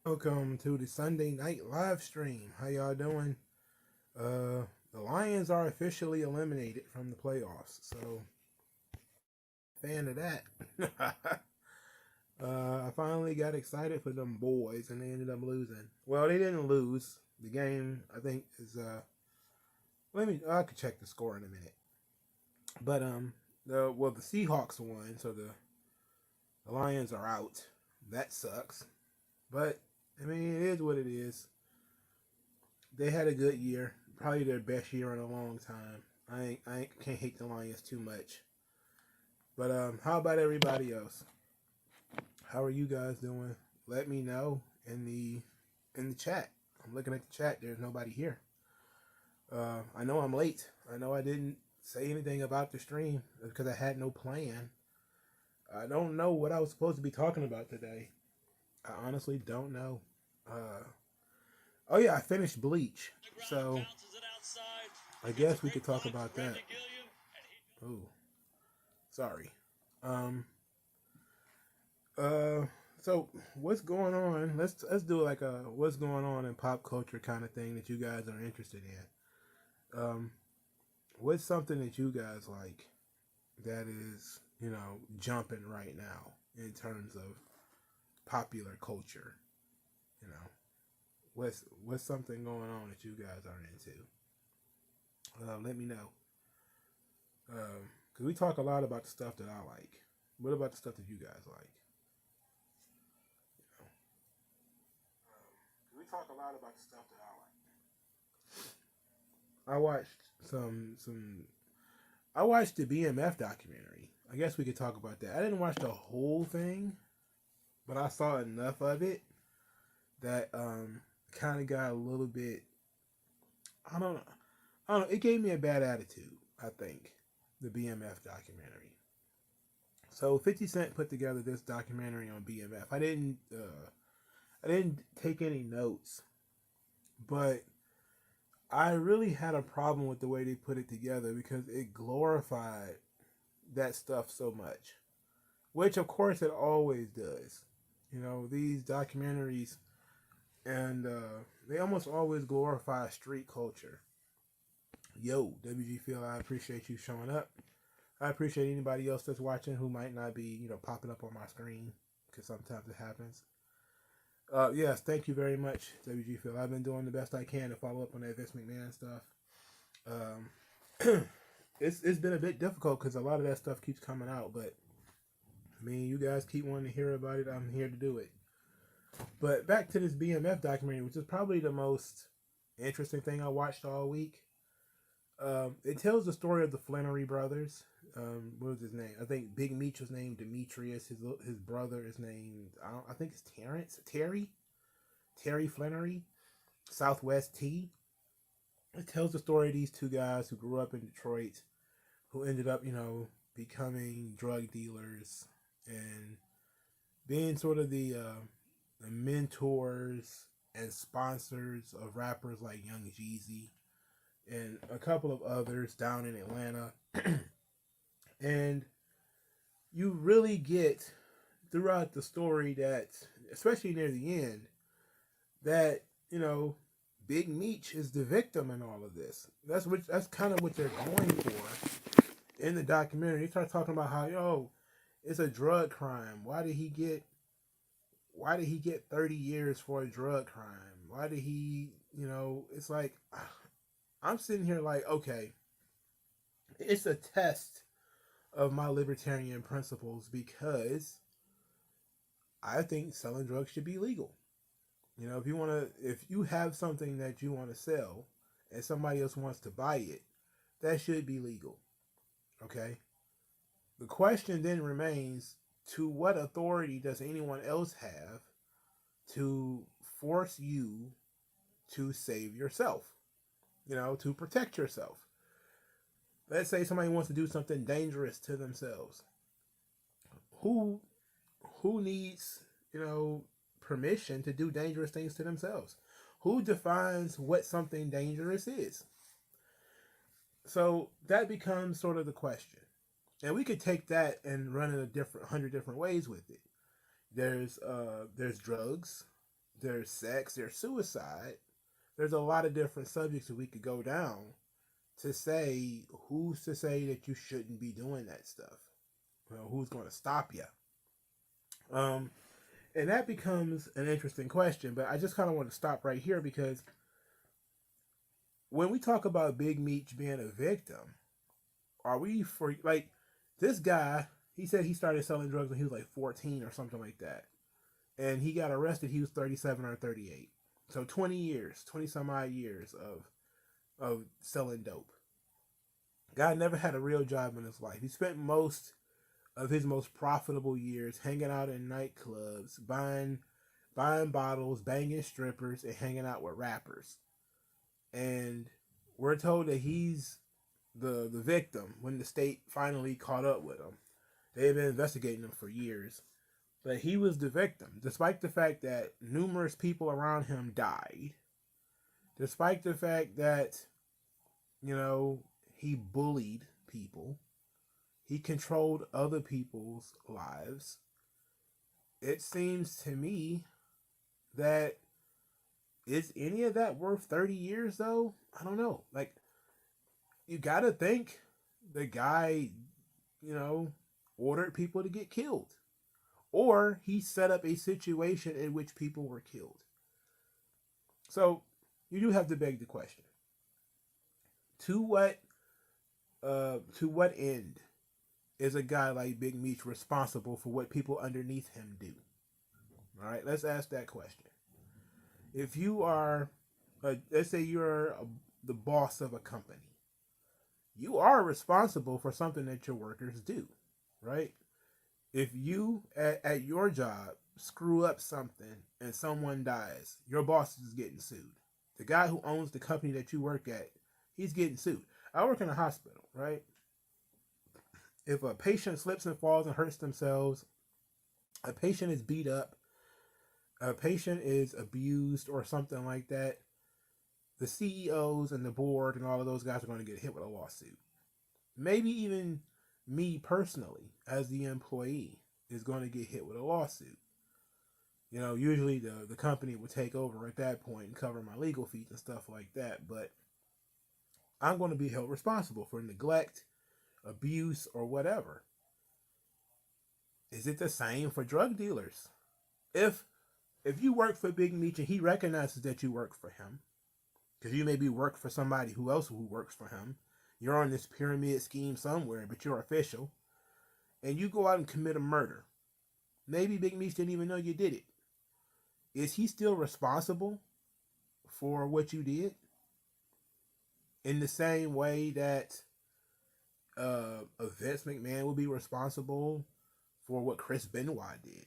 Welcome to the Sunday night live stream. How y'all doing? The Lions are officially eliminated from the playoffs, so fan of that. I finally got excited for them boys, and they ended up losing. Well, they didn't lose. The game, I think, is I could check the score in a minute. But the Seahawks won, so the Lions are out. That sucks. But I mean, it is what it is. They had a good year, probably their best year in a long time. I can't hate the Lions too much. But how about everybody else? How are you guys doing? Let me know in the chat. I'm looking at the chat. There's nobody here. I know I'm late. I know I didn't say anything about the stream because I had no plan. I don't know what I was supposed to be talking about today. I honestly don't know. Uh, oh yeah, I finished Bleach, so I guess we could talk about that. Oh, sorry. Um. Uh. So what's going on? Let's do like a what's going on in pop culture kind of thing that you guys are interested in. What's something that you guys like that is jumping right now in terms of popular culture? You know, what's something going on that you guys are into? Let me know. Because we talk a lot about the stuff that I like. What about the stuff that you guys like? You know, we talk a lot about the stuff that I like. I watched some. I watched the BMF documentary. I guess we could talk about that. I didn't watch the whole thing, but I saw enough of it that kind of got a little bit. I don't know. I don't know. It gave me a bad attitude. I think the BMF documentary. So 50 Cent put together this documentary on BMF. I didn't take any notes, but I really had a problem with the way they put it together because it glorified that stuff so much, which of course it always does. These documentaries, and they almost always glorify street culture. Yo, WG Phil, I appreciate you showing up. I appreciate anybody else that's watching who might not be, popping up on my screen because sometimes it happens. Yes, thank you very much, WG Phil. I've been doing the best I can to follow up on that Vince McMahon stuff. It's been a bit difficult because a lot of that stuff keeps coming out, but I mean, you guys keep wanting to hear about it. I'm here to do it. But back to this BMF documentary, which is probably the most interesting thing I watched all week. It tells the story of the Flannery brothers. What was his name? I think Big Meech was named Demetrius. His brother is named I think it's Terry Flannery. Southwest T. It tells the story of these two guys who grew up in Detroit, who ended up becoming drug dealers and being sort of the mentors and sponsors of rappers like Young Jeezy and a couple of others down in Atlanta. And you really get throughout the story that, especially near the end, that Big Meech is the victim in all of this. That's kind of what they're going for in the documentary. They start talking about how it's a drug crime. Why did he get 30 years for a drug crime? Why did he, it's like I'm sitting here like, okay, it's a test of my libertarian principles because I think selling drugs should be legal. If you have something that you want to sell and somebody else wants to buy it, that should be legal. Okay? The question then remains, to what authority does anyone else have to force you to save yourself? To protect yourself. Let's say somebody wants to do something dangerous to themselves. Who who needs, permission to do dangerous things to themselves? Who defines what something dangerous is? So that becomes sort of the question. And we could take that and run it a different 100 different ways with it. There's drugs, there's sex, there's suicide. There's a lot of different subjects that we could go down to say who's to say that you shouldn't be doing that stuff. Well, who's going to stop you? Um, and that becomes an interesting question. But I just kind of want to stop right here because when we talk about Big Meech being a victim, are we for like this guy? He said he started selling drugs when he was like 14 or something like that, and he got arrested. He was 37 or 38, so 20 years, 20 some odd years of selling dope. Guy never had a real job in his life. He spent most of his most profitable years hanging out in nightclubs, buying bottles, banging strippers, and hanging out with rappers. And we're told that he's the victim when the state finally caught up with him. They had been investigating him for years. But he was the victim, despite the fact that numerous people around him died, despite the fact that, you know, he bullied people, he controlled other people's lives. It seems to me that is any of that worth 30 years though? I don't know. Like, you gotta think the guy, you know, ordered people to get killed. Or he set up a situation in which people were killed. So you do have to beg the question: to what end is a guy like Big Meech responsible for what people underneath him do? All right, let's ask that question. If you are, let's say the boss of a company, you are responsible for something that your workers do, right? If you at your job screw up something and someone dies, your boss is getting sued. The guy who owns the company that you work at, he's getting sued. I work in a hospital, right? If a patient slips and falls and hurts themselves, a patient is beat up, a patient is abused or something like that, the CEOs and the board and all of those guys are going to get hit with a lawsuit. Maybe even me personally, as the employee, is going to get hit with a lawsuit. You know, usually the company would take over at that point and cover my legal fees and stuff like that, but I'm going to be held responsible for neglect, abuse, or whatever. Is it the same for drug dealers? If you work for Big Meech and he recognizes that you work for him, because you maybe work for somebody who works for him, you're on this pyramid scheme somewhere, but you're official, and you go out and commit a murder. Maybe Big Meech didn't even know you did it. Is he still responsible for what you did? In the same way that Vince McMahon will be responsible for what Chris Benoit did.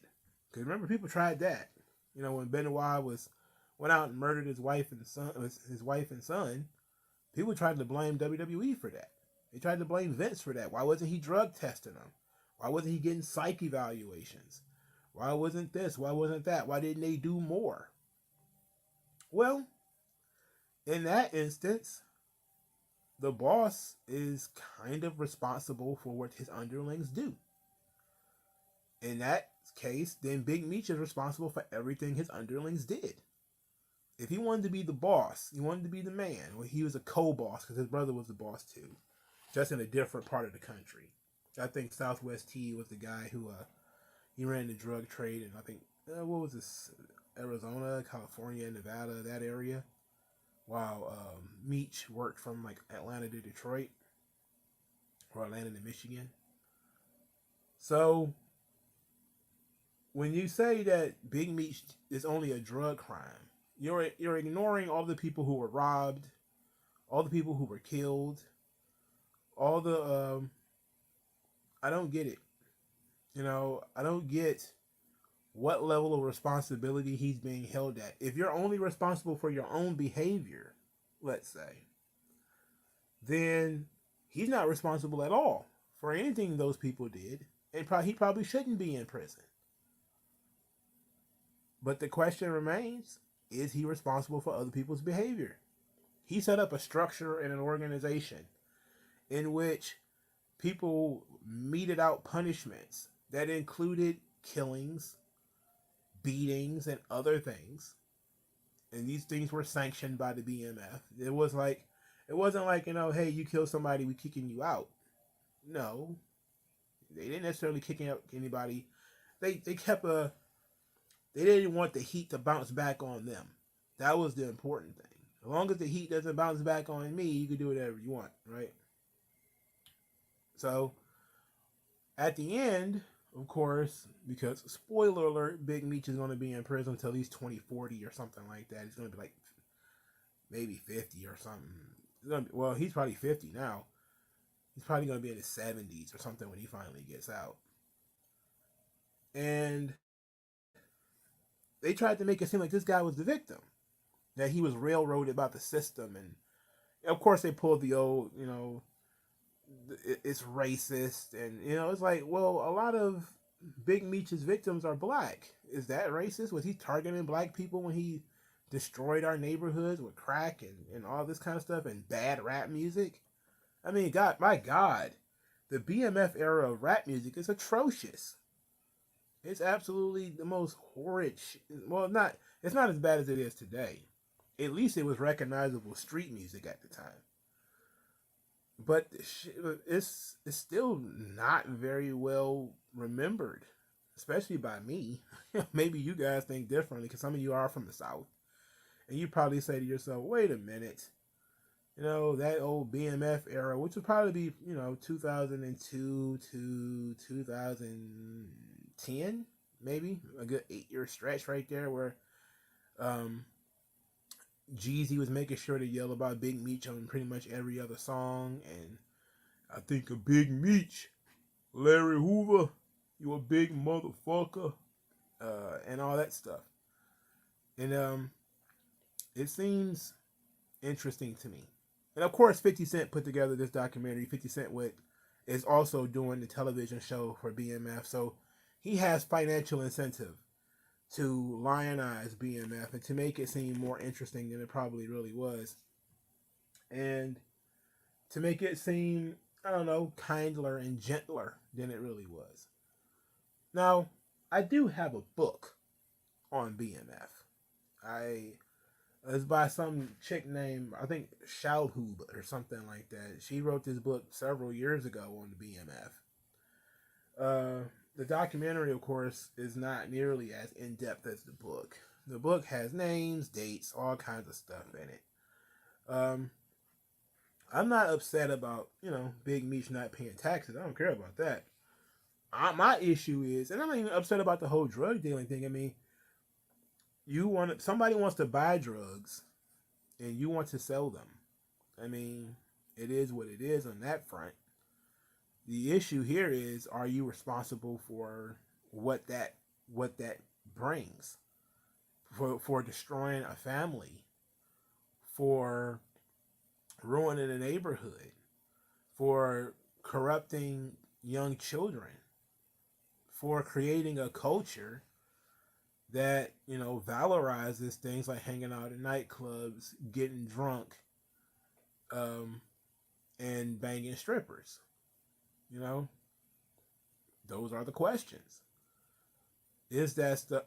Because remember, people tried that. You know, when Benoit went out and murdered his wife and son, people tried to blame WWE for that. They tried to blame Vince for that. Why wasn't he drug testing them? Why wasn't he getting psych evaluations? Why wasn't this? Why wasn't that? Why didn't they do more? Well, in that instance, the boss is kind of responsible for what his underlings do. In that case, then Big Meech is responsible for everything his underlings did. If he wanted to be the boss, he wanted to be the man, well, he was a co-boss because his brother was the boss too, just in a different part of the country. I think Southwest T was the guy who he ran the drug trade, and I think what was this, Arizona, California, Nevada, that area. While Meech worked from like Atlanta to Detroit, or Atlanta to Michigan. So when you say that Big Meech is only a drug crime, you're ignoring all the people who were robbed, all the people who were killed, all the I don't get it. You know, I don't get what level of responsibility he's being held at. If you're only responsible for your own behavior, let's say, then he's not responsible at all for anything those people did, and he probably shouldn't be in prison. But the question remains, is he responsible for other people's behavior? He set up a structure and an organization in which people meted out punishments that included killings, beatings, and other things. and these things were sanctioned by the BMF. It wasn't like, hey, you kill somebody, we kicking you out. No, they didn't necessarily kick out anybody. They kept they didn't want the heat to bounce back on them. That was the important thing. As long as the heat doesn't bounce back on me, you can do whatever you want, right? So at the end, of course, because spoiler alert, Big Meech is going to be in prison until he's 2040 or something like that. He's going to be like maybe 50 or something. Well, he's probably 50 now. He's probably going to be in his 70s or something when he finally gets out. And they tried to make it seem like this guy was the victim, that he was railroaded by the system. And of course, they pulled the old, it's racist. And, it's like, well, a lot of Big Meech's victims are black. Is that racist? Was he targeting black people when he destroyed our neighborhoods with crack and all this kind of stuff and bad rap music? I mean, my God, the BMF era of rap music is atrocious. It's absolutely the most horrid. Well, it's not as bad as it is today. At least it was recognizable street music at the time. But it's still not very well remembered, especially by me. Maybe you guys think differently because some of you are from the South. And you probably say to yourself, wait a minute. That old BMF era, which would probably be, 2002 to 2010, maybe a good 8-year stretch right there where Jeezy was making sure to yell about Big Meech on pretty much every other song. And I think of Big Meech, Larry Hoover, you a big motherfucker, and all that stuff. And it seems interesting to me. And of course, 50 Cent put together this documentary. 50 Cent is also doing the television show for BMF. So he has financial incentive to lionize BMF and to make it seem more interesting than it probably really was. And to make it seem, I don't know, kinder and gentler than it really was. Now, I do have a book on BMF. It's by some chick named, I think, Shalhoub or something like that. She wrote this book several years ago on the BMF. The documentary, of course, is not nearly as in-depth as the book. The book has names, dates, all kinds of stuff in it. I'm not upset about, Big Meech not paying taxes. I don't care about that. My issue is, and I'm not even upset about the whole drug dealing thing. I mean, somebody wants to buy drugs and you want to sell them. I mean, it is what it is on that front. The issue here is, are you responsible for what that brings? For destroying a family, for ruining a neighborhood, for corrupting young children, for creating a culture that, valorizes things like hanging out in nightclubs, getting drunk, and banging strippers. Those are the questions.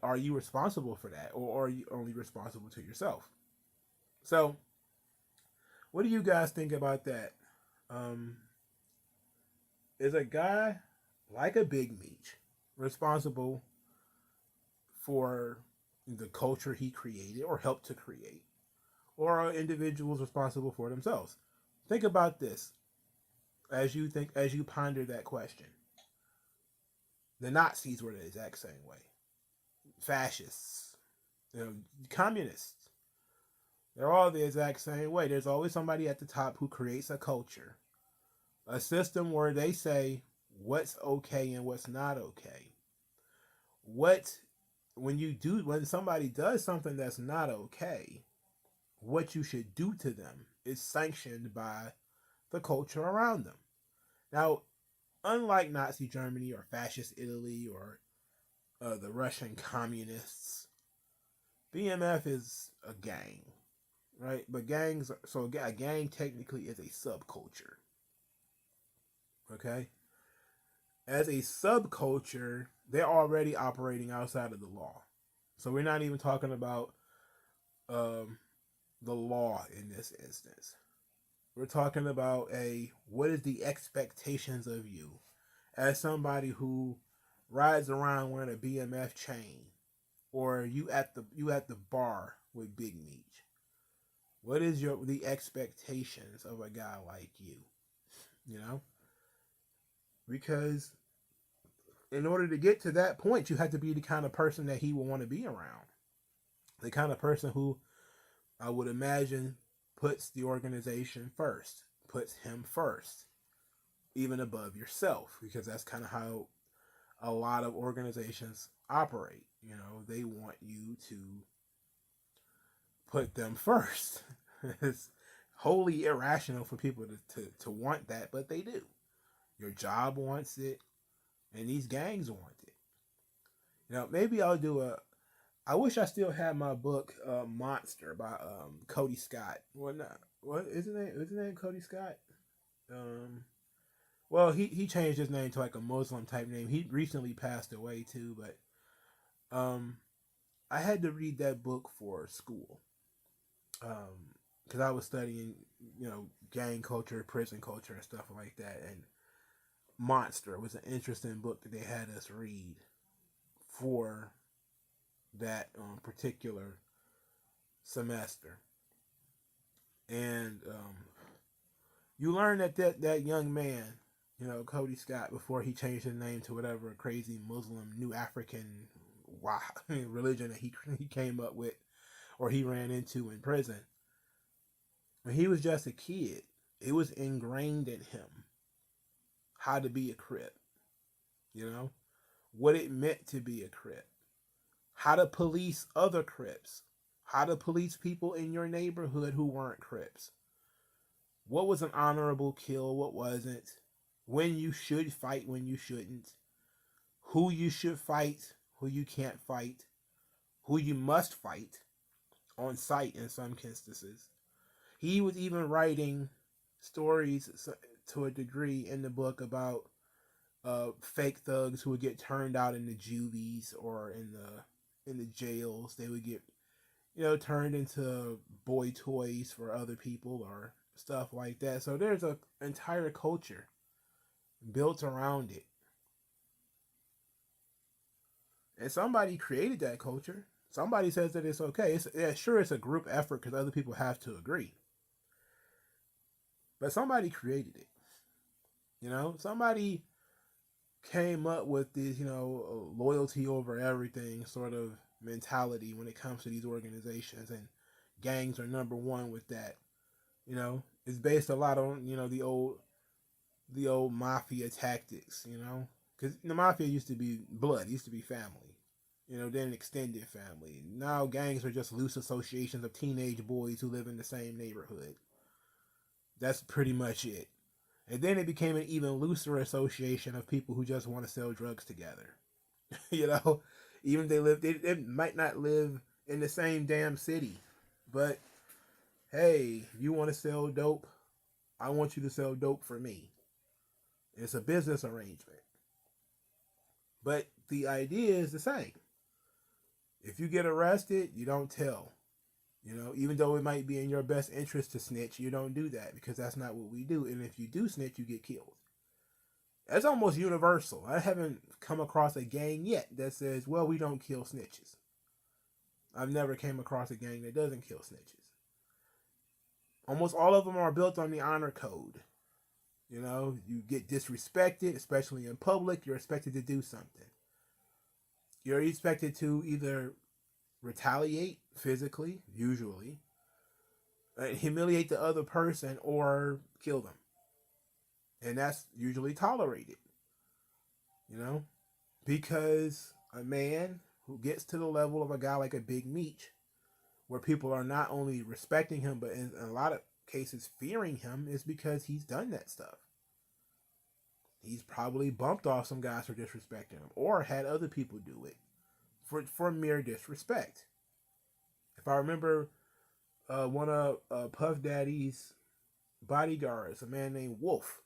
Are you responsible for that, or are you only responsible to yourself? So, what do you guys think about that? Is a guy like a Big Meech responsible for the culture he created or helped to create, or are individuals responsible for themselves? Think about this as you ponder that question. The Nazis were the exact same way. Fascists, communists, they're all the exact same way. There's always somebody at the top who creates a culture, a system where they say what's okay and what's not okay. When somebody does something that's not okay, what you should do to them is sanctioned by the culture around them. Now, unlike Nazi Germany or fascist Italy or the Russian communists, BMF is a gang, right? But a gang technically is a subculture. Okay? As a subculture, they're already operating outside of the law. So we're not even talking about um, the law in this instance. We're talking about what is the expectations of you as somebody who rides around wearing a BMF chain, or you at the bar with Big Meech. What is the expectations of a guy like you? You know, because in order to get to that point, you have to be the kind of person that he will want to be around. The kind of person who I would imagine puts the organization first, puts him first, even above yourself, because that's kind of how a lot of organizations operate. You know, they want you to put them first. It's wholly irrational for people to want that, but they do. Your job wants it, and these gangs want it. You know, maybe I'll do a. I wish I still had my book Monster by Cody Scott. What not? What isn't it? Isn't it Cody Scott? Um, well, he changed his name to like a Muslim type name. He recently passed away too, but I had to read that book for school because I was studying, gang culture, prison culture, and stuff like that. And Monster was an interesting book that they had us read for that particular semester. And you learn that young man, Cody Scott, before he changed his name to whatever crazy Muslim New African religion that he came up with or he ran into in prison. When he was just a kid, it was ingrained in him how to be a Crip, what it meant to be a Crip, how to police other Crips, how to police people in your neighborhood who weren't Crips. What was an honorable kill, what wasn't, when you should fight, when you shouldn't, who you should fight, who you can't fight, who you must fight on sight in some instances. He was even writing stories to a degree in the book about fake thugs who would get turned out in the juvies or in the jails. They would get turned into boy toys for other people or stuff like that. So there's an entire culture built around it. And somebody created that culture. Somebody says that it's okay. Sure, it's a group effort because other people have to agree. But somebody created it. Somebody came up with this, loyalty over everything sort of mentality when it comes to these organizations, and gangs are number one with that. It's based a lot on the old mafia tactics. Because the mafia used to be blood, used to be family. Then extended family. Now gangs are just loose associations of teenage boys who live in the same neighborhood. That's pretty much it. And then it became an even looser association of people who just want to sell drugs together. Even they might not live in the same damn city, but hey, you want to sell dope, I want you to sell dope for me. It's a business arrangement. But the idea is the same. If you get arrested, you don't tell. Even though it might be in your best interest to snitch, you don't do that because that's not what we do. And if you do snitch, you get killed. That's almost universal. I haven't come across a gang yet that says, well, we don't kill snitches. I've never came across a gang that doesn't kill snitches. Almost all of them are built on the honor code. You get disrespected, especially in public, you're expected to do something. You're expected to either retaliate physically, usually, humiliate the other person, or kill them. And that's usually tolerated, because a man who gets to the level of a guy like a Big Meech, where people are not only respecting him, but in a lot of cases fearing him, is because he's done that stuff. He's probably bumped off some guys for disrespecting him, or had other people do it for mere disrespect. If I remember, one of Puff Daddy's bodyguards, a man named Wolf,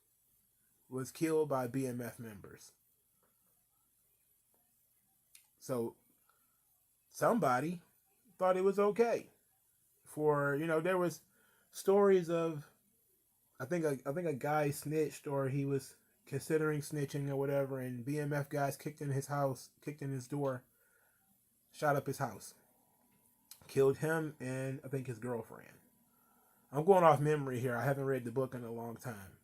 was killed by BMF members. So somebody thought it was okay. for, there was stories of, I think a guy snitched, or he was considering snitching or whatever, and BMF guys kicked in his house, kicked in his door, shot up his house, killed him and I think his girlfriend. I'm going off memory here. I haven't read the book in a long time,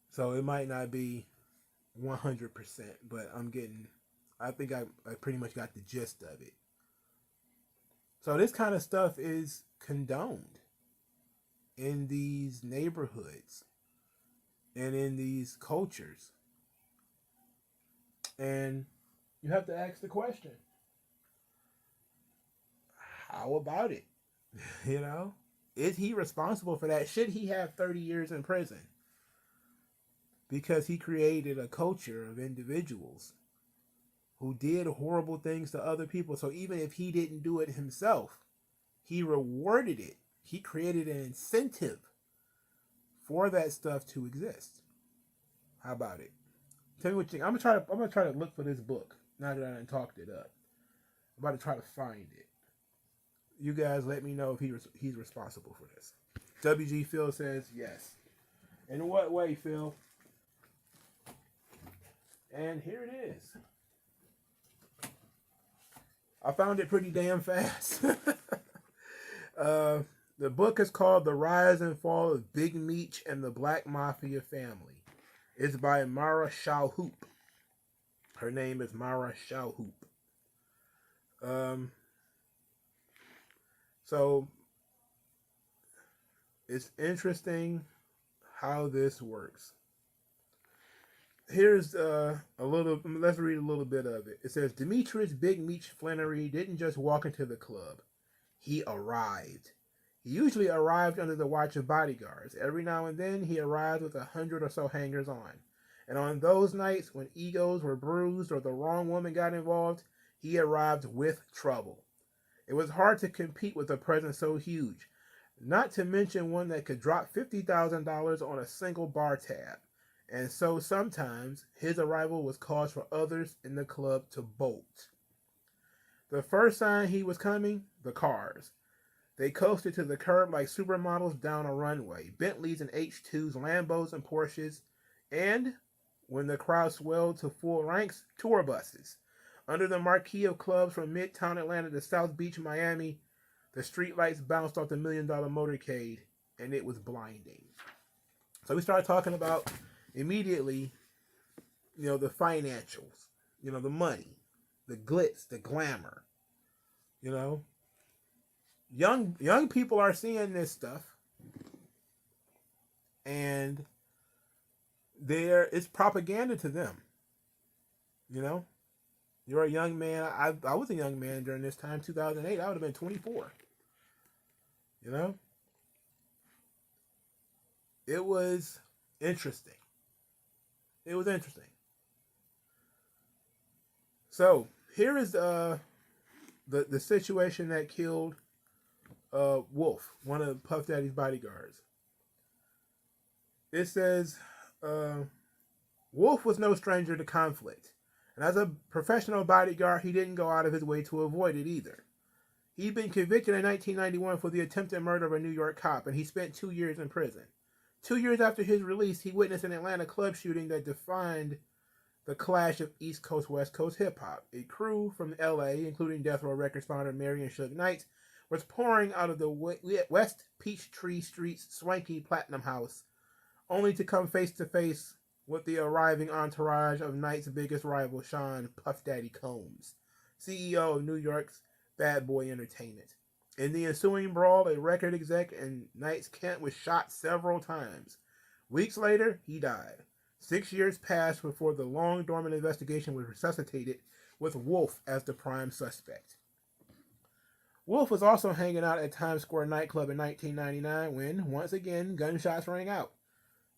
so it might not be 100%, but I think I pretty much got the gist of it. So this kind of stuff is condoned in these neighborhoods and in these cultures. And you have to ask the question, how about it? Is he responsible for that? Should he have 30 years in prison? Because he created a culture of individuals who did horrible things to other people. So even if he didn't do it himself, he rewarded it. He created an incentive for that stuff to exist. How about it? Tell me what you think. I'm gonna try to look for this book now that I done talked it up. I'm about to try to find it. You guys let me know if he's responsible for this. WG Phil says yes. In what way, Phil? And here it is. I found it pretty damn fast. The book is called The Rise and Fall of Big Meech and the Black Mafia Family. It's by Mara Shawhoop. Her name is Mara Shawhoop. So it's interesting how this works. Here's let's read a little bit of it. It says, Demetrius Big Meech Flannery didn't just walk into the club. He arrived. He usually arrived under the watch of bodyguards. Every now and then, he arrived with 100 or so hangers-on. And on those nights, when egos were bruised or the wrong woman got involved, he arrived with trouble. It was hard to compete with a presence so huge, not to mention one that could drop $50,000 on a single bar tab. And so sometimes his arrival was cause for others in the club to bolt. The first sign he was coming, the cars. They coasted to the curb like supermodels down a runway. Bentleys and H2s, Lambos and Porsches, and, when the crowd swelled to full ranks, tour buses. Under the marquee of clubs from Midtown Atlanta to South Beach, Miami, the streetlights bounced off the $1 million motorcade, and it was blinding. So we started talking about immediately, the financials, the money, the glitz, the glamour, Young people are seeing this stuff, and it's propaganda to them. You're a young man. I was a young man during this time, 2008. I would have been 24. It was interesting. So here is the situation that killed Wolf, one of Puff Daddy's bodyguards. It says Wolf was no stranger to conflict, and as a professional bodyguard, he didn't go out of his way to avoid it either. He'd been convicted in 1991 for the attempted murder of a New York cop, and he spent 2 years in prison. 2 years after his release, he witnessed an Atlanta club shooting that defined the clash of East Coast, West Coast hip-hop. A crew from L.A., including Death Row Records founder Mary and Suge Knight, was pouring out of the West Peachtree Street's swanky Platinum House, only to come face-to-face with the arriving entourage of Knight's biggest rival, Sean Puff Daddy Combs, CEO of New York's Bad Boy Entertainment. In the ensuing brawl, a record exec in Knight's Kent was shot several times. Weeks later, he died. 6 years passed before the long-dormant investigation was resuscitated, with Wolf as the prime suspect. Wolf was also hanging out at Times Square nightclub in 1999 when, once again, gunshots rang out.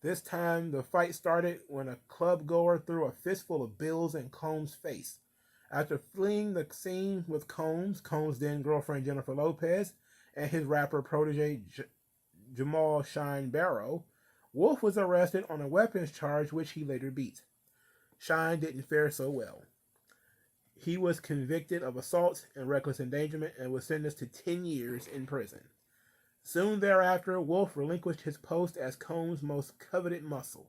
This time, the fight started when a club goer threw a fistful of bills in Combs' face. After fleeing the scene with Combs' then-girlfriend Jennifer Lopez, and his rapper protege Jamal Shine Barrow, Wolf was arrested on a weapons charge which he later beat. Shine didn't fare so well. He was convicted of assault and reckless endangerment and was sentenced to 10 years in prison. Soon thereafter, Wolf relinquished his post as Combs' most coveted muscle.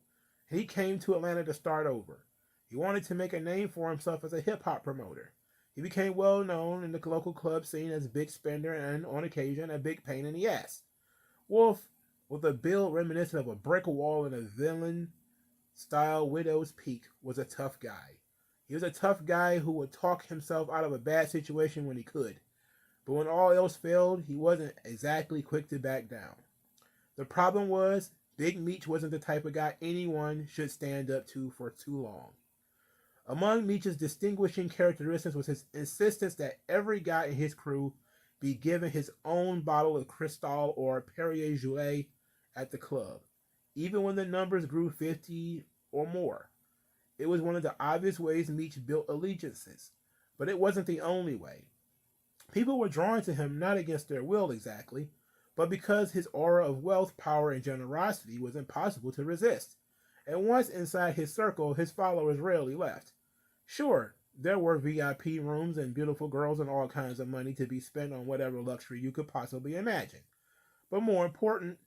He came to Atlanta to start over. He wanted to make a name for himself as a hip-hop promoter. He became well known in the local club scene as a big spender and, on occasion, a big pain in the ass. Wolf, with a build reminiscent of a brick wall and a villain-style widow's peak, was a tough guy. He was a tough guy who would talk himself out of a bad situation when he could. But when all else failed, he wasn't exactly quick to back down. The problem was, Big Meech wasn't the type of guy anyone should stand up to for too long. Among Meech's distinguishing characteristics was his insistence that every guy in his crew be given his own bottle of Cristal or Perrier Jouet at the club, even when the numbers grew 50 or more. It was one of the obvious ways Meech built allegiances, but it wasn't the only way. People were drawn to him not against their will exactly, but because his aura of wealth, power, and generosity was impossible to resist. And once inside his circle, his followers rarely left. Sure, there were VIP rooms and beautiful girls and all kinds of money to be spent on whatever luxury you could possibly imagine. But more important,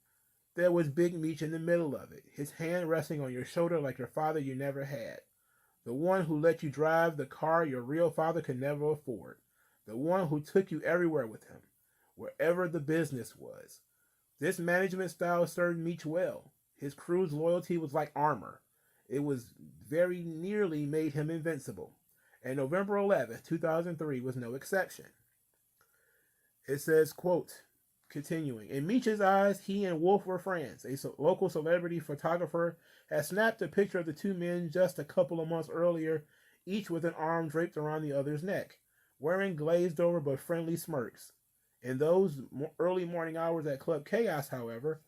there was Big Meech in the middle of it, his hand resting on your shoulder like your father you never had. The one who let you drive the car your real father could never afford. The one who took you everywhere with him, wherever the business was. This management style served Meech well. His crew's loyalty was like armor. It was very nearly made him invincible. And November 11th, 2003 was no exception. It says, quote, continuing, in Meech's eyes, he and Wolf were friends. A local celebrity photographer had snapped a picture of the two men just a couple of months earlier, each with an arm draped around the other's neck, wearing glazed over but friendly smirks. In those early morning hours at Club Chaos, however,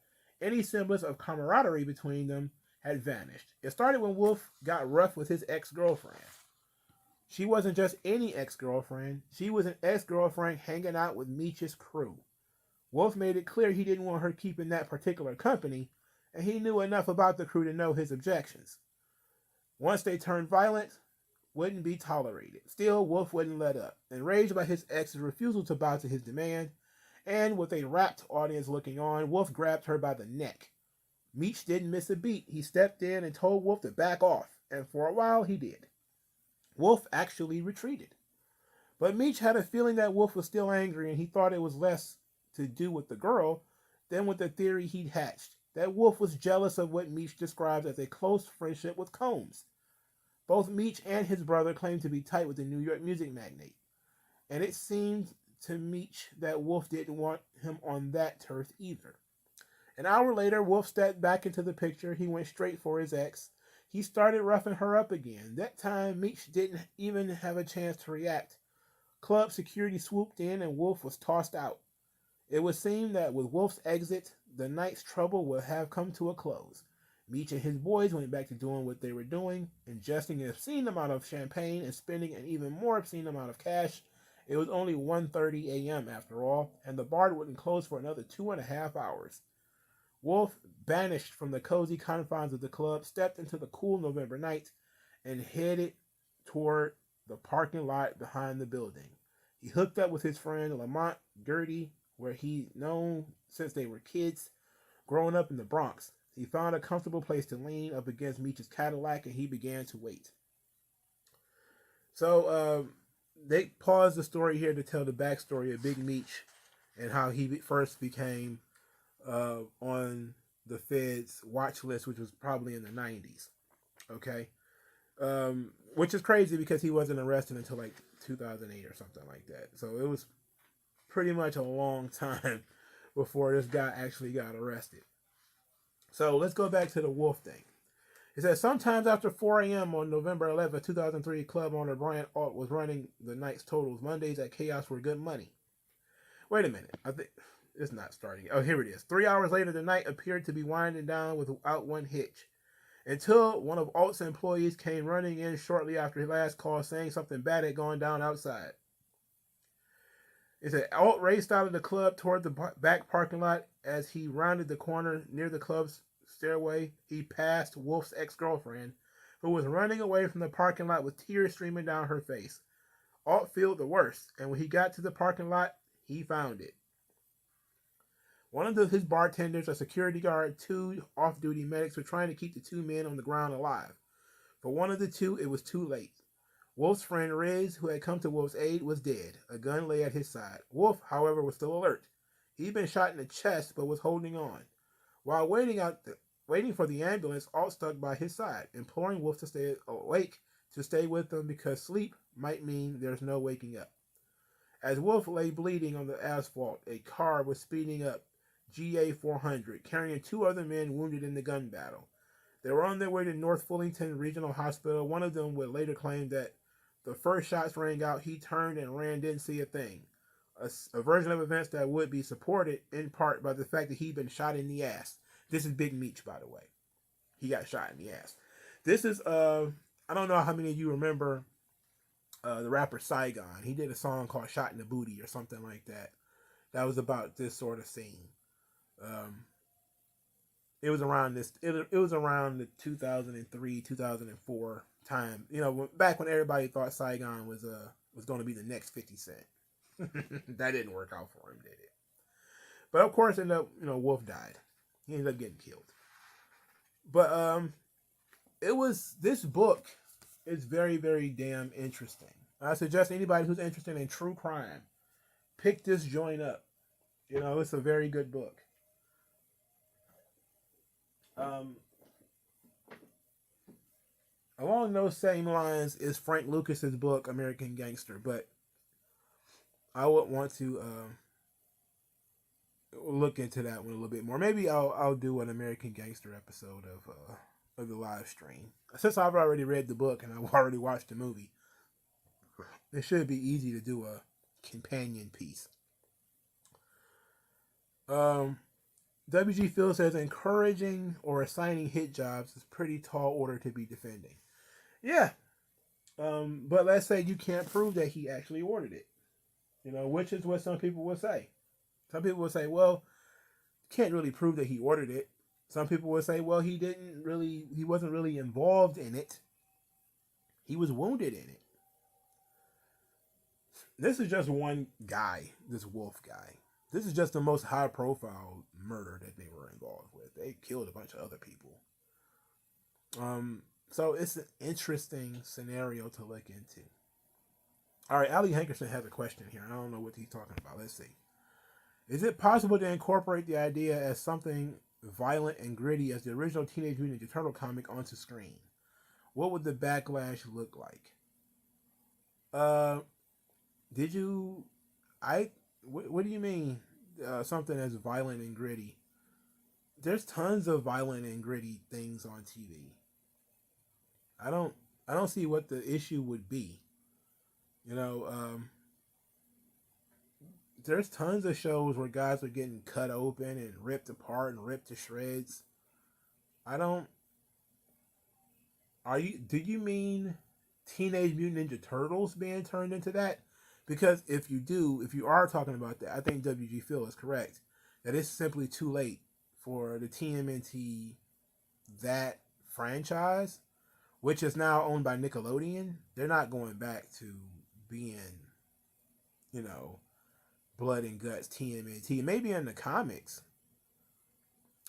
any semblance of camaraderie between them had vanished. It started when Wolf got rough with his ex-girlfriend. She wasn't just any ex-girlfriend. She was an ex-girlfriend hanging out with Meech's crew. Wolf made it clear he didn't want her keeping that particular company, and he knew enough about the crew to know his objections. Once they turned violent, wouldn't be tolerated. Still, Wolf wouldn't let up. Enraged by his ex's refusal to bow to his demand, and with a rapt audience looking on, Wolf grabbed her by the neck. Meech didn't miss a beat. He stepped in and told Wolf to back off, and for a while he did. Wolf actually retreated. But Meech had a feeling that Wolf was still angry, and he thought it was less to do with the girl than with the theory he'd hatched, that Wolf was jealous of what Meech described as a close friendship with Combs. Both Meech and his brother claimed to be tight with the New York music magnate, and it seemed to Meech that Wolf didn't want him on that turf either. An hour later, Wolf stepped back into the picture. He went straight for his ex. He started roughing her up again. That time, Meech didn't even have a chance to react. Club security swooped in and Wolf was tossed out. It would seem that with Wolf's exit, the night's trouble would have come to a close. Meech and his boys went back to doing what they were doing, ingesting an obscene amount of champagne and spending an even more obscene amount of cash. It was only 1:30 a.m. after all, and the bar wouldn't close for another 2.5 hours. Wolf, banished from the cozy confines of the club, stepped into the cool November night and headed toward the parking lot behind the building. He hooked up with his friend Lamont Gertie, where he'd known since they were kids, growing up in the Bronx. He found a comfortable place to lean up against Meech's Cadillac, and he began to wait. So they paused the story here to tell the backstory of Big Meech and how he first became on the Fed's watch list, which was probably in the 90s. Okay? Which is crazy because he wasn't arrested until like 2008 or something like that. So it was pretty much a long time before this guy actually got arrested. So let's go back to the Wolf thing. It says, sometimes after 4 a.m. on November 11, 2003, club owner Brian Alt was running the night's totals. Mondays at Chaos were good money. Wait a minute. I think it's not starting. Oh, here it is. 3 hours later, the night appeared to be winding down without one hitch, until one of Alt's employees came running in shortly after his last call saying something bad had gone down outside. It said, Alt raced out of the club toward the back parking lot. As he rounded the corner near the club's stairway, he passed Wolf's ex-girlfriend, who was running away from the parking lot with tears streaming down her face. Alt feared the worst, and when he got to the parking lot, he found it. One of his bartenders, a security guard, two off-duty medics were trying to keep the two men on the ground alive. For one of the two, it was too late. Wolf's friend Riz, who had come to Wolf's aid, was dead. A gun lay at his side. Wolf, however, was still alert. He'd been shot in the chest, but was holding on. While waiting for the ambulance, Alt stuck by his side, imploring Wolf to stay awake, to stay with them because sleep might mean there's no waking up. As Wolf lay bleeding on the asphalt, a car was speeding up GA 400, carrying two other men wounded in the gun battle. They were on their way to North Fullerton Regional Hospital. One of them would later claim that the first shots rang out, he turned and ran, didn't see a thing. A version of events that would be supported in part by the fact that he'd been shot in the ass. This is Big Meech, by the way. He got shot in the ass. This is, I don't know how many of you remember the rapper Saigon. He did a song called Shot in the Booty or something like that. That was about this sort of scene. It was around this. It was around the 2003, 2004 time. You know, back when everybody thought Saigon was going to be the next 50 Cent. That didn't work out for him, did it? But of course, Wolf died. He ended up getting killed. But this book is very, very damn interesting. I suggest anybody who's interested in true crime, pick this joint up. You know, it's a very good book. Along those same lines is Frank Lucas's book American Gangster, but I would want to look into that one a little bit more. Maybe I'll do an American Gangster episode of the live stream. Since I've already read the book and I've already watched the movie, it should be easy to do a companion piece. WG Phil says encouraging or assigning hit jobs is pretty tall order to be defending. Yeah. But let's say you can't prove that he actually ordered it. You know, which is what some people will say. Some people will say, well, can't really prove that he ordered it. Some people will say, well, he wasn't really involved in it. He was wounded in it. This is just one guy, this Wolf guy. This is just the most high profile murder that they were involved with. They killed a bunch of other people. So it's an interesting scenario to look into. All right, Ali Hankerson has a question here. I don't know what he's talking about. Let's see. Is it possible to incorporate the idea as something violent and gritty as the original Teenage Mutant Ninja Turtle comic onto screen? What would the backlash look like? What do you mean something as violent and gritty? There's tons of violent and gritty things on TV. I don't see what the issue would be. You know, there's tons of shows where guys are getting cut open and ripped apart and ripped to shreds. Do you mean Teenage Mutant Ninja Turtles being turned into that? Because if you are talking about that, I think WG Phil is correct. That it's simply too late for the TMNT, that franchise, which is now owned by Nickelodeon. They're not going back to being, blood and guts TMNT. Maybe in the comics,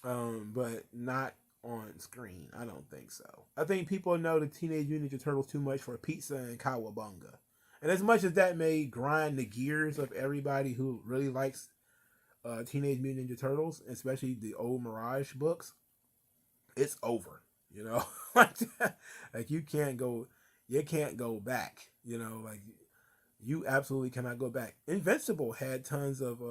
but not on screen. I don't think so. I think people know the Teenage Mutant Ninja Turtles too much for pizza and cowabunga. And as much as that may grind the gears of everybody who really likes Teenage Mutant Ninja Turtles, especially the old Mirage books, it's over. Like you can't go back. You absolutely cannot go back. Invincible had tons of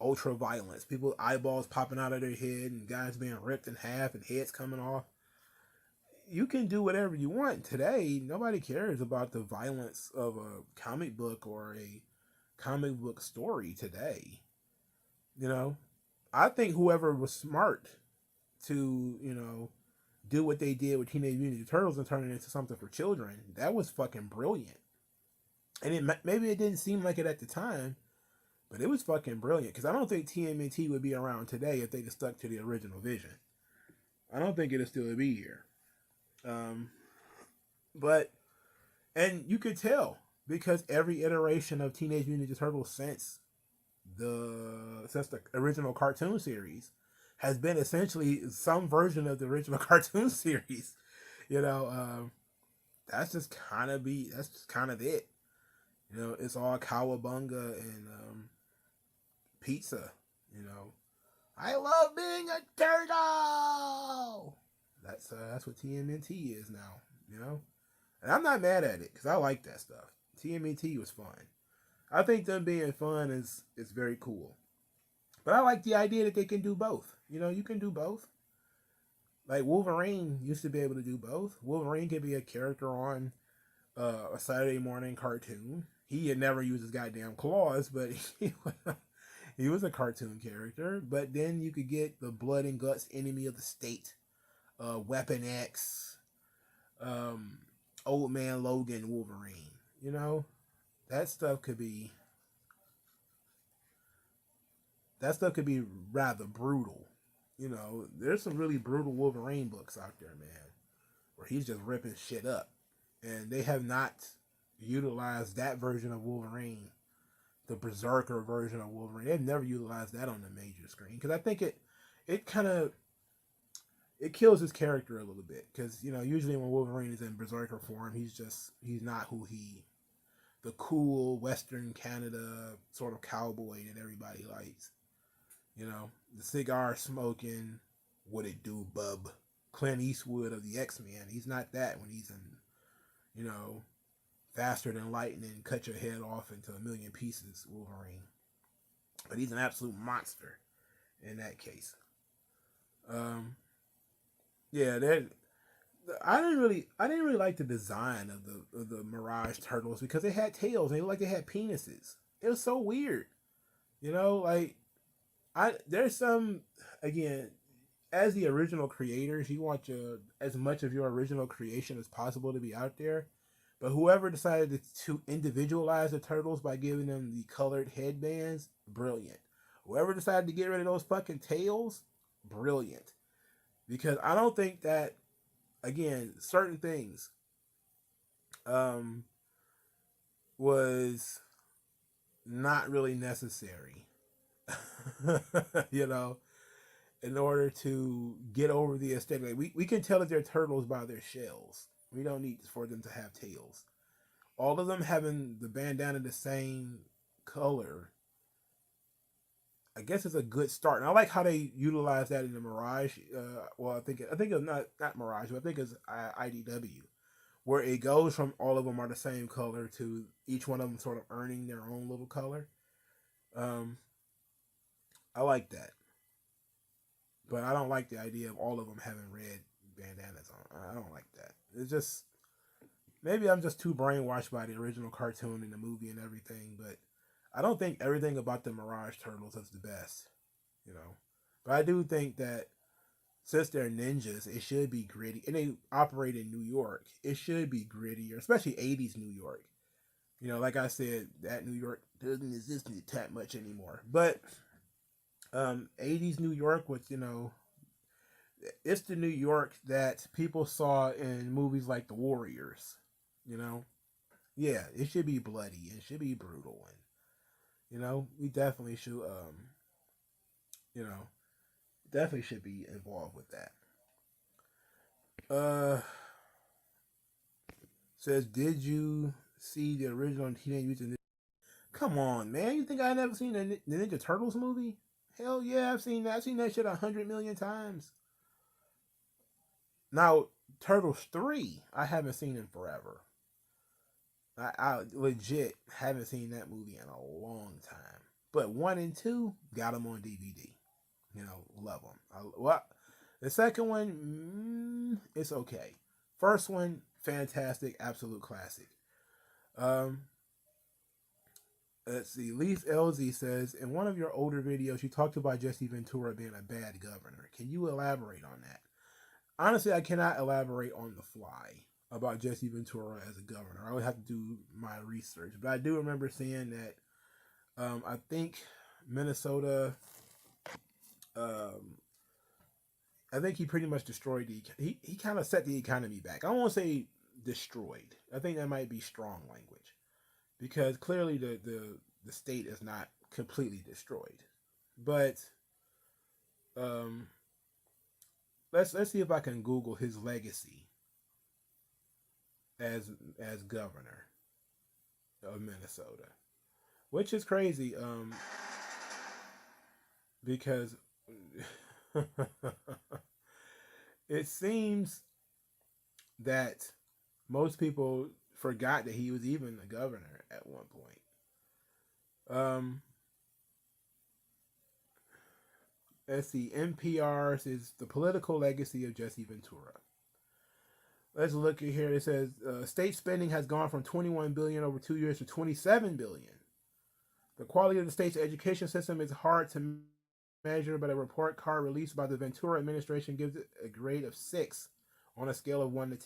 ultra violence. People eyeballs popping out of their head and guys being ripped in half and heads coming off. You can do whatever you want. Today, nobody cares about the violence of a comic book or a comic book story today. I think whoever was smart to, do what they did with Teenage Mutant Ninja Turtles and turn it into something for children, that was fucking brilliant. And maybe it didn't seem like it at the time, but it was fucking brilliant. Because I don't think TMNT would be around today if they'd stuck to the original vision. I don't think it'll still be here. But And you could tell because every iteration of Teenage Mutant Ninja Turtles since the original cartoon series has been essentially some version of the original cartoon series. You know, that's just kind of it. You know, it's all cowabunga and pizza. You know, I love being a turtle. That's what TMNT is now. You know, and I'm not mad at it because I like that stuff. TMNT was fun. I think them being fun is very cool. But I like the idea that they can do both. You know, you can do both. Like Wolverine used to be able to do both. Wolverine could be a character on a Saturday morning cartoon. He had never used his goddamn claws, but he was a cartoon character. But then you could get the blood and guts enemy of the state, Weapon X, um, Old Man Logan Wolverine. You know, that stuff could be that stuff could be rather brutal. You know, there's some really brutal Wolverine books out there, man, where he's just ripping shit up, and they have not utilized that version of Wolverine, the Berserker version of Wolverine. They've never utilized that on the major screen because I think it kind of it kills his character a little bit because you know usually when Wolverine is in Berserker form, he's not who he the cool Western Canada sort of cowboy that everybody likes. You know, the cigar smoking, what it do, bub? Clint Eastwood of the X-Men. He's not that when he's in, you know, faster than lightning, cut your head off into a million pieces, Wolverine. But he's an absolute monster in that case. Um, yeah, that I didn't really like the design of the Mirage Turtles because they had tails. And they looked like they had penises. It was so weird. You know, like there's some again as the original creators, you want as much of your original creation as possible to be out there. But whoever decided to individualize the turtles by giving them the colored headbands, brilliant. Whoever decided to get rid of those fucking tails, brilliant. Because I don't think that again, certain things um was not really necessary. You know, in order to get over the aesthetic. Like, we can tell that they're turtles by their shells. We don't need for them to have tails. All of them having the bandana the same color, I guess it's a good start. And I like how they utilize that in the Mirage. Well, I think it's not Mirage, but I think it's IDW, where it goes from all of them are the same color to each one of them sort of earning their own little color. Um, I like that. But I don't like the idea of all of them having red bandanas on. I don't like that. It's just maybe I'm just too brainwashed by the original cartoon and the movie and everything. But I don't think everything about the Mirage Turtles is the best, you know. But I do think that since they're ninjas, it should be gritty, and they operate in New York. It should be grittier, especially '80s New York. You know, like I said, that New York doesn't exist that much anymore. But 80s New York was, you know, it's the New York that people saw in movies like The Warriors, you know. Yeah, it should be bloody, it should be brutal, and you know, we definitely should you know, definitely should be involved with that. Uh says did you see the original Teenage Mutant Ninja? Come on, man. You think I never seen the Ninja Turtles movie? Hell yeah, I've seen that. I've seen that shit 100 million times. Now, Turtles 3, I haven't seen in forever. I legit haven't seen that movie in a long time. But 1 and 2, got them on DVD. You know, love them. Well, the second one, it's okay. First one, fantastic, absolute classic. Um, let's see. Leaf LZ says, in one of your older videos, you talked about Jesse Ventura being a bad governor. Can you elaborate on that? Honestly, I cannot elaborate on the fly about Jesse Ventura as a governor. I would have to do my research. But I do remember seeing that I think Minnesota, um, I think he pretty much destroyed he kind of set the economy back. I don't want to say destroyed. I think that might be strong language because clearly the state is not completely destroyed. But um, let's see if I can Google his legacy as governor of Minnesota, which is crazy. Because it seems that most people forgot that he was even a governor at one point. Let's see. NPR says the political legacy of Jesse Ventura. Let's look at here. It says state spending has gone from 21 billion over 2 years to 27 billion. The quality of the state's education system is hard to measure, but a report card released by the Ventura administration gives it a grade of 6 on a scale of 1 to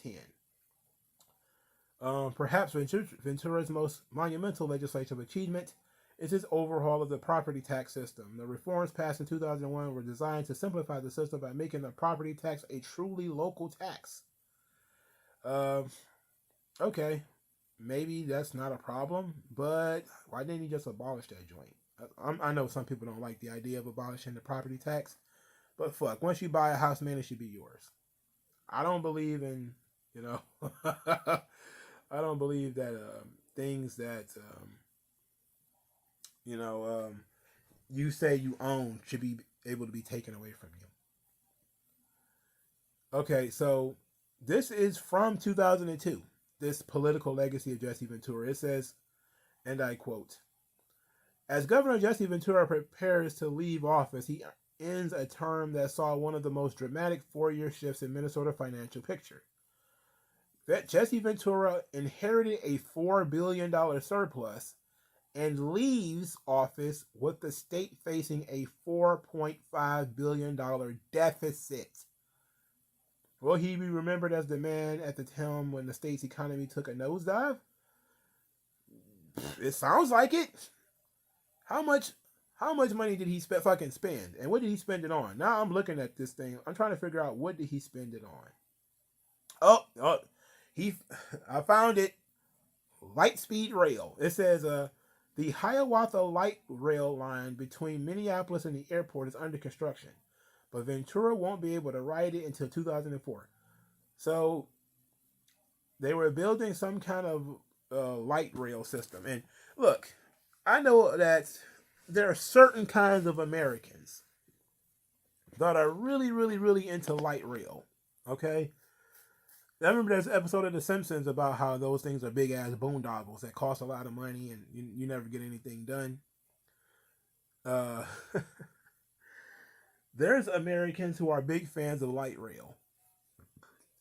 10. Perhaps Ventura's most monumental legislative achievement is his overhaul of the property tax system. The reforms passed in 2001 were designed to simplify the system by making the property tax a truly local tax. Okay, maybe that's not a problem, but why didn't he just abolish that joint? I know some people don't like the idea of abolishing the property tax, but fuck, once you buy a house, man, it should be yours. I don't believe in, I don't believe that things that, you say you own should be able to be taken away from you. Okay, so this is from 2002, this political legacy of Jesse Ventura. It says, and I quote, as Governor Jesse Ventura prepares to leave office, he ends a term that saw one of the most dramatic 4-year shifts in Minnesota financial picture. That Jesse Ventura inherited a $4 billion surplus and leaves office with the state facing a $4.5 billion deficit. Will he be remembered as the man at the helm when the state's economy took a nosedive? It sounds like it. How much money did he fucking spend? And what did he spend it on? Now I'm looking at this thing. I'm trying to figure out what did he spend it on. I found it. Lightspeed Rail. It says the Hiawatha Light Rail line between Minneapolis and the airport is under construction, but Ventura won't be able to ride it until 2004. So they were building some kind of light rail system. And look, I know that there are certain kinds of Americans that are really, really, really into light rail. Okay? I remember there's an episode of The Simpsons about how those things are big ass boondoggles that cost a lot of money and you never get anything done. There's Americans who are big fans of light rail.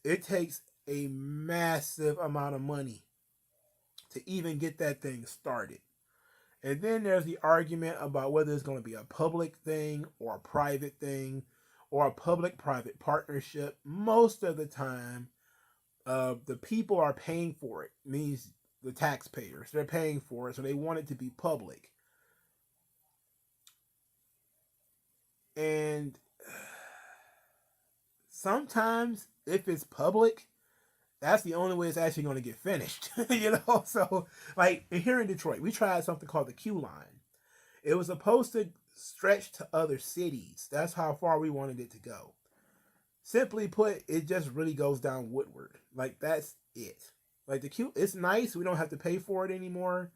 It takes a massive amount of money to even get that thing started. And then there's the argument about whether it's going to be a public thing or a private thing or a public-private partnership. Most of the time, the people are paying for it. It means the taxpayers. They're paying for it, so they want it to be public. And sometimes, if it's public, that's the only way it's actually going to get finished. So like here in Detroit, we tried something called the Q line. It was supposed to stretch to other cities. That's how far we wanted it to go. Simply put, it just really goes down Woodward. Like that's it. Like the Q, it's nice. We don't have to pay for it anymore.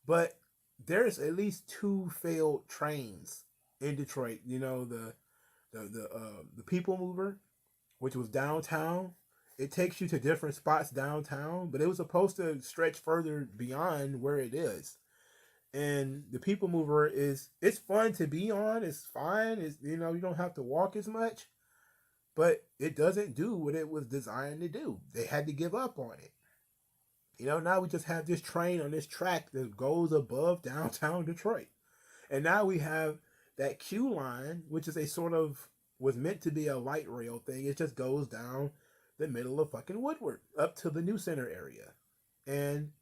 But there's at least 2 failed trains in Detroit. The People Mover, which was downtown. It takes you to different spots downtown, but it was supposed to stretch further beyond where it is. And the People Mover it's fun to be on. It's fine. You don't have to walk as much, but it doesn't do what it was designed to do. They had to give up on it. Now we just have this train on this track that goes above downtown Detroit. And now we have that Q line, which is was meant to be a light rail thing. It just goes down the middle of fucking Woodward up to the New Center area. And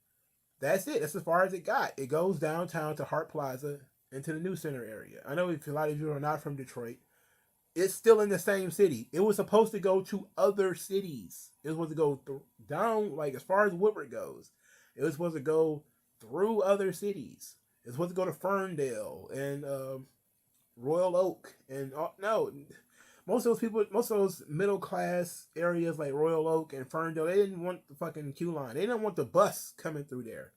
that's it. That's as far as it got. It goes downtown to Hart Plaza into the New Center area. I know if a lot of you are not from Detroit, it's still in the same city. It was supposed to go to other cities. It was supposed to go down, like as far as Woodward goes. It was supposed to go through other cities. It's supposed to go to Ferndale and Royal Oak and no, most of those people, most of those middle class areas like Royal Oak and Ferndale, they didn't want the fucking Q line. They didn't want the bus coming through there.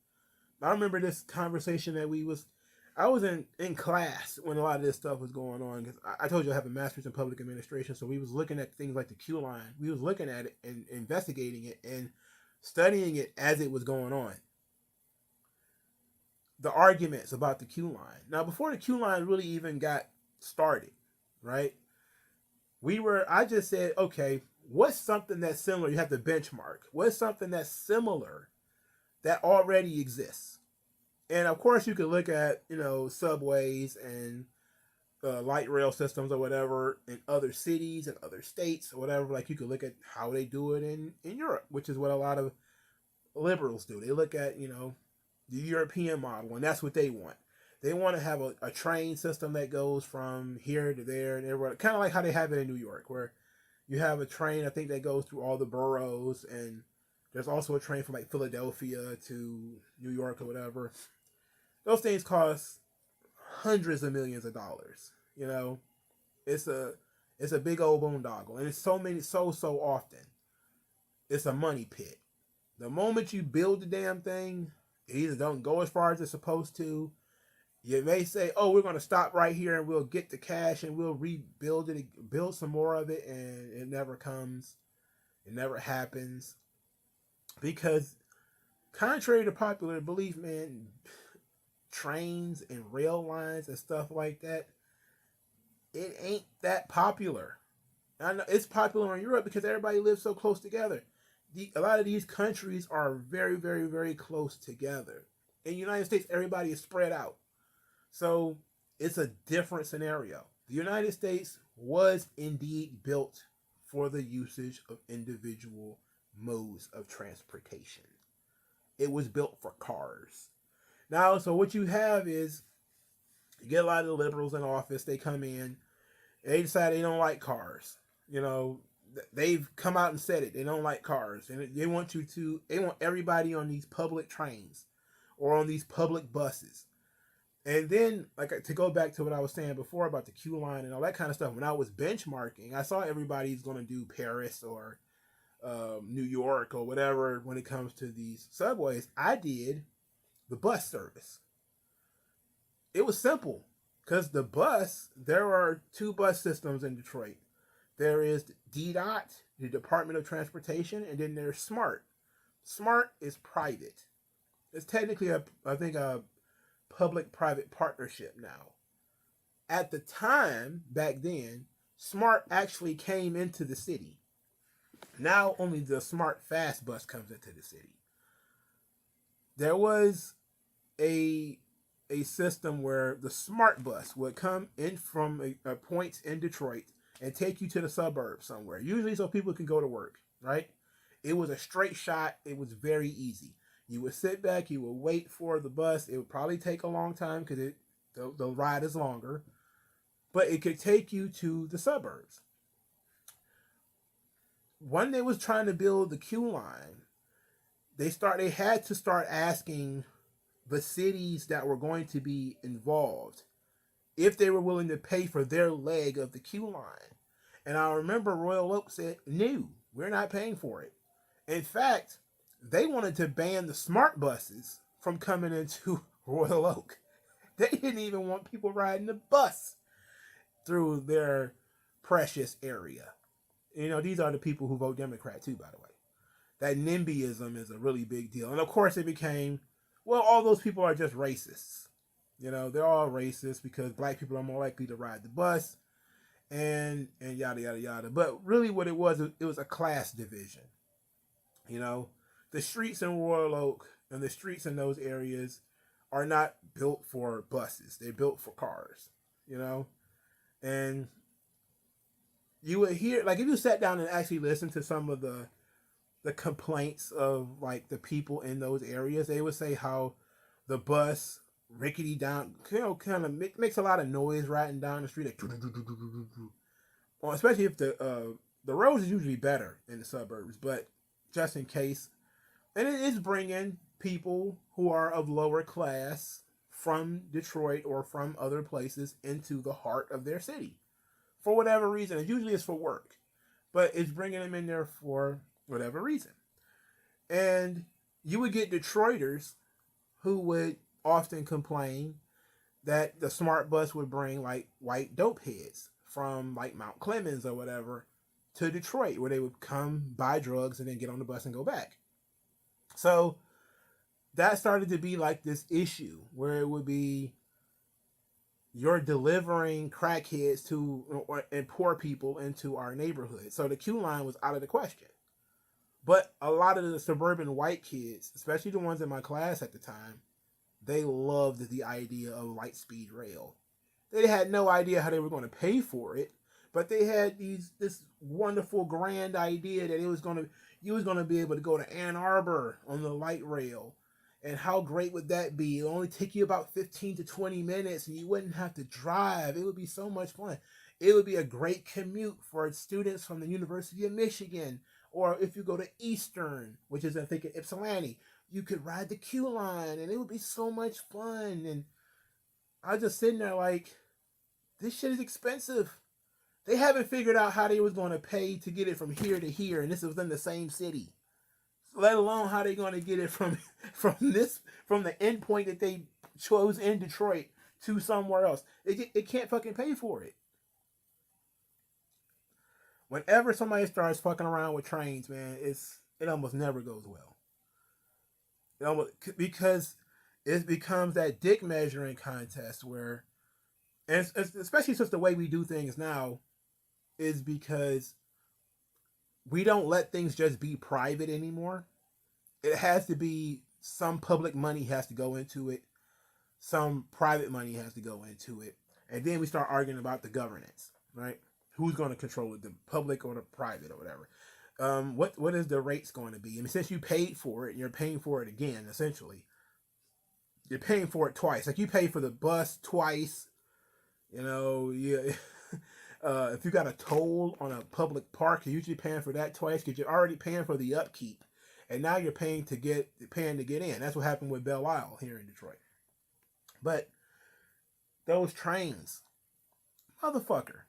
I remember this conversation that I was in class when a lot of this stuff was going on, because I told you I have a master's in public administration, so we was looking at things like the Q line. We was looking at it and investigating it and studying it as it was going on. The arguments about the Q line. Now, before the Q line really even got started, right? I just said, okay, what's something that's similar? You have to benchmark. What's something that's similar that already exists? And of course, you could look at, subways and light rail systems or whatever in other cities and other states or whatever. Like, you could look at how they do it in Europe, which is what a lot of liberals do. They look at, the European model, and that's what they want. They want to have a train system that goes from here to there and everywhere, kind of like how they have it in New York, where you have a train, I think, that goes through all the boroughs, and there's also a train from like Philadelphia to New York or whatever. Those things cost hundreds of millions of dollars. It's a big old boondoggle, and it's so often. It's a money pit. The moment you build the damn thing, it either don't go as far as it's supposed to. You may say, oh, we're going to stop right here and we'll get the cash and we'll rebuild it, build some more of it, and it never comes. It never happens. Because contrary to popular belief, man, trains and rail lines and stuff like that, it ain't that popular. I know it's popular in Europe because everybody lives so close together. A lot of these countries are very, very, very close together. In the United States, everybody is spread out. So it's a different scenario. The United States was indeed built for the usage of individual modes of transportation. It was built for cars. Now, so what you have is, you get a lot of the liberals in office, they come in, they decide they don't like cars. They've come out and said it. They don't like cars. And they want everybody on these public trains or on these public buses. And then, like, to go back to what I was saying before about the Q line and all that kind of stuff, when I was benchmarking, I saw everybody's going to do Paris or New York or whatever when it comes to these subways. I did the bus service. It was simple because there are two bus systems in Detroit. There is DDOT, the Department of Transportation, and then there's SMART. SMART is private. It's technically, I think, a public-private partnership now. At the time, back then, SMART actually came into the city. Now only the SMART Fast bus comes into the city. There was a system where the SMART bus would come in from a point in Detroit and take you to the suburbs somewhere, usually so people can go to work, right? It was a straight shot. It was very easy. You would sit back, you would wait for the bus. It would probably take a long time because the ride is longer, but it could take you to the suburbs. When they was trying to build the Q line, they had to start asking the cities that were going to be involved if they were willing to pay for their leg of the Q line. And I remember Royal Oak said, no, we're not paying for it. In fact, they wanted to ban the SMART buses from coming into Royal Oak. They didn't even want people riding the bus through their precious area. These are the people who vote Democrat too, by the way. That NIMBYism is a really big deal. And of course it became, well, all those people are just racists. They're all racist because black people are more likely to ride the bus and yada, yada, yada. But really what it was a class division. The streets in Royal Oak and the streets in those areas are not built for buses. They're built for cars, And you would hear, like, if you sat down and actually listened to some of the complaints of, like, the people in those areas, they would say how the bus rickety down, kind of makes a lot of noise riding down the street. Like, well, especially if the roads is usually better in the suburbs, but just in case, and it is bringing people who are of lower class from Detroit or from other places into the heart of their city for whatever reason. It usually is for work, but it's bringing them in there for whatever reason. And you would get Detroiters who would often complain that the smart bus would bring like white dope heads from like Mount Clemens or whatever to Detroit, where they would come buy drugs and then get on the bus and go back. So that started to be like this issue where it would be you're delivering crackheads and poor people into our neighborhood. So the Q line was out of the question. But a lot of the suburban white kids, especially the ones in my class at the time, they loved the idea of light speed rail. They had no idea how they were going to pay for it, but they had this wonderful grand idea that you was going to be able to go to Ann Arbor on the light rail. And how great would that be? It'll only take you about 15 to 20 minutes and you wouldn't have to drive. It would be so much fun. It would be a great commute for students from the University of Michigan. Or if you go to Eastern, which is I think in Ypsilanti, you could ride the Q line and it would be so much fun. And I was just sitting there like, this shit is expensive. They haven't figured out how they was going to pay to get it from here to here, and this was in the same city. Let alone how they're going to get it from the end point that they chose in Detroit to somewhere else. It can't fucking pay for it. Whenever somebody starts fucking around with trains, man, it almost never goes well. Because it becomes that dick measuring contest where, and especially since the way we do things now is because we don't let things just be private anymore. It has to be some public money has to go into it, some private money has to go into it, and then we start arguing about the governance, right? Who's going to control it, the public or the private or whatever? What is the rates going to be? I mean, since you paid for it, and you're paying for it again. Essentially, you're paying for it twice. Like you pay for the bus twice. You know, yeah. If you got a toll on a public park, you're usually paying for that twice because you're already paying for the upkeep, and now you're paying to get in. That's what happened with Belle Isle here in Detroit. But those trains, motherfucker,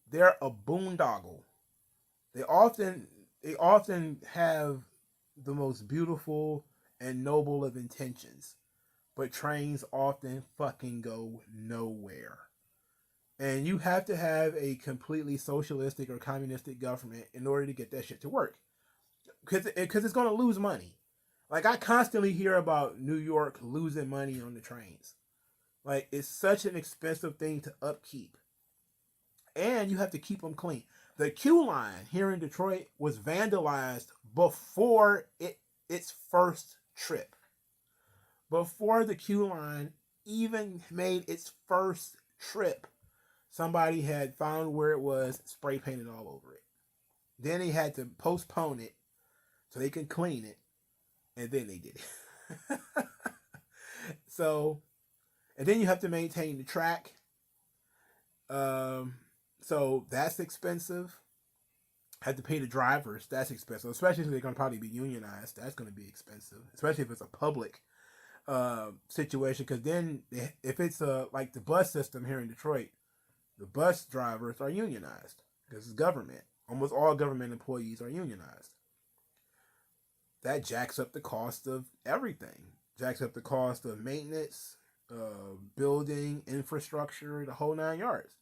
they're a boondoggle. They often have the most beautiful and noble of intentions, but trains often fucking go nowhere. And you have to have a completely socialistic or communistic government in order to get that shit to work. Because it's going to lose money. Like, I constantly hear about New York losing money on the trains. Like, it's such an expensive thing to upkeep. And you have to keep them clean. The Q line here in Detroit was vandalized before its first trip. Before the Q line even made its first trip, somebody had found where it was, spray painted all over it. Then they had to postpone it so they could clean it, and then they did it. So, and then you have to maintain the track. So that's expensive. Have to pay the drivers. That's expensive, especially if they're going to probably be unionized. That's going to be expensive, especially if it's a public situation. Because then, if it's like the bus system here in Detroit, the bus drivers are unionized because it's government. Almost all government employees are unionized. That jacks up the cost of everything. Jacks up the cost of maintenance, building, infrastructure, the whole 9 yards.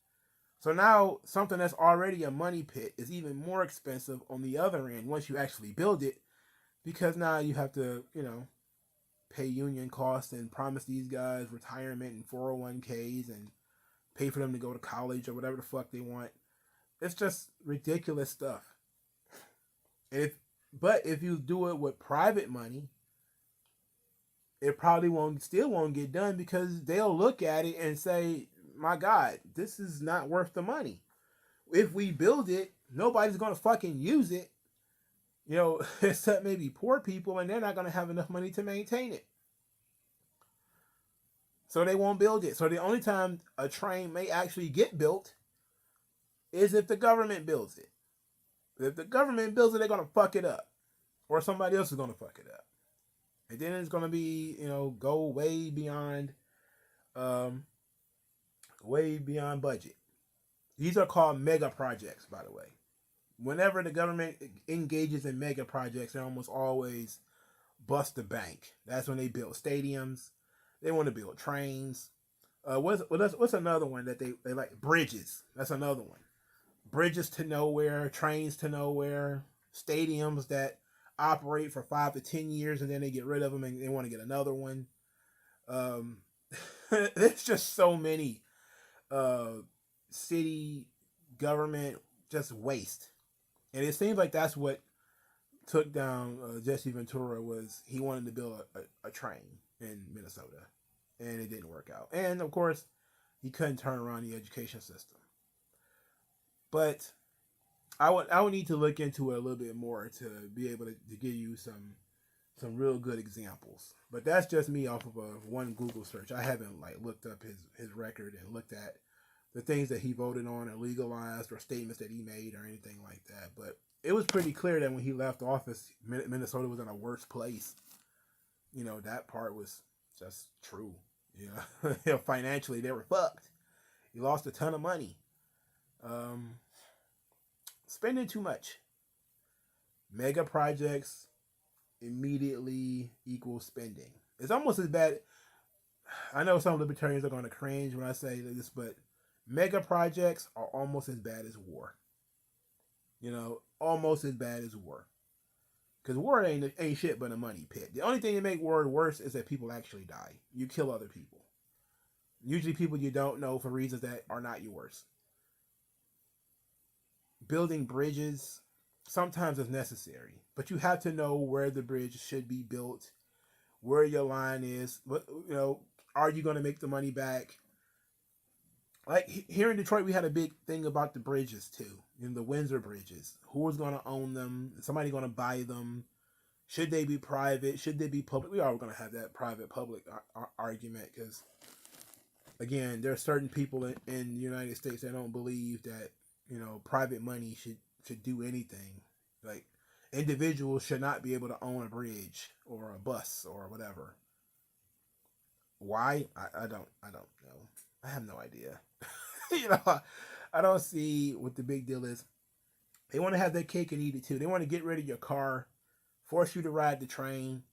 So now something that's already a money pit is even more expensive on the other end once you actually build it, because now you have to, pay union costs and promise these guys retirement and 401ks and pay for them to go to college or whatever the fuck they want. It's just ridiculous stuff. But if you do it with private money, it probably won't get done because they'll look at it and say, my God, this is not worth the money. If we build it, nobody's going to fucking use it, except maybe poor people, and they're not going to have enough money to maintain it. So they won't build it. So the only time a train may actually get built is if the government builds it. If the government builds it, they're gonna fuck it up, or somebody else is gonna fuck it up, and then it's gonna be, go um, way beyond budget. These are called mega projects, by the way. Whenever the government engages in mega projects, they almost always bust the bank. That's when they build stadiums. They want to build trains. What's another one that they like? Bridges. That's another one. Bridges to nowhere, trains to nowhere, stadiums that operate for 5 to 10 years and then they get rid of them and they want to get another one. Um, there's just so many city government just waste, and it seems like that's what took down Jesse Ventura. Was he wanted to build a train in Minnesota, and it didn't work out. And of course, he couldn't turn around the education system. But I would need to look into it a little bit more to be able to give you some real good examples. But that's just me off of one Google search. I haven't looked up his record and looked at the things that he voted on or legalized or statements that he made or anything like that. But it was pretty clear that when he left office, Minnesota was in a worse place. That part was just true. Financially they were fucked. He lost a ton of money. Spending too much. Mega projects immediately equals spending. It's almost as bad. I know some libertarians are going to cringe when I say this, but mega projects are almost as bad as war. Almost as bad as war. Because war ain't shit but a money pit. The only thing that make war worse is that people actually die. You kill other people. Usually people you don't know for reasons that are not yours. Building bridges sometimes is necessary, but you have to know where the bridge should be built, where your line is. Are you going to make the money back? Like here in Detroit, we had a big thing about the bridges too. The Windsor bridges. Who's going to own them? Is somebody going to buy them? Should they be private? Should they be public? We are going to have that private-public argument because, again, there are certain people in the United States that don't believe that private money should do anything. Like individuals should not be able to own a bridge or a bus or whatever. Why? I don't know. I have no idea. I don't see what the big deal is. They want to have their cake and eat it too. They want to get rid of your car, force you to ride the train,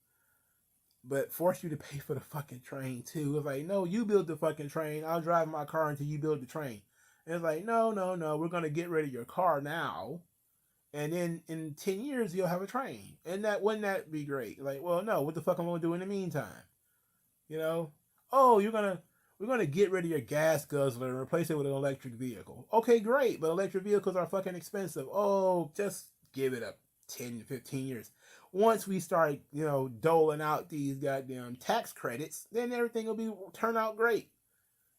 but force you to pay for the fucking train too. It's like, no, you build the fucking train. I'll drive my car until you build the train. And it's like, no, we're going to get rid of your car now. And then in 10 years, you'll have a train. And wouldn't that be great? Like, well, no, what the fuck am I going to do in the meantime? Oh, we're going to get rid of your gas guzzler and replace it with an electric vehicle. Okay, great. But electric vehicles are fucking expensive. Oh, just give it up 10, 15 years. Once we start, doling out these goddamn tax credits, then everything will turn out great.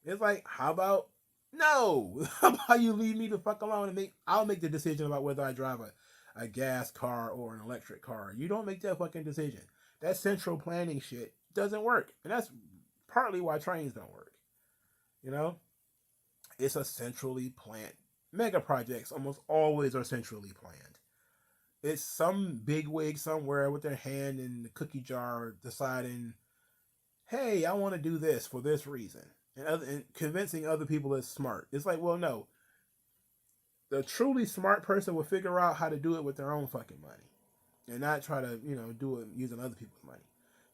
It's like, how about no? How about you leave me the fuck alone and I'll make the decision about whether I drive a gas car or an electric car. You don't make that fucking decision. That central planning shit doesn't work. And that's partly why trains don't work. It's a centrally planned. Mega projects almost always are centrally planned. It's some bigwig somewhere with their hand in the cookie jar deciding, hey, I want to do this for this reason. And convincing other people is smart. It's like, well, no. The truly smart person will figure out how to do it with their own fucking money. And not try to, do it using other people's money.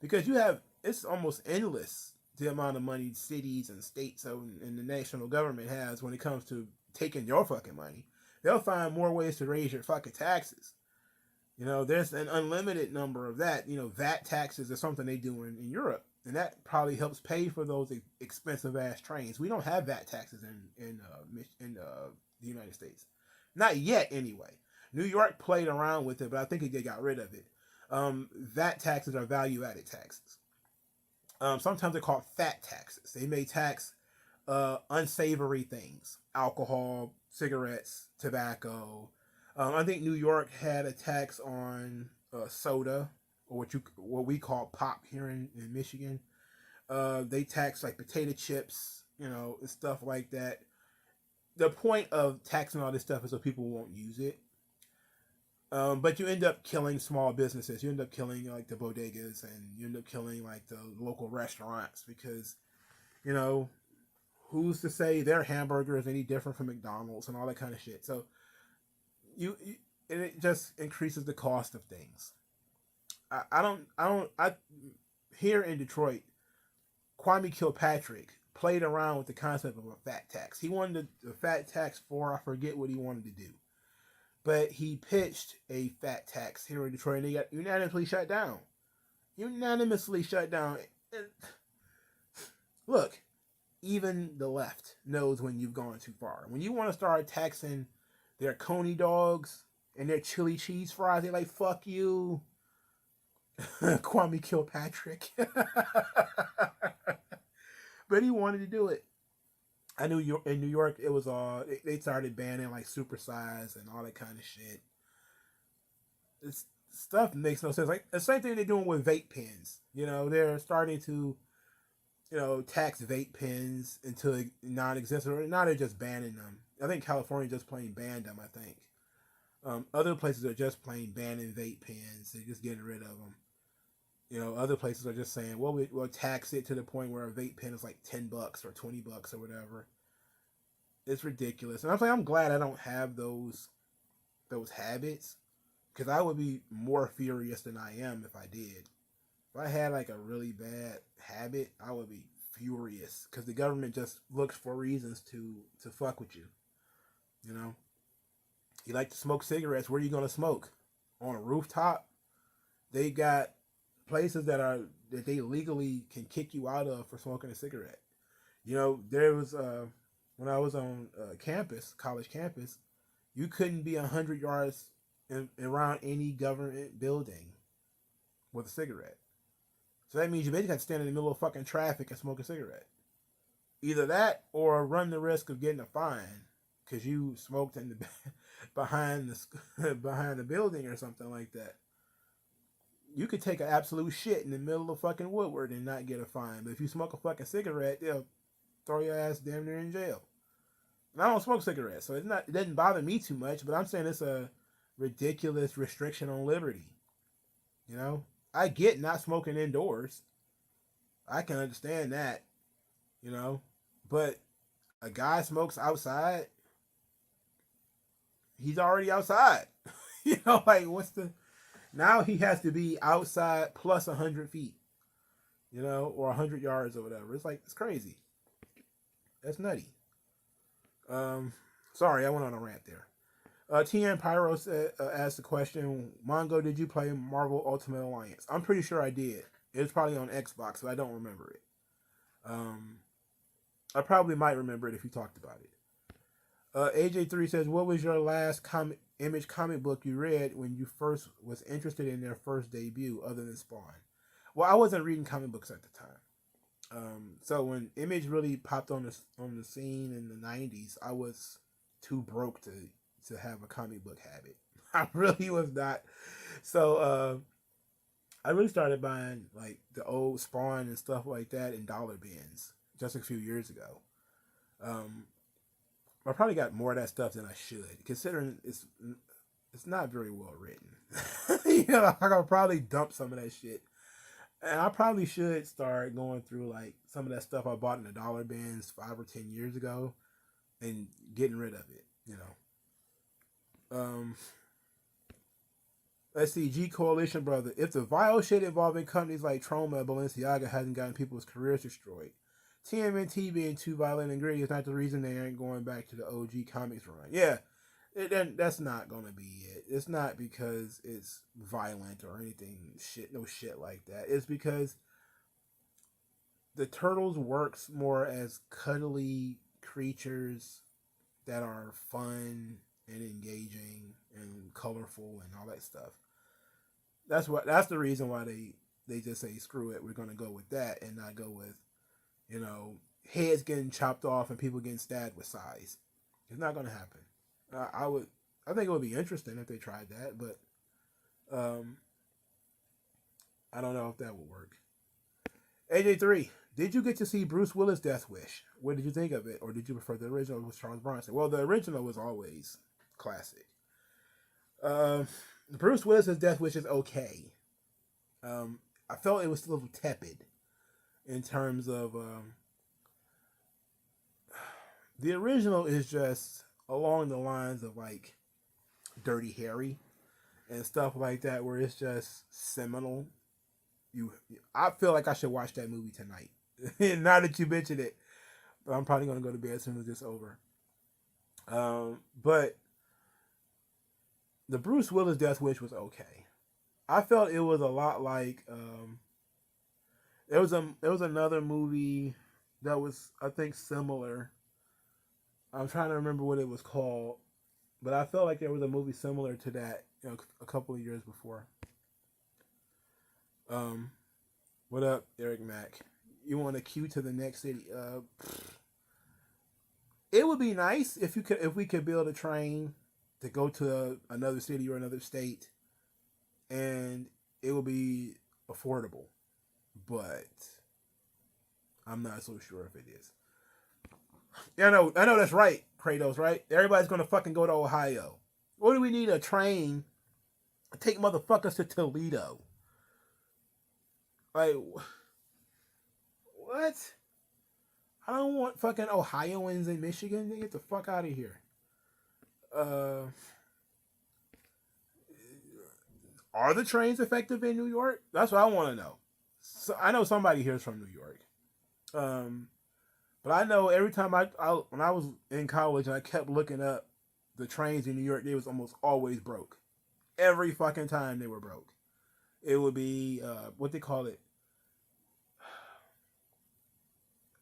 Because it's almost endless the amount of money cities and states and the national government has when it comes to taking your fucking money. They'll find more ways to raise your fucking taxes. There's an unlimited number of that. VAT taxes is something they do in Europe. And that probably helps pay for those expensive ass trains. We don't have VAT taxes in the United States, not yet anyway. New York played around with it, but I think they got rid of it. VAT taxes are value added taxes. Sometimes they're called fat taxes. They may tax unsavory things, alcohol, cigarettes, tobacco. I think New York had a tax on soda, or what we call pop here in Michigan. They tax like potato chips, and stuff like that. the point of taxing all this stuff is so people won't use it. But you end up killing small businesses. You end up killing like the bodegas, and you end up killing like the local restaurants because, you know, who's to say their hamburger is any different from McDonald's and all that kind of shit. So you and it just increases the cost of things. I here in Detroit, Kwame Kilpatrick played around with the concept of a fat tax. He wanted a fat tax for, I forget what he wanted to do, but he pitched a fat tax here in Detroit, and they got unanimously shut down. Unanimously shut down. Look, even the left knows when you've gone too far. When you want to start taxing their coney dogs and their chili cheese fries, they're like, fuck you, Kwame Kilpatrick. But he wanted to do it. I knew in New York it was they started banning like supersize and all that kind of shit. This stuff makes no sense. Like the same thing they're doing with vape pens. You know, they're starting to, you know, tax vape pens until non-existent. Or now they're just banning them. I think California just plain banned them. I think other places are just plain banning vape pens. They're just getting rid of them. You know, other places are just saying, well, we'll tax it to the point where a vape pen is like $10 or $20 or whatever. It's ridiculous. And I'm glad I don't have those habits, because I would be more furious than I am if I did. If I had like a really bad habit, I would be furious because the government just looks for reasons to fuck with you. You know, you like to smoke cigarettes. Where are you gonna smoke? On a rooftop? They got places that they legally can kick you out of for smoking a cigarette. You know, there was when I was on campus, college campus, you couldn't be 100 yards around any government building with a cigarette. So that means you basically have to stand in the middle of fucking traffic and smoke a cigarette. Either that or run the risk of getting a fine because you smoked in the behind the building or something like that. You could take an absolute shit in the middle of fucking Woodward and not get a fine. But if you smoke a fucking cigarette, they'll throw your ass damn near in jail. And I don't smoke cigarettes, so it doesn't bother me too much, but I'm saying it's a ridiculous restriction on liberty. You know? I get not smoking indoors. I can understand that. You know? But a guy smokes outside, he's already outside. You know, like now he has to be outside plus 100 feet, you know, or 100 yards or whatever. It's like, it's crazy. That's nutty. Sorry, I went on a rant there. TN Pyro asked the question, Mongo, did you play Marvel Ultimate Alliance? I'm pretty sure I did. It was probably on Xbox, but I don't remember it. I probably might remember it if you talked about it. AJ3 says, what was your last Image comic book you read when you first was interested in their first debut other than Spawn? Well, I wasn't reading comic books at the time. So when Image really popped on the scene in the 90s, I was too broke to have a comic book habit. I really was not. So I really started buying like the old Spawn and stuff like that in dollar bins just a few years ago. I probably got more of that stuff than I should, considering it's not very well written. You know, I could probably dump some of that shit. And I probably should start going through like some of that stuff I bought in the dollar bins 5 or 10 years ago and getting rid of it, you know. Let's see, G Coalition brother. If the vile shit involving companies like Troma and Balenciaga hasn't gotten people's careers destroyed, TMNT being too violent and gritty is not the reason they aren't going back to the OG comics run. Yeah, that's not going to be it. It's not because it's violent or anything no shit like that. It's because the Turtles works more as cuddly creatures that are fun and engaging and colorful and all that stuff. That's the reason why they just say screw it, we're going to go with that and not go with, you know, heads getting chopped off and people getting stabbed with size. It's not going to happen. I think it would be interesting if they tried that, but I don't know if that would work. AJ3, Did you get to see Bruce Willis' Death Wish? What did you think of it, or did you prefer the original with Charles Bronson? Well, the original was always classic. Um, Bruce Willis' Death Wish is okay. I felt it was a little tepid in terms of the original is just along the lines of like Dirty Harry and stuff like that, where it's just seminal. I feel like I should watch that movie tonight. Now that you mentioned it, but I'm probably gonna go to bed as soon as it's over. But the Bruce Willis Death Wish was okay. I felt it was a lot like there was another movie that was, I think, similar. I'm trying to remember what it was called, but I felt like there was a movie similar to that, a couple of years before. Um, what up, Eric Mack? You want a cue to the next city? It would be nice if we could build a train to go to another city or another state, and it will be affordable. But I'm not so sure if it is. Yeah, I know that's right, Kratos. Right? Everybody's gonna fucking go to Ohio. What do we need a train to take motherfuckers to Toledo? Like, what? I don't want fucking Ohioans in Michigan. Get the fuck out of here. Uh, are the trains effective in New York? That's what I want to know. So I know somebody here is from New York. Um, but I know every time when I was in college and I kept looking up the trains in New York, they was almost always broke. Every fucking time they were broke. It would be what they call it.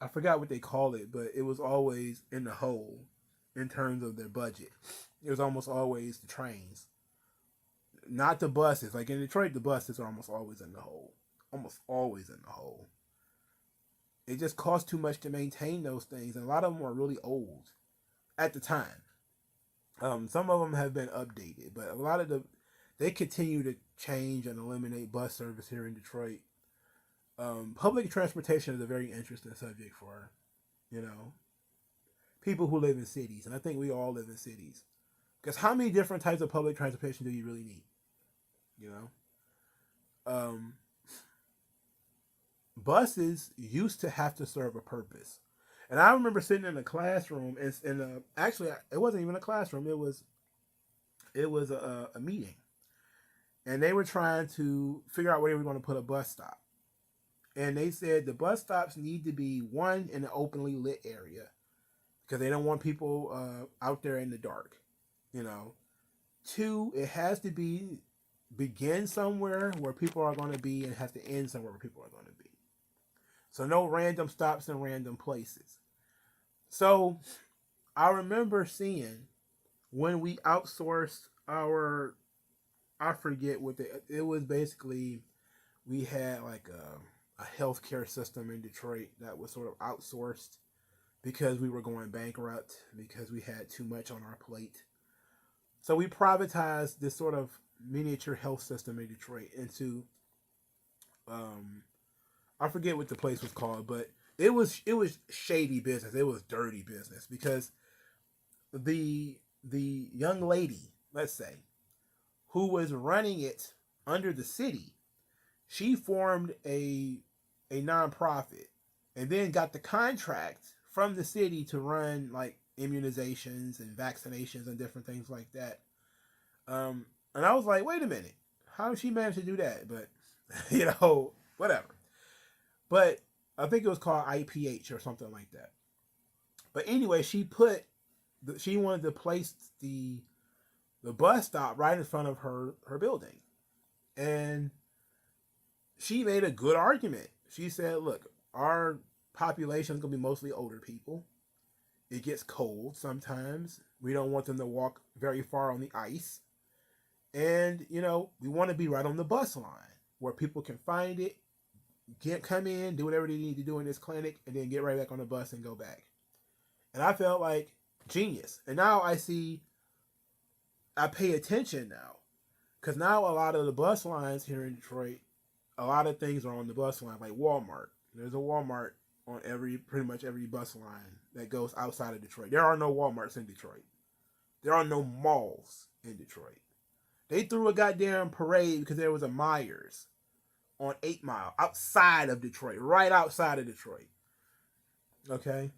I forgot what they call it, but it was always in the hole in terms of their budget. It was almost always the trains, not the buses. Like in Detroit, the buses are almost always in the hole. Almost always in the hole. It just costs too much to maintain those things, and a lot of them are really old at the time. Some of them have been updated, but a lot of they continue to change and eliminate bus service here in Detroit. Public transportation is a very interesting subject for, you know, people who live in cities, and I think we all live in cities. Because how many different types of public transportation do you really need? You know, buses used to have to serve a purpose, and I remember sitting in a classroom, and actually it wasn't even a classroom. It was a meeting, and they were trying to figure out where they were going to put a bus stop. And they said the bus stops need to be one in an openly lit area because they don't want people out there in the dark. You know, two, it has to begin somewhere where people are going to be and has to end somewhere where people are going to be. So no random stops in random places. So I remember seeing when we outsourced I forget what it was basically, we had like a healthcare system in Detroit that was sort of outsourced because we were going bankrupt because we had too much on our plate. So we privatized this sort of miniature health system in Detroit into I forget what the place was called, but it was shady business. It was dirty business because the young lady, let's say, who was running it under the city, she formed a nonprofit and then got the contract from the city to run like immunizations and vaccinations and different things like that. And I was like, wait a minute, how did she manage to do that? But whatever. But I think it was called IPH or something like that. But anyway, she wanted to place the bus stop right in front of her building, and she made a good argument. She said, look, our population is going to be mostly older people. It gets cold sometimes. We don't want them to walk very far on the ice. And, we want to be right on the bus line where people can find it, come in, do whatever they need to do in this clinic, and then get right back on the bus and go back. And I felt like genius. And now I pay attention now. Because now a lot of the bus lines here in Detroit, a lot of things are on the bus line, like Walmart. There's a Walmart on pretty much every bus line that goes outside of Detroit. There are no Walmarts in Detroit. There are no malls in Detroit. They threw a goddamn parade because there was a Myers on 8 Mile outside of Detroit, right outside of Detroit. Okay,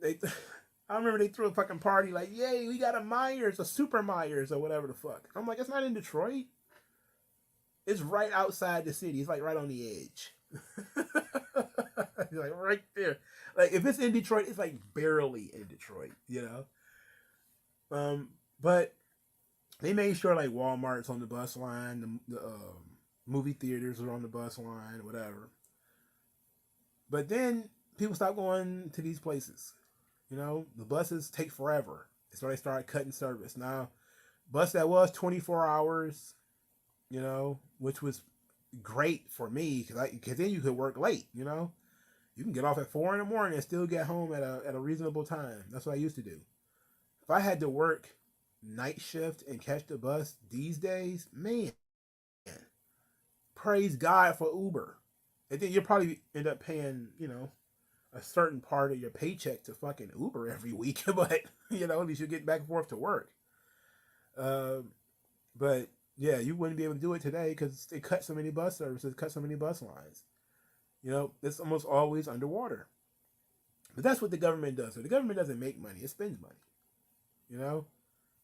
I remember they threw a fucking party like, "Yay, we got a Myers, a Super Myers, or whatever the fuck." I'm like, it's not in Detroit. It's right outside the city. It's like right on the edge. Like right there. Like if it's in Detroit, it's like barely in Detroit, you know. But they made sure like Walmart's on the bus line, the movie theaters are on the bus line, whatever. But then people stopped going to these places. You know, the buses take forever. So they started cutting service. Now, bus that was 24 hours, you know, which was great for me because then you could work late, you know. You can get off at 4 in the morning and still get home at a reasonable time. That's what I used to do. If I had to work night shift and catch the bus these days, man, praise God for Uber. And then you'll probably end up paying, you know, a certain part of your paycheck to fucking Uber every week, but you know, at least you get back and forth to work. But yeah, you wouldn't be able to do it today because they cut so many bus services, cut so many bus lines. You know, it's almost always underwater. But that's what the government does. So the government doesn't make money; it spends money. You know,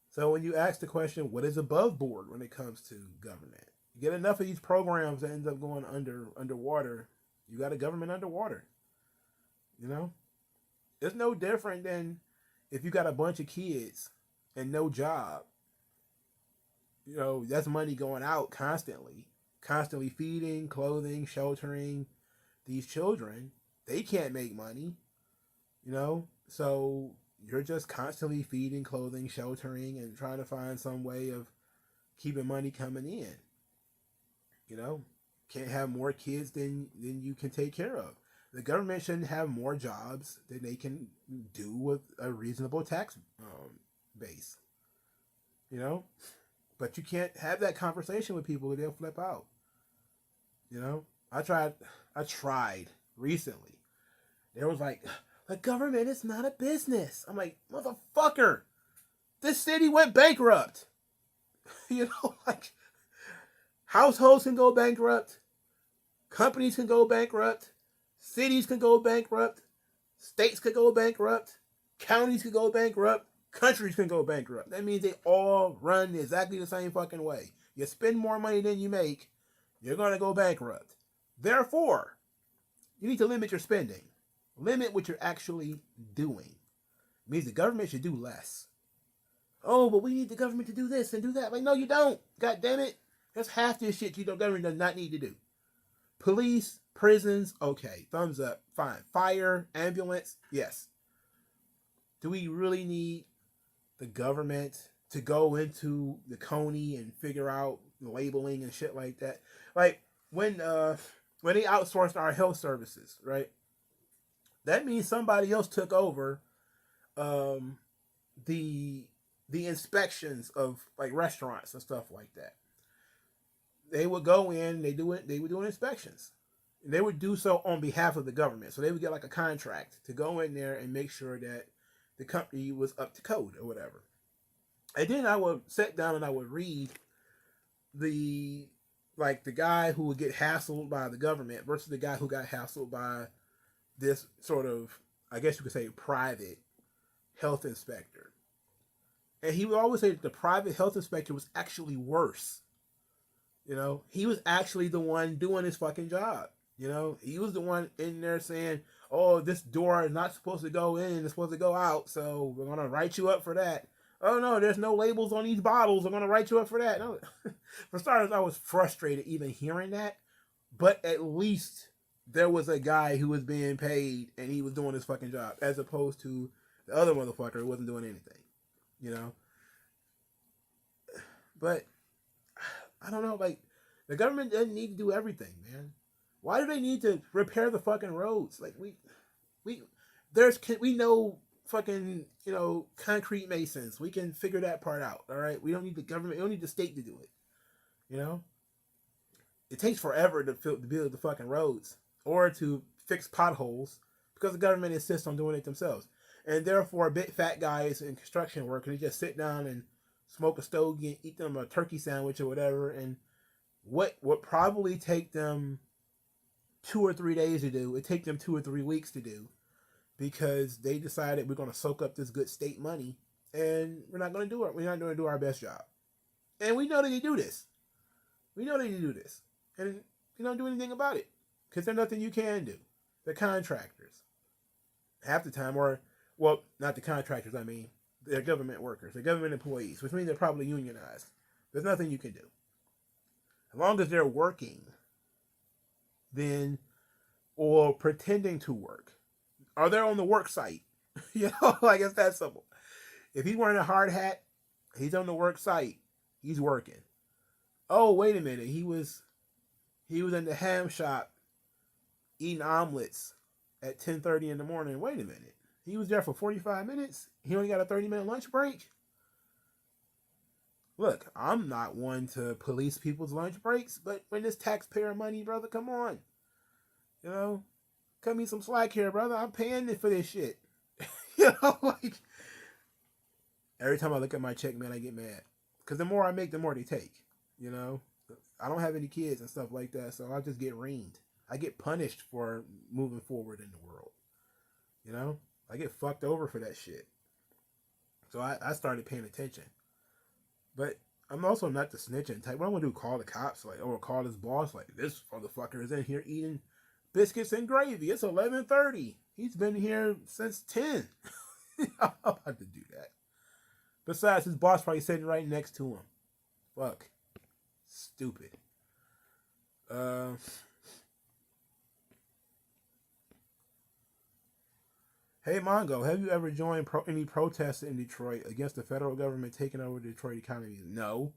so when you ask the question, what is above board when it comes to government? You get enough of these programs that ends up going underwater. You got a government underwater. You know, it's no different than if you got a bunch of kids and no job. You know, that's money going out constantly feeding, clothing, sheltering these children. They can't make money, you know, so you're just constantly feeding, clothing, sheltering, and trying to find some way of keeping money coming in. You know, can't have more kids than you can take care of. The government shouldn't have more jobs than they can do with a reasonable tax base. You know, but you can't have that conversation with people; they'll flip out. You know, I tried recently. There was like, the government is not a business. I'm like, motherfucker, this city went bankrupt. You know, like households can go bankrupt, companies can go bankrupt, cities can go bankrupt, states could go bankrupt, counties could go bankrupt, countries can go bankrupt. That means they all run exactly the same fucking way. You spend more money than you make, you're going to go bankrupt. Therefore, you need to limit your spending. Limit what you're actually doing. It means the government should do less. Oh, but we need the government to do this and do that. Like, no, you don't. God damn it. That's half this shit the government does not need to do. Police, prisons, okay. Thumbs up. Fine. Fire, ambulance, yes. Do we really need the government to go into the county and figure out labeling and shit like that? Like, when they outsourced our health services, right? That means somebody else took over the inspections of like restaurants and stuff like that. They would go in, they were doing inspections. And they would do so on behalf of the government. So they would get like a contract to go in there and make sure that the company was up to code or whatever. And then I would sit down and I would read the guy who would get hassled by the government versus the guy who got hassled by this sort of, I guess you could say, private health inspector. And he would always say that the private health inspector was actually worse. You know, he was actually the one doing his fucking job. You know, he was the one in there saying, oh, this door is not supposed to go in, it's supposed to go out, so we're going to write you up for that. Oh, no, there's no labels on these bottles, I'm going to write you up for that. No. For starters, I was frustrated even hearing that, but at least there was a guy who was being paid and he was doing his fucking job, as opposed to the other motherfucker who wasn't doing anything, you know? But, I don't know, like, the government doesn't need to do everything, man. Why do they need to repair the fucking roads? Like, we know fucking, you know, concrete masons. We can figure that part out, all right? We don't need the government, we don't need the state to do it, you know? It takes forever to build the fucking roads or to fix potholes because the government insists on doing it themselves. And therefore, big fat guys in construction work, they just sit down and smoke a stogie and eat them a turkey sandwich or whatever. And what would probably take them 2 or 3 days to do, it take them 2 or 3 weeks to do, because they decided we're going to soak up this good state money and we're not going to do it. We're not going to do our best job. And we know that they do this. We know that they do this. And you don't do anything about it because there's nothing you can do. The contractors, half the time, or, well, not the contractors, I mean, they're government workers, they're government employees, which means they're probably unionized. There's nothing you can do. As long as they're working, then, or pretending to work, or they're on the work site. Like it's that simple. If he's wearing a hard hat, he's on the work site. He's working. Oh, wait a minute. He was in the ham shop eating omelets at 10:30 in the morning. Wait a minute. He was there for 45 minutes. He only got a 30-minute lunch break. Look, I'm not one to police people's lunch breaks, but when it's taxpayer money, brother, come on. Cut me some slack here, brother. I'm paying it for this shit. Like, every time I look at my check, man, I get mad. Because the more I make, the more they take. I don't have any kids and stuff like that, so I just get reamed. I get punished for moving forward in the world. I get fucked over for that shit. So I started paying attention. But I'm also not the snitching type. What I'm going to do, call the cops, or call his boss, this motherfucker is in here eating biscuits and gravy. It's 11:30. He's been here since 10. I'm about to do that. Besides, his boss probably sitting right next to him. Fuck. Stupid. Hey Mongo, have you ever joined any protests in Detroit against the federal government taking over the Detroit economy? No.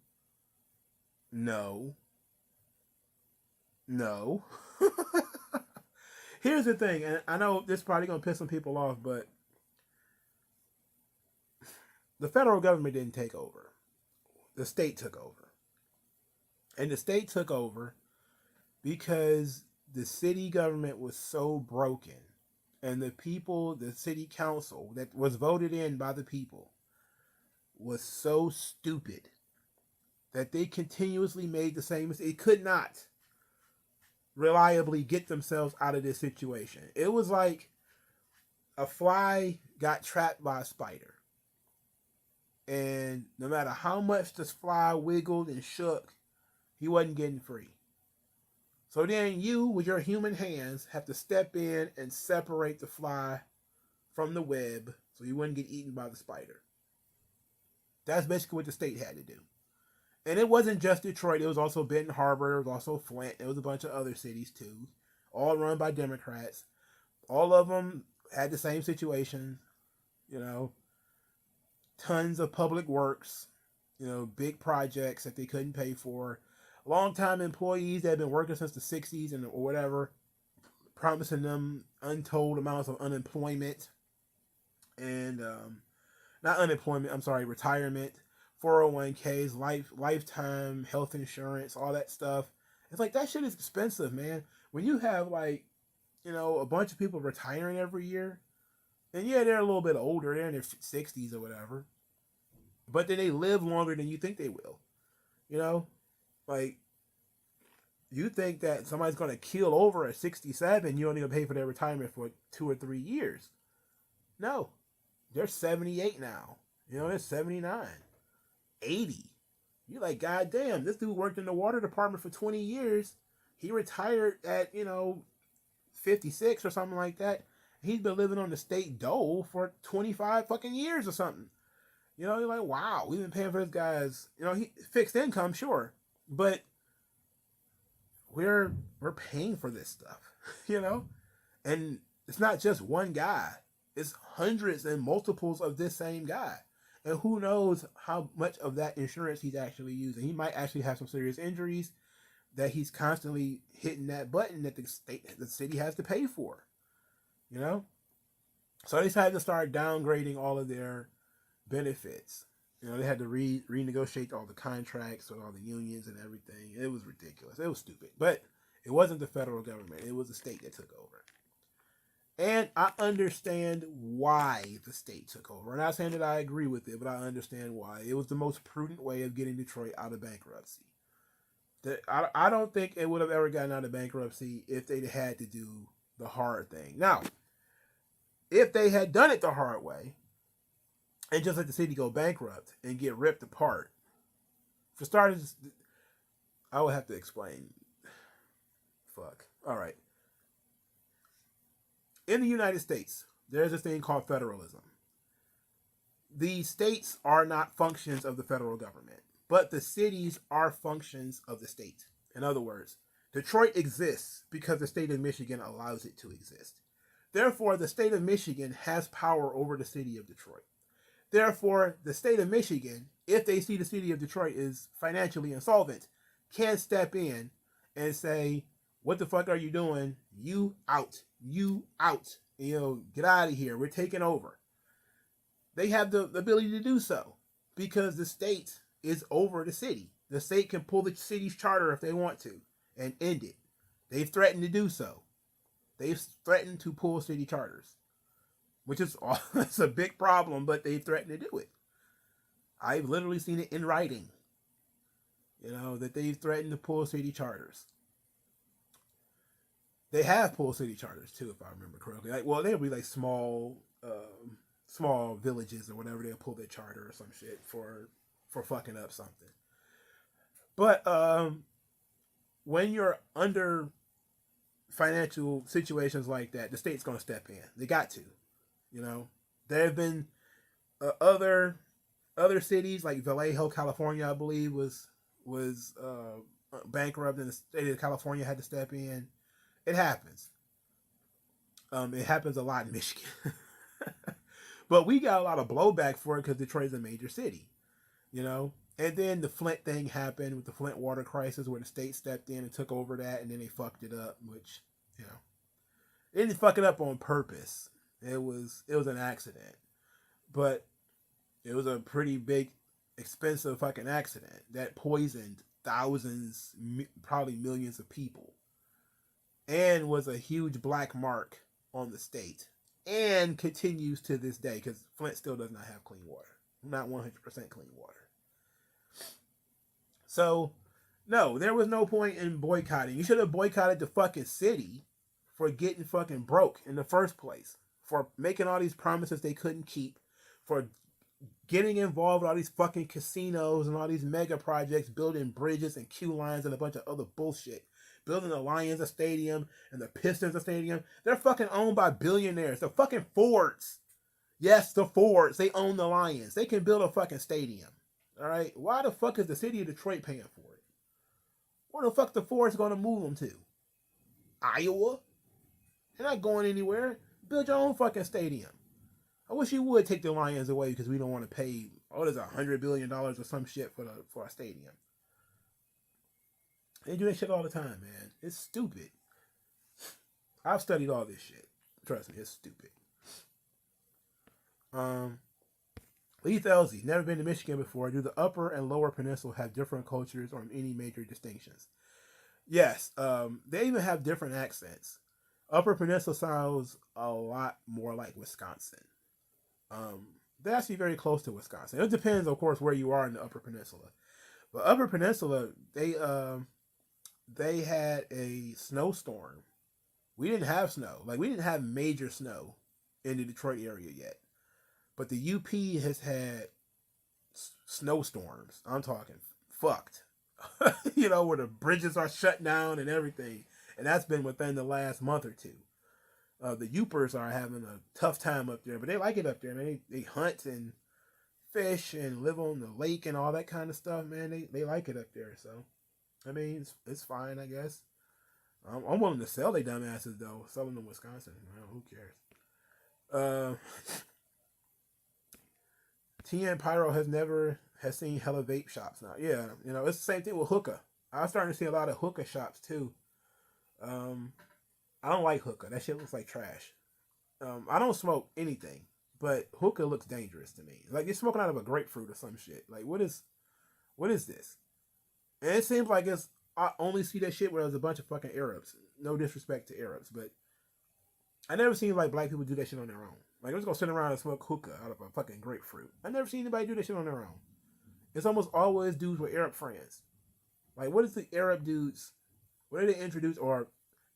Here's the thing, and I know this is probably going to piss some people off, but the federal government didn't take over. The state took over. And the state took over because the city government was so broken, and the people, the city council that was voted in by the people, was so stupid that they continuously made the same mistake. It could not reliably get themselves out of this situation. It was like a fly got trapped by a spider. And no matter how much this fly wiggled and shook, he wasn't getting free. So then you, with your human hands, have to step in and separate the fly from the web so he wouldn't get eaten by the spider. That's basically what the state had to do. And it wasn't just Detroit. It was also Benton Harbor. It was also Flint. It was a bunch of other cities too, all run by Democrats. All of them had the same situation. Tons of public works, big projects that they couldn't pay for. Long-time employees that had been working since the 60s or whatever, promising them untold amounts of unemployment and retirement, 401ks, lifetime health insurance, all that stuff. It's like, that shit is expensive, man. When you have a bunch of people retiring every year, and yeah, they're a little bit older, they're in their 60s or whatever, but then they live longer than you think they will. You think that somebody's going to keel over at 67, you only going to pay for their retirement for 2 or 3 years. No. They're 78 now. They're 79. 80. You're like, God damn, this dude worked in the water department for 20 years. He retired at, 56 or something like that. He's been living on the state dole for 25 fucking years or something. You're like, wow, we've been paying for this guy's, he fixed income, sure. But we're paying for this stuff, And it's not just one guy. It's hundreds and multiples of this same guy. And who knows how much of that insurance he's actually using. He might actually have some serious injuries that he's constantly hitting that button that the city has to pay for. So they decided to start downgrading all of their benefits. They had to renegotiate all the contracts with all the unions and everything. It was ridiculous. It was stupid. But it wasn't the federal government. It was the state that took over. And I understand why the state took over. I'm not saying that I agree with it, but I understand why. It was the most prudent way of getting Detroit out of bankruptcy. I don't think it would have ever gotten out of bankruptcy if they had to do the hard thing. Now, if they had done it the hard way and just let the city go bankrupt and get ripped apart, for starters, I would have to explain. Fuck. All right. In the United States, there's a thing called federalism. The states are not functions of the federal government, but the cities are functions of the state. In other words, Detroit exists because the state of Michigan allows it to exist. Therefore, the state of Michigan has power over the city of Detroit. Therefore, the state of Michigan, if they see the city of Detroit is financially insolvent, can step in and say, "What the fuck are you doing? You out. You out. Get out of here. We're taking over." They have the ability to do so because the state is over the city. The state can pull the city's charter if they want to and end it. They've threatened to do so. They've threatened to pull city charters, which is it's a big problem, but they threatened to do it. I've literally seen it in writing, that they've threatened to pull city charters. They have pulled city charters too, if I remember correctly. They'll be like small villages or whatever. They'll pull their charter or some shit for fucking up something. But when you're under financial situations like that, the state's gonna step in. They got to. There have been other cities like Vallejo, California, I believe was bankrupt, and the state of California had to step in. It happens. It happens a lot in Michigan, but we got a lot of blowback for it because Detroit's a major city, And then the Flint thing happened with the Flint water crisis, where the state stepped in and took over that, and then they fucked it up. Which, they didn't fuck it up on purpose. It was an accident, but it was a pretty big, expensive fucking accident that poisoned thousands, probably millions of people, and was a huge black mark on the state, and continues to this day because Flint still does not have clean water, not 100% clean water. So, no, there was no point in boycotting. You should have boycotted the fucking city for getting fucking broke in the first place, for making all these promises they couldn't keep, for getting involved with all these fucking casinos and all these mega projects, building bridges and queue lines and a bunch of other bullshit. Building the Lions a stadium and the Pistons a stadium. They're fucking owned by billionaires. The fucking Fords. Yes, the Fords. They own the Lions. They can build a fucking stadium. All right? Why the fuck is the city of Detroit paying for it? Where the fuck the Fords going to move them to? Iowa? They're not going anywhere. Build your own fucking stadium. I wish you would take the Lions away because we don't want to pay, there's $100 billion or some shit for a stadium. They do that shit all the time, man. It's stupid. I've studied all this shit. Trust me, it's stupid. Leith Elzy, never been to Michigan before. Do the upper and lower peninsula have different cultures or any major distinctions? Yes, they even have different accents. Upper Peninsula sounds a lot more like Wisconsin. They're actually very close to Wisconsin. It depends, of course, where you are in the Upper Peninsula. But Upper Peninsula, they had a snowstorm. We didn't have snow. We didn't have major snow in the Detroit area yet. But the UP has had snowstorms. I'm talking fucked. Where the bridges are shut down and everything. And that's been within the last month or two. The Upers are having a tough time up there, but they like it up there, man. They hunt and fish and live on the lake and all that kind of stuff, man. They like it up there, so I mean, it's fine, I guess. I'm willing to sell they dumbasses though. Sell them in Wisconsin, who cares? TN Pyro has seen hella vape shops now. Yeah, it's the same thing with hookah. I'm starting to see a lot of hookah shops too. I don't like hookah. That shit looks like trash. I don't smoke anything, but hookah looks dangerous to me. Like you're smoking out of a grapefruit or some shit. Like what is this? And it seems like I only see that shit where there's a bunch of fucking Arabs. No disrespect to Arabs, but I never seen like black people do that shit on their own. Like they're just gonna sit around and smoke hookah out of a fucking grapefruit. I never seen anybody do that shit on their own. It's almost always dudes with Arab friends. Like what is the Arab dudes? What do they introduce? Or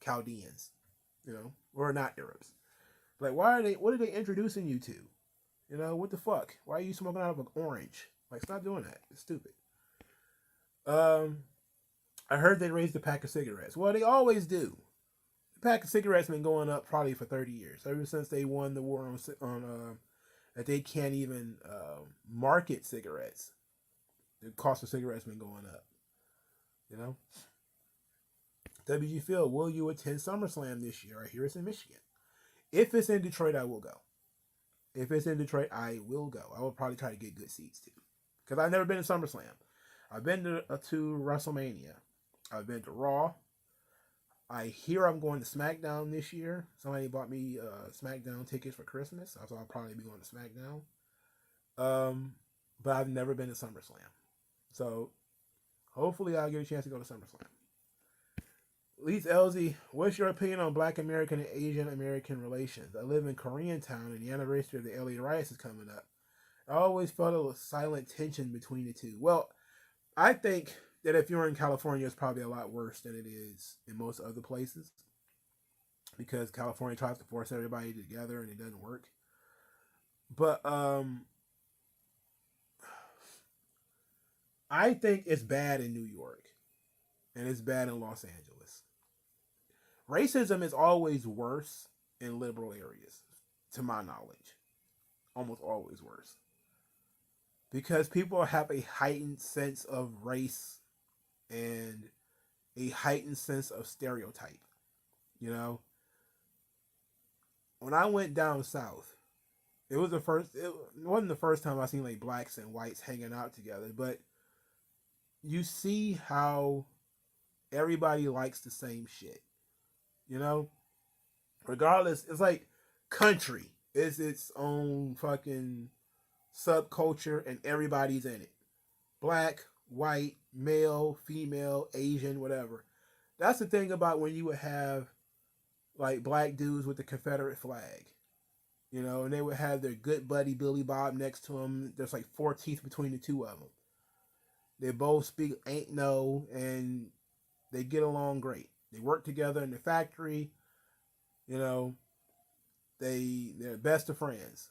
Chaldeans, or not Arabs? Like why are they? What are they introducing you to? What the fuck? Why are you smoking out of an orange? Like stop doing that. It's stupid. Um, I heard they raised the pack of cigarettes. Well, they always do. The pack of cigarettes been going up probably for 30 years. Ever since they won the war on that they can't even market cigarettes. The cost of cigarettes been going up. You know. WG Phil, will you attend SummerSlam this year? I hear it's in Michigan. If it's in Detroit, I will go. If it's in Detroit, I will go. I will probably try to get good seats too, because I've never been to SummerSlam. I've been to WrestleMania. I've been to Raw. I hear I'm going to SmackDown this year. Somebody bought me SmackDown tickets for Christmas, so I'll probably be going to SmackDown. But I've never been to SummerSlam, so hopefully I'll get a chance to go to SummerSlam. Leith Elzy, what's your opinion on Black American and Asian American relations? I live in Koreatown, and the anniversary of the LA riots is coming up. I always felt a silent tension between the two. Well, I think that if you're in California, it's probably a lot worse than it is in most other places, because California tries to force everybody together and it doesn't work. But I think it's bad in New York and it's bad in Los Angeles. Racism is always worse in liberal areas, to my knowledge. Almost always worse. Because people have a heightened sense of race and a heightened sense of stereotype. When I went down south, it wasn't the first time I seen like blacks and whites hanging out together, but you see how everybody likes the same shit. Regardless, it's like country is its own fucking subculture and everybody's in it. Black, white, male, female, Asian, whatever. That's the thing about when you would have like black dudes with the Confederate flag, and they would have their good buddy Billy Bob next to them. There's like 4 teeth between the two of them. They both speak ain't no, and they get along great. They work together in the factory. They're best of friends.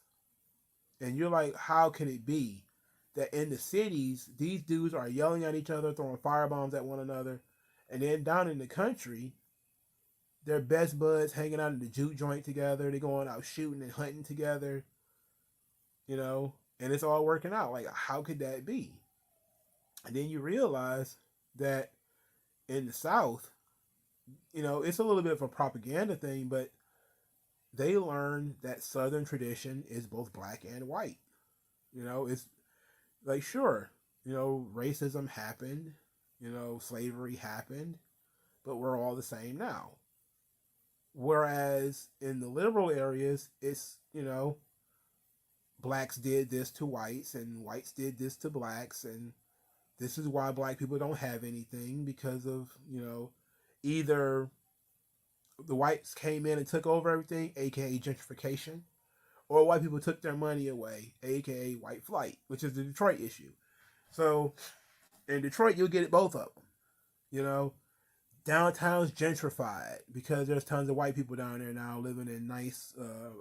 And you're like, how can it be that in the cities, these dudes are yelling at each other, throwing firebombs at one another, and then down in the country, they're best buds hanging out in the juke joint together. They're going out shooting and hunting together, and it's all working out. Like, how could that be? And then you realize that in the South, it's a little bit of a propaganda thing, but they learn that Southern tradition is both black and white. It's like, sure, racism happened, slavery happened, but we're all the same now. Whereas in the liberal areas, it's, blacks did this to whites and whites did this to blacks, and this is why black people don't have anything, because of, either the whites came in and took over everything, aka gentrification, or white people took their money away, aka white flight, which is the Detroit issue. So in Detroit, you'll get both of them. Downtown's gentrified because there's tons of white people down there now living in nice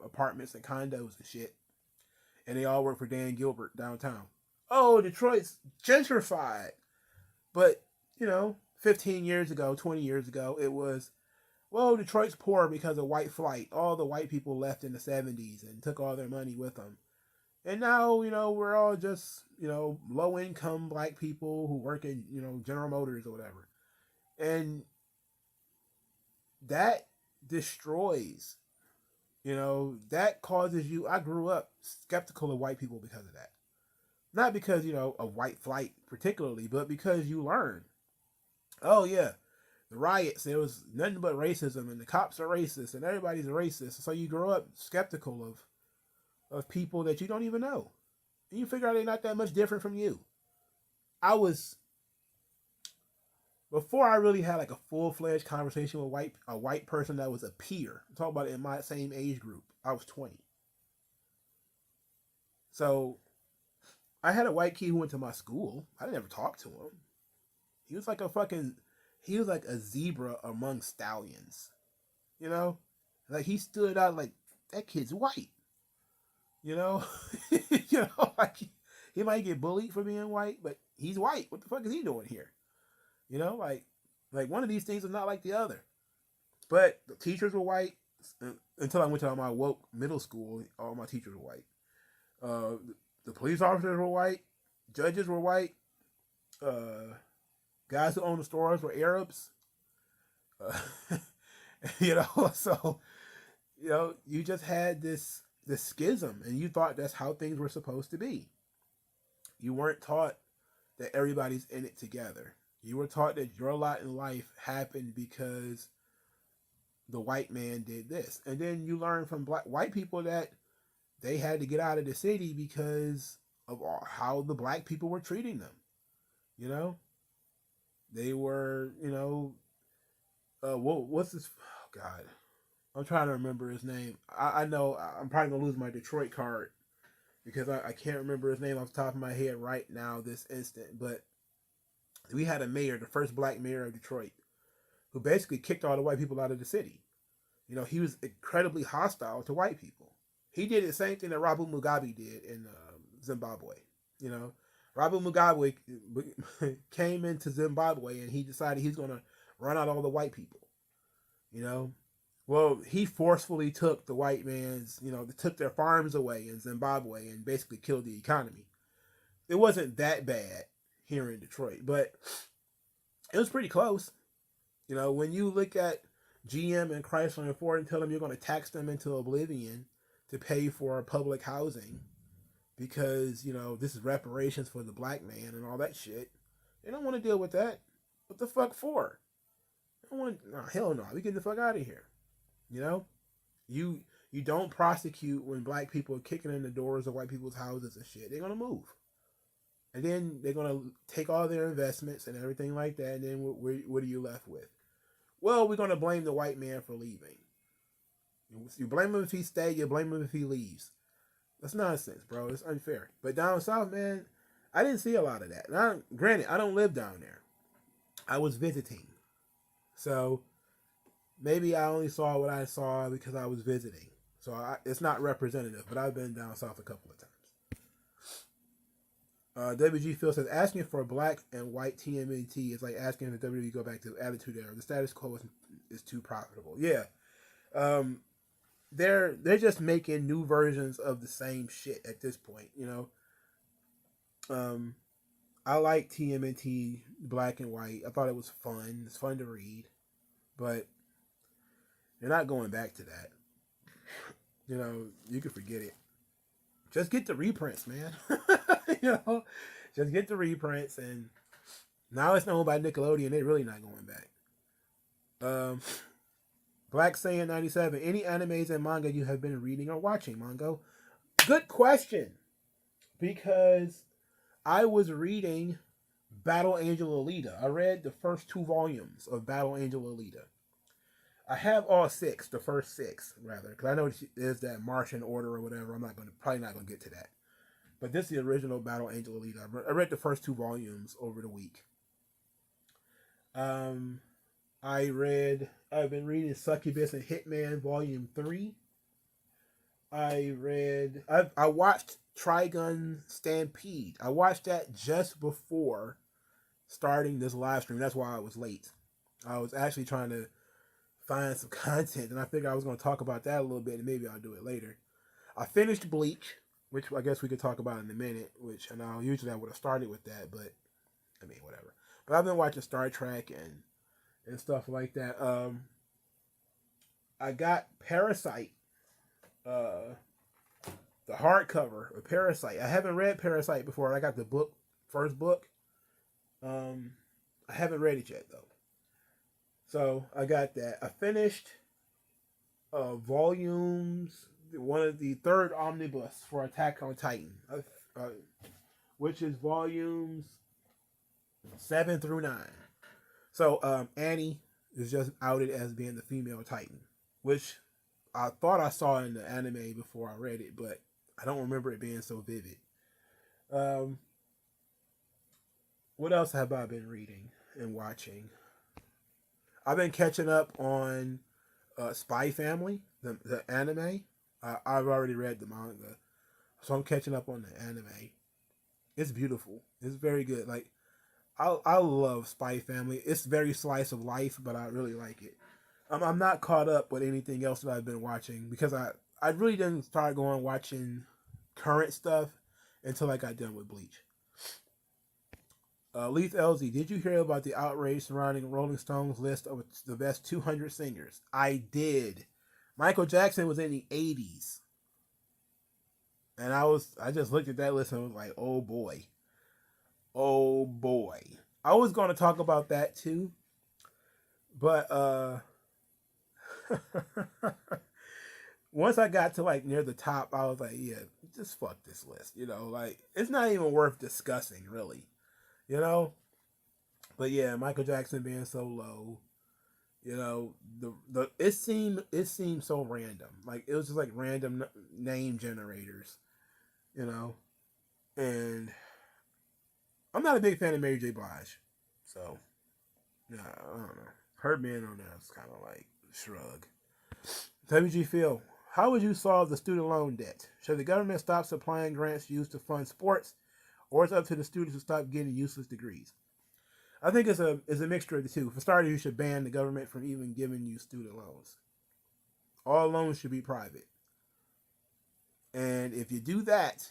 apartments and condos and shit, and they all work for Dan Gilbert downtown. Oh, Detroit's gentrified. But, 15 years ago, 20 years ago, it was, well, Detroit's poor because of white flight. All the white people left in the 70s and took all their money with them. And now, we're all just, low-income black people who work in, General Motors or whatever. And that destroys, that causes you. I grew up skeptical of white people because of that. Not because, of white flight particularly, but because you learn. Oh, yeah, the riots, there was nothing but racism, and the cops are racist, and everybody's a racist. So you grow up skeptical of people that you don't even know. And you figure out they're not that much different from you. I was before I really had like a full fledged conversation with a white person that was a peer. I'm talking about it in my same age group. I was 20. So I had a white kid who went to my school. I never talked to him. He was like a fucking, he was like a zebra among stallions. You know, like he stood out like that kid's white. You know, you know, like he might get bullied for being white, but he's white. What the fuck is he doing here? You know, like one of these things is not like the other. But the teachers were white until I went to my woke middle school. All my teachers were white. Uh, the police officers were white. Judges were white. Guys who owned the stores were Arabs. Uh, you know, so you know, you just had this schism, and you thought that's how things were supposed to be. You weren't taught that everybody's in it together. You were taught that your lot in life happened because the white man did this, and then you learn from white people that they had to get out of the city because of how the black people were treating them. You know, they were, you know, what's this? Oh, God, I'm trying to remember his name. I know I'm probably gonna lose my Detroit card because I can't remember his name off the top of my head right now this instant. But we had a mayor, the first black mayor of Detroit, who basically kicked all the white people out of the city. You know, he was incredibly hostile to white people. He did the same thing that Robert Mugabe did in Zimbabwe. You know, Robert Mugabe came into Zimbabwe and he decided he's going to run out all the white people. You know, well, he forcefully took the white man's, you know, took their farms away in Zimbabwe and basically killed the economy. It wasn't that bad here in Detroit, but it was pretty close. You know, when you look at GM and Chrysler and Ford and tell them you're going to tax them into oblivion to pay for public housing because, you know, this is reparations for the black man and all that shit, they don't want to deal with that. What the fuck for? I don't want to, no, hell no, we get the fuck out of here. You know, you don't prosecute when black people are kicking in the doors of white people's houses and shit. They're gonna move, and then they're gonna take all their investments and everything like that. And then what are you left with? Well, we're gonna blame the white man for leaving. You blame him if he stays. You blame him if he leaves. That's nonsense, bro. It's unfair. But down south, man, I didn't see a lot of that. Now, granted, I don't live down there. I was visiting, so maybe I only saw what I saw because I was visiting. So it's not representative, but I've been down south a couple of times. WG Phil says, asking for black and white TMNT is like asking the WWE go back to Attitude Era. The status quo is too profitable. Yeah. They're just making new versions of the same shit at this point, you know. I like TMNT black and white. I thought it was fun. It's fun to read. But they're not going back to that. You know, you can forget it. Just get the reprints, man. You know, just get the reprints, and now it's known by Nickelodeon. They're really not going back. Black Saiyan 97. Any animes and manga you have been reading or watching, Mongo? Good question. Because I was reading Battle Angel Alita. I read the first 2 volumes of Battle Angel Alita. I have all 6, the first 6 rather, because I know there's that Martian Order or whatever. I'm probably not going to get to that. But this is the original Battle Angel Alita. I read the first 2 volumes over the week. I've been reading Succubus and Hitman Volume 3. I watched Trigun Stampede. I watched that just before starting this live stream. That's why I was late. I was actually trying to find some content, and I figured I was going to talk about that a little bit, and maybe I'll do it later. I finished Bleach, which I guess we could talk about in a minute, which, and usually I would have started with that, but, I mean, whatever. But I've been watching Star Trek and stuff like that. I got Parasite, the hardcover of Parasite. I haven't read Parasite before. I got the first book. I haven't read it yet, though. So I got that. I finished volumes, one of the 3rd omnibus for Attack on Titan, which is volumes 7 through 9. So Annie is just outed as being the female Titan, which I thought I saw in the anime before I read it, but I don't remember it being so vivid. Um, what else have I been reading and watching? I've been catching up on Spy Family, the anime. I've already read the manga, so I'm catching up on the anime. It's beautiful. It's very good. Like I love Spy Family. It's very slice of life, but I really like it. I'm not caught up with anything else that I've been watching because I really didn't start going watching current stuff until I got done with Bleach. Leith LZ, did you hear about the outrage surrounding Rolling Stones list of the best 200 singers? I did. Michael Jackson was in the 80s. And I just looked at that list and was like, oh boy. Oh boy. I was going to talk about that too. But once I got to like near the top, I was like, yeah, just fuck this list. Like it's not even worth discussing, really. You know? But yeah, Michael Jackson being so low, it seemed so random. Like it was just like random name generators, you know. And I'm not a big fan of Mary J. Blige, so yeah, I don't know. Her being on there is kind of like shrug. WG Phil, how would you solve the student loan debt? Should the government stop supplying grants used to fund sports, or it's up to the students to stop getting useless degrees? I think it's a mixture of the two. For starters, you should ban the government from even giving you student loans. All loans should be private. And if you do that,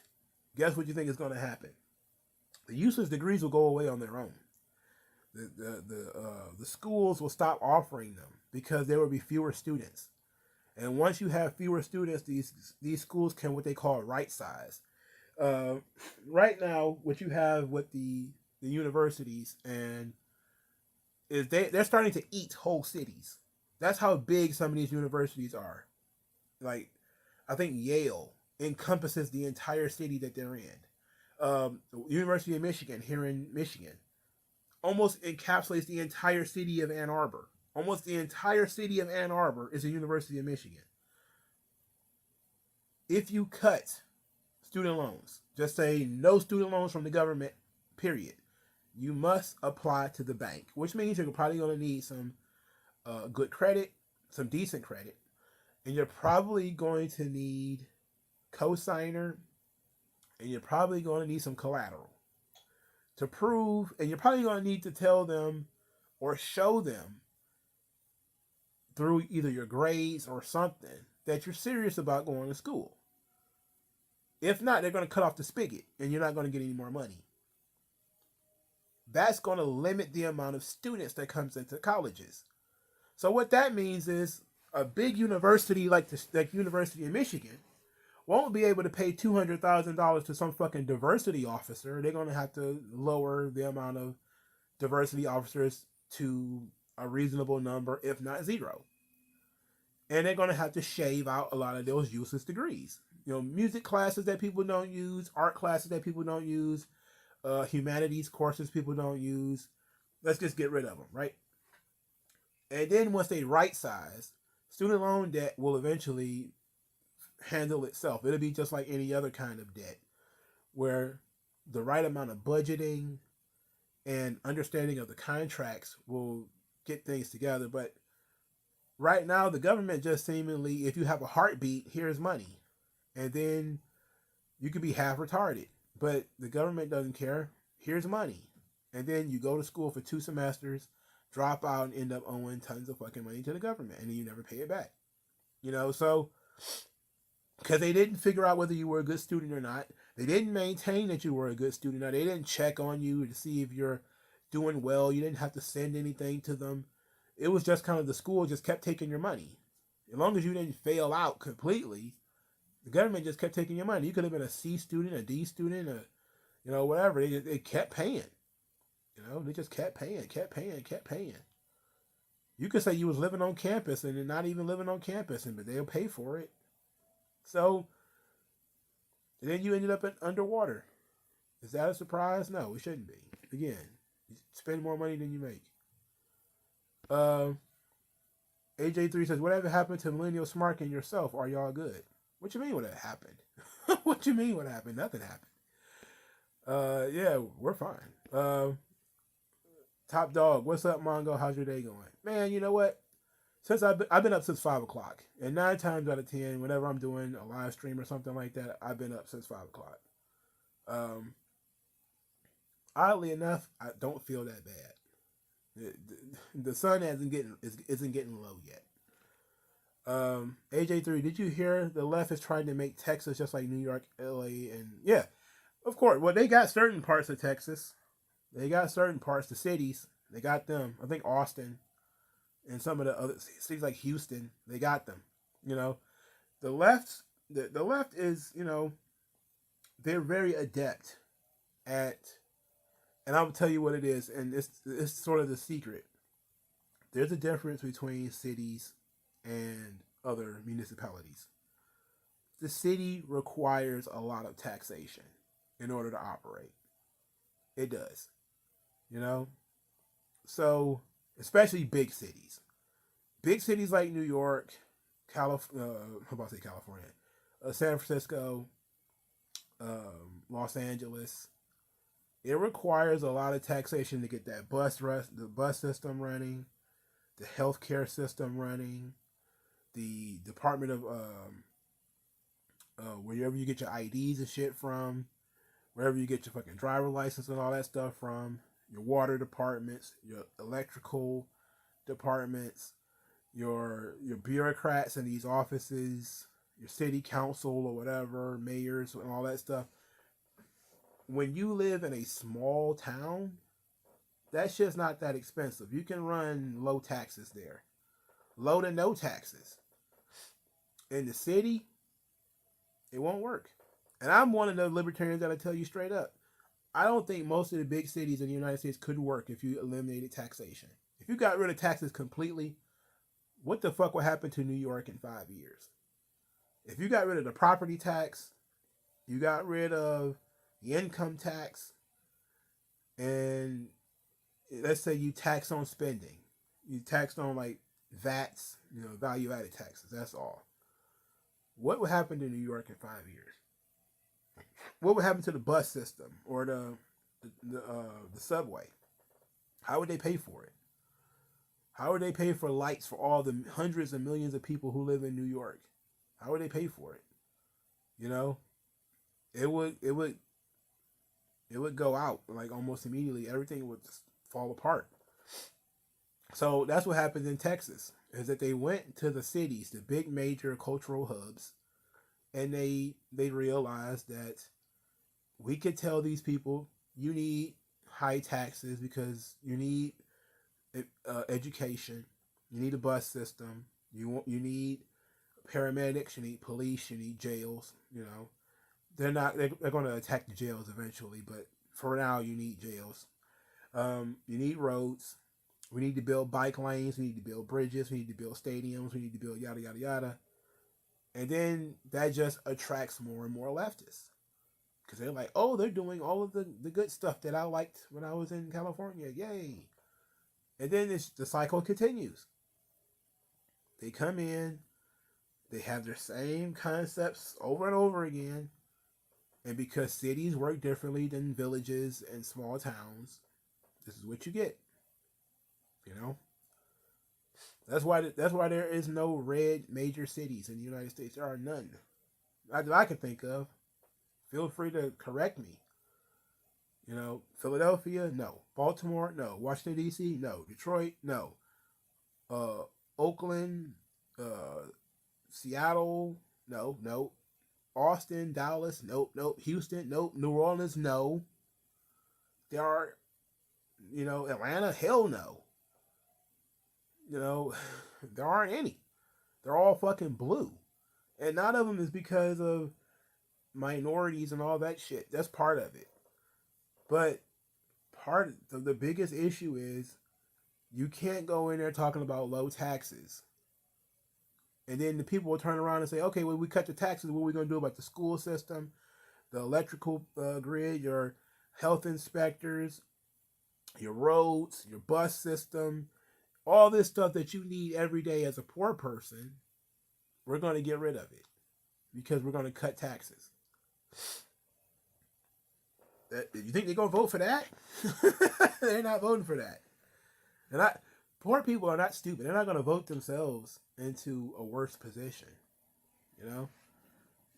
guess what you think is going to happen? The useless degrees will go away on their own. The schools will stop offering them because there will be fewer students. And once you have fewer students, these schools can what they call right size. Right now, what you have with the universities and is they're starting to eat whole cities. That's how big some of these universities are. Like I think Yale encompasses the entire city that they're in. University of Michigan here in Michigan almost encapsulates the entire city of Ann Arbor. Almost the entire city of Ann Arbor is the University of Michigan. If you cut student loans, just say no student loans from the government, period, you must apply to the bank, which means you're probably going to need some good credit, some decent credit, and you're probably going to need cosigner, and you're probably going to need some collateral to prove, and you're probably going to need to tell them or show them through either your grades or something that you're serious about going to school. If not, they're going to cut off the spigot and you're not going to get any more money. That's going to limit the amount of students that comes into colleges. So what that means is a big university like University of Michigan won't be able to pay $200,000 to some fucking diversity officer. They're going to have to lower the amount of diversity officers to a reasonable number, if not zero. And they're going to have to shave out a lot of those useless degrees. Music classes that people don't use, art classes that people don't use, humanities courses people don't use. Let's just get rid of them, right? And then once they right size, student loan debt will eventually handle itself. It'll be just like any other kind of debt, where the right amount of budgeting and understanding of the contracts will get things together. But right now, the government just seemingly, if you have a heartbeat, here's money. And then you could be half retarded. But the government doesn't care. Here's money. And then you go to school for 2 semesters, drop out, and end up owing tons of fucking money to the government. And then you never pay it back. So because they didn't figure out whether you were a good student or not. They didn't maintain that you were a good student. Or they didn't check on you to see if you're doing well. You didn't have to send anything to them. It was just kind of the school just kept taking your money. As long as you didn't fail out completely, the government just kept taking your money. You could have been a C student, a D student, whatever. They kept paying. They just kept paying. You could say you was living on campus and then not even living on campus, but they'll pay for it. So, and then you ended up underwater. Is that a surprise? No, it shouldn't be. Again, you spend more money than you make. Um, AJ3 says, whatever happened to Millennial Smart and yourself? Are y'all good? What you mean what happened? What you mean what happened? Nothing happened. Yeah, we're fine. Top Dog, what's up, Mongo? How's your day going? Man, you know what? Since I've been up since 5 o'clock, and 9 times out of 10, whenever I'm doing a live stream or something like that, I've been up since 5 o'clock. Um, Oddly enough, I don't feel that bad. The sun isn't getting low yet. AJ3, did you hear the left is trying to make Texas just like New York, LA, and yeah, of course. Well, they got certain parts of Texas. They got certain parts, the cities. They got them. I think Austin and some of the other cities like Houston. They got them. You know, the left. The left is, they're very adept at, and I'll tell you what it is, and it's sort of the secret. There's a difference between cities and other municipalities. The city requires a lot of taxation in order to operate. It does, you know. So especially big cities, like New York, how about to say California, San Francisco, Los Angeles. It requires a lot of taxation to get that the bus system running, the healthcare system running, the Department of wherever you get your IDs and shit from, wherever you get your fucking driver license and all that stuff from, your water departments, your electrical departments, your bureaucrats in these offices, your city council or whatever, mayors and all that stuff. When you live in a small town, that shit's not that expensive. You can run low taxes there. Low to no taxes. In the city, it won't work. And I'm one of the libertarians that'll tell you straight up. I don't think most of the big cities in the United States could work if you eliminated taxation. If you got rid of taxes completely, what the fuck would happen to New York in 5 years? If you got rid of the property tax, you got rid of the income tax, and let's say you tax on spending, you taxed on like VATs, value added taxes, that's all. What would happen to New York in 5 years? What would happen to the bus system or the subway? How would they pay for it? How would they pay for lights for all the hundreds of millions of people who live in New York? How would they pay for it? It would go out like almost immediately. Everything would just fall apart. So that's what happened in Texas, is that they went to the cities, the big major cultural hubs, and they realized that we could tell these people, you need high taxes because you need education, you need a bus system, you need paramedics, you need police, you need jails. They're going to attack the jails eventually, but for now you need jails. You need roads. We need to build bike lanes. We need to build bridges. We need to build stadiums. We need to build yada yada yada. And then that just attracts more and more leftists, because they're like, oh, they're doing all of the good stuff that I liked when I was in California. Yay. And then the cycle continues. They come in, they have their same concepts over and over again. And because cities work differently than villages and small towns, this is what you get. That's why there is no red major cities in the United States. There are none that I can think of. Feel free to correct me. Philadelphia, no. Baltimore, no. Washington D.C., no. Detroit, no. Oakland, Seattle, no. Austin, Dallas, nope. Houston, nope. New Orleans, no. There are, Atlanta, hell no. There aren't any. They're all fucking blue. And none of them is because of minorities and all that shit. That's part of it. But part of the biggest issue is you can't go in there talking about low taxes. And then the people will turn around and say, okay, well, we cut the taxes. What are we going to do about the school system, the electrical grid, your health inspectors, your roads, your bus system, all this stuff that you need every day as a poor person, we're going to get rid of it because we're going to cut taxes. You think they're going to vote for that? They're not voting for that. And poor people are not stupid. They're not going to vote themselves into a worse position. You know?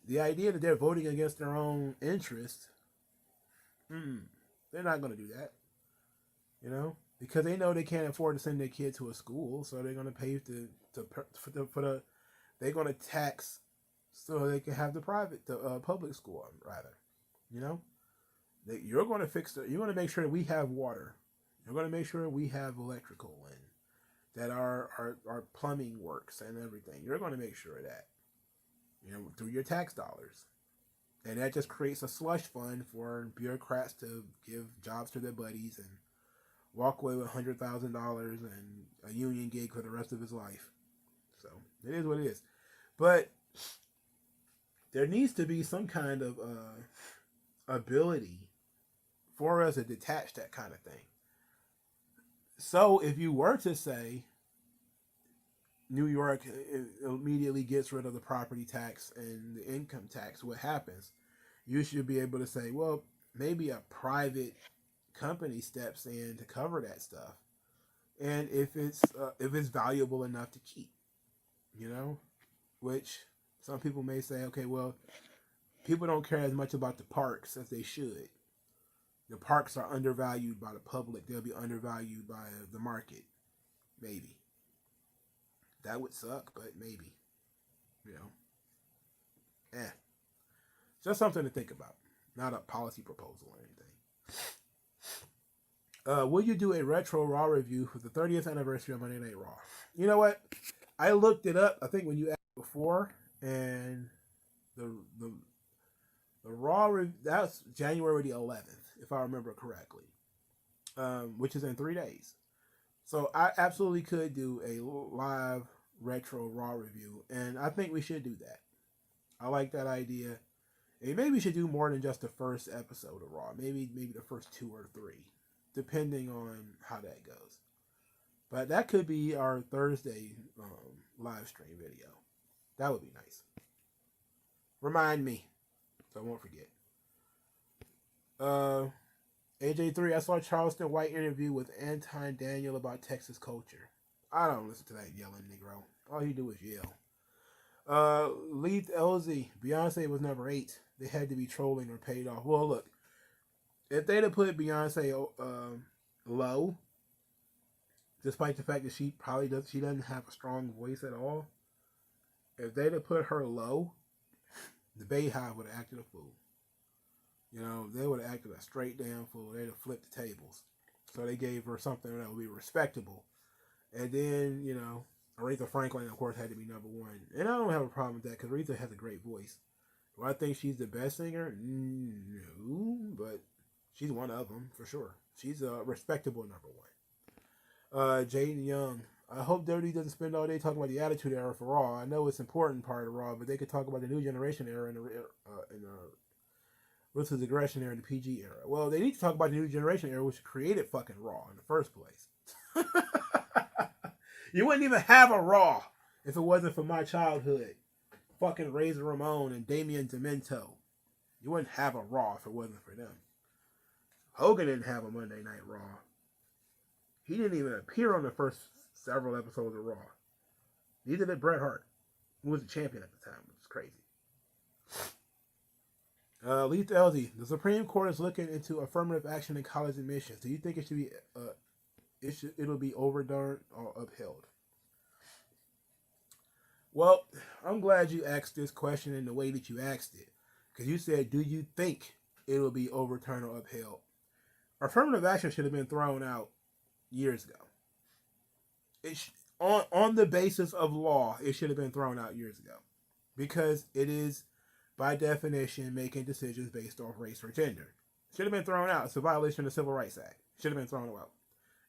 The idea that they're voting against their own interests, they're not going to do that. You know? Because they know they can't afford to send their kid to a school, so they're going to pay they're going to tax so they can have the public school, rather. You know? You're going to you're going to make sure that we have water. You're going to make sure we have electrical and that our plumbing works and everything. You're going to make sure of that, you know, through your tax dollars. And that just creates a slush fund for bureaucrats to give jobs to their buddies and walk away with $100,000 and a union gig for the rest of his life. So it is what it is. But there needs to be some kind of ability for us to detach that kind of thing. So if you were to say New York immediately gets rid of the property tax and the income tax, what happens? You should be able to say, well, maybe a private company steps in to cover that stuff, and if it's valuable enough to keep, you know, which some people may say, okay, well, people don't care as much about the parks as they should. The parks are undervalued by the public. They'll be undervalued by the market. Maybe. That would suck, but maybe. You know. Just something to think about. Not a policy proposal or anything. Will you do a retro Raw review for the 30th anniversary of Monday Night Raw? You know what? I looked it up, I think when you asked before, and the Raw, that's January the 11th, if I remember correctly, which is in 3 days. So I absolutely could do a live retro Raw review, and I think we should do that. I like that idea. And maybe we should do more than just the first episode of Raw. Maybe the first 2 or 3, depending on how that goes. But that could be our Thursday live stream video. That would be nice. Remind me, so I won't forget. AJ3, I saw Charleston White interview with Anton Daniel about Texas culture. I don't listen to that yelling Negro. All he do is yell. Leith LZ, Beyonce was number 8. They had to be trolling or paid off. Well, look, if they'd have put Beyonce low, despite the fact that she doesn't have a strong voice at all, if they'd have put her low, the Bayhive would have acted a fool. You know, they would have acted a straight damn fool. They'd have flipped the tables. So they gave her something that would be respectable. And then, you know, Aretha Franklin, of course, had to be number 1. And I don't have a problem with that because Aretha has a great voice. Do I think she's the best singer? No, but she's one of them for sure. She's a respectable number 1. Jaden Young, I hope WWE doesn't spend all day talking about the Attitude Era for Raw. I know it's an important part of Raw, but they could talk about the New Generation Era and the Ruthless Aggression Era and the PG Era. Well, they need to talk about the New Generation Era, which created fucking Raw in the first place. You wouldn't even have a Raw if it wasn't for my childhood. Fucking Razor Ramon and Damien Demento. You wouldn't have a Raw if it wasn't for them. Hogan didn't have a Monday Night Raw. He didn't even appear on the first several episodes of Raw. Neither did Bret Hart, who was the champion at the time, which is crazy. Leith LZ, the Supreme Court is looking into affirmative action in college admissions. Do you think it should be it'll be overdone or upheld? Well, I'm glad you asked this question in the way that you asked it, because you said, do you think it'll be overturned or upheld? Affirmative action should have been thrown out years ago. On the basis of law, it should have been thrown out years ago, because it is, by definition, making decisions based off race or gender. It should have been thrown out. It's a violation of the Civil Rights Act. It should have been thrown out.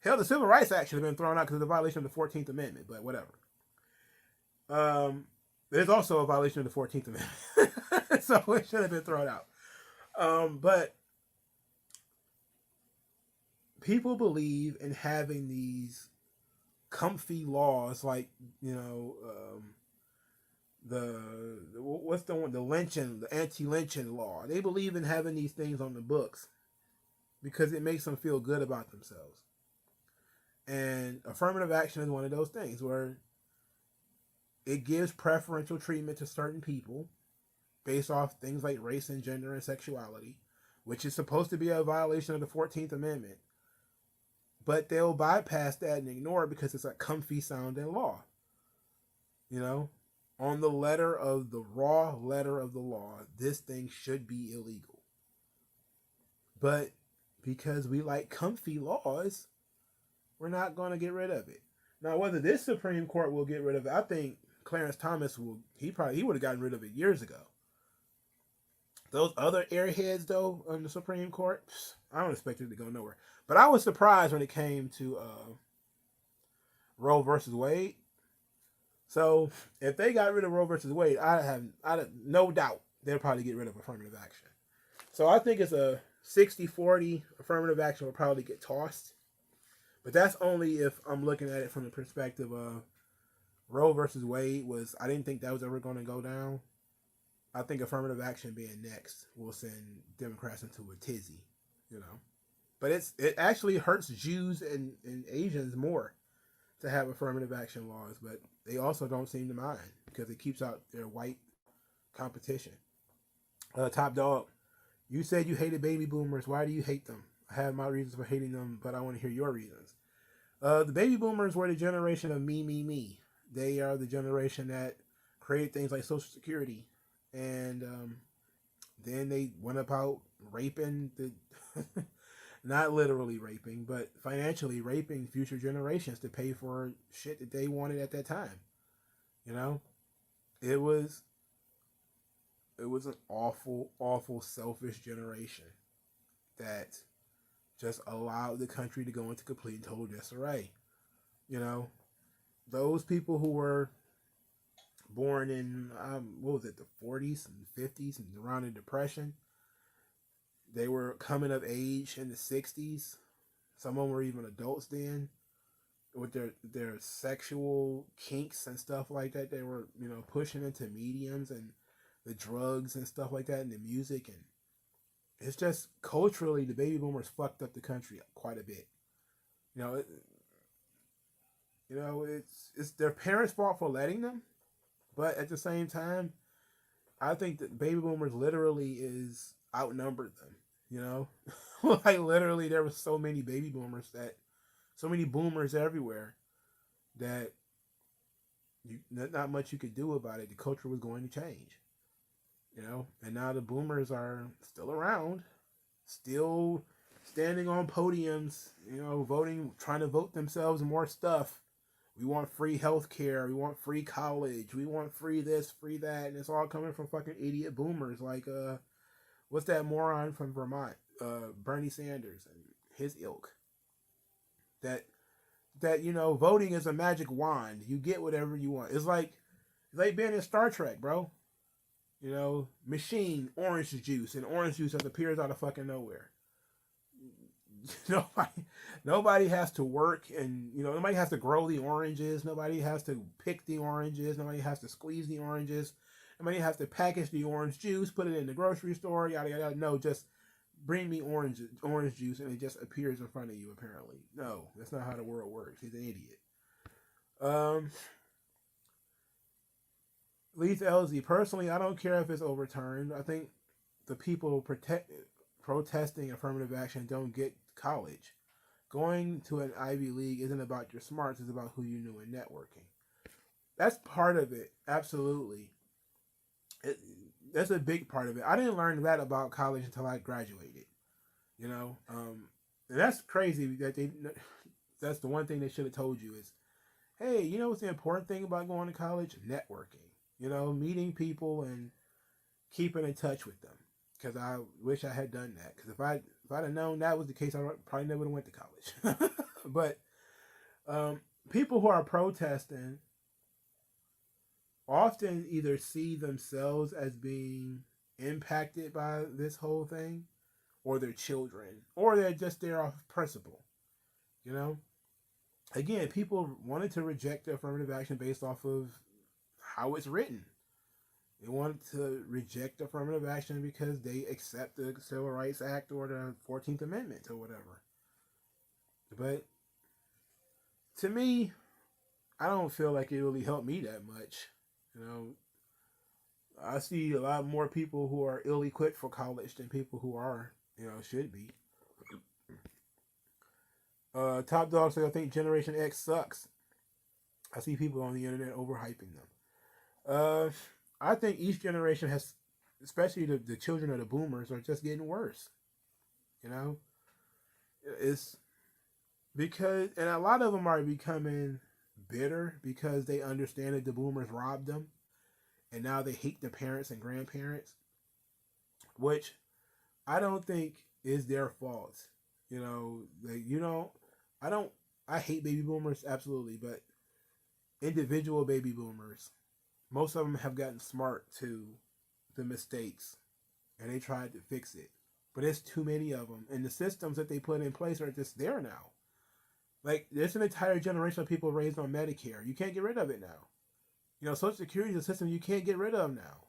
Hell, the Civil Rights Act should have been thrown out because it's a violation of the 14th Amendment, but whatever. There's also a violation of the 14th Amendment. So it should have been thrown out. But people believe in having these comfy laws like, you know, what's the one, the anti-lynching law. They believe in having these things on the books because it makes them feel good about themselves. And affirmative action is one of those things where it gives preferential treatment to certain people based off things like race and gender and sexuality, which is supposed to be a violation of the 14th Amendment. But they'll bypass that and ignore it because it's a comfy sounding law. You know, on the letter of the raw letter of the law, this thing should be illegal. But because we like comfy laws, we're not going to get rid of it. Now, whether this Supreme Court will get rid of it, I think Clarence Thomas will. He would have gotten rid of it years ago. Those other airheads, though, on the Supreme Court, I don't expect it to go nowhere. But I was surprised when it came to Roe versus Wade. So if they got rid of Roe versus Wade, I have no doubt they'll probably get rid of affirmative action. So I think it's a 60-40 affirmative action will probably get tossed. But that's only if I'm looking at it from the perspective of Roe versus Wade I didn't think that was ever going to go down. I think affirmative action being next will send Democrats into a tizzy, you know. But it actually hurts Jews and Asians more to have affirmative action laws, but they also don't seem to mind because it keeps out their white competition. Top Dog, you said you hated baby boomers. Why do you hate them? I have my reasons for hating them, but I want to hear your reasons. The baby boomers were the generation of me. They are the generation that created things like Social Security, and then they went about raping the not literally raping, but financially raping future generations to pay for shit that they wanted at that time. You know, it was an awful selfish generation that just allowed the country to go into complete and total disarray. You know, those people who were born in the 40s and 50s and around the Depression, they were coming of age in the 60s. Some of them were even adults then, with their sexual kinks and stuff like that. They were, you know, pushing into mediums and the drugs and stuff like that, and the music, and it's just culturally the baby boomers fucked up the country quite a bit. You know, it's their parents' fault for letting them, but at the same time, I think that baby boomers literally is outnumbered them. You know, like literally there was so many boomers everywhere that not much you could do about it. The culture was going to change. You know, and now the boomers are still around, still standing on podiums, you know, voting, trying to vote themselves more stuff. We want free health care. We want free college. We want free this, free that. And it's all coming from fucking idiot boomers like, what's that moron from Vermont? Bernie Sanders and his ilk. That, you know, voting is a magic wand. You get whatever you want. It's like being in Star Trek, bro. You know, machine, orange juice, and orange juice just appears out of fucking nowhere. Nobody has to work, and, you know, nobody has to grow the oranges. Nobody has to pick the oranges. Nobody has to squeeze the oranges. Nobody has to package the orange juice, put it in the grocery store, yada yada. No, just bring me orange juice, and it just appears in front of you. Apparently, no, that's not how the world works. He's an idiot. Leith Elzy, personally, I don't care if it's overturned. I think the people protesting affirmative action don't get college. Going to an Ivy League isn't about your smarts, it's about who you knew in networking. That's part of it, absolutely. That's a big part of it. I didn't learn that about college until I graduated. You know, and that's crazy that's the one thing they should have told you is, hey, you know what's the important thing about going to college? Networking. You know, meeting people and keeping in touch with them. Because I wish I had done that. Because if I'd have known that was the case, I probably never would have went to college. But people who are protesting often either see themselves as being impacted by this whole thing, or their children, or they're just there off principle. You know, Again, people wanted to reject the affirmative action based off of how it's written. They wanted to reject affirmative action because they accept the Civil Rights Act or the 14th Amendment or whatever. But to me, I don't feel like it really helped me that much. You know, I see a lot more people who are ill equipped for college than people who are, should be. Top Dog says, I think Generation X sucks. I see people on the internet overhyping them. I think each generation has, especially the children of the boomers, are just getting worse. You know, it's because, and a lot of them are becoming bitter because they understand that the boomers robbed them, and now they hate the parents and grandparents, which I don't think is their fault. I don't. I hate baby boomers absolutely, but individual baby boomers, most of them have gotten smart to the mistakes, and they tried to fix it. But there's too many of them, and the systems that they put in place are just there now. Like, there's an entire generation of people raised on Medicare. You can't get rid of it now. Social Security is a system you can't get rid of now.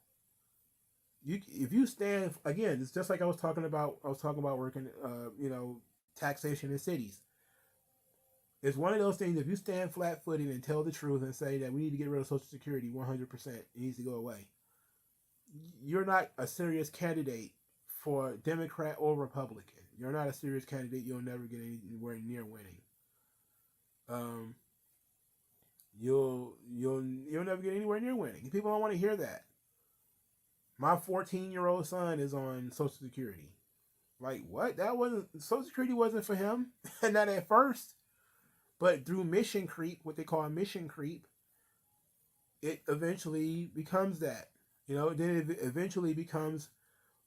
If you stand again, it's just like I was talking about. I was talking about working, taxation in cities. It's one of those things. If you stand flat-footed and tell the truth and say that we need to get rid of Social Security 100%, it needs to go away. You're not a serious candidate for Democrat or Republican. You're not a serious candidate. You'll never get anywhere near winning. You'll never get anywhere near winning. People don't want to hear that. My 14-year-old son is on Social Security. Like, what? Social Security wasn't for him. And not at first. But through mission creep, what they call mission creep, it eventually becomes that. Then it eventually becomes,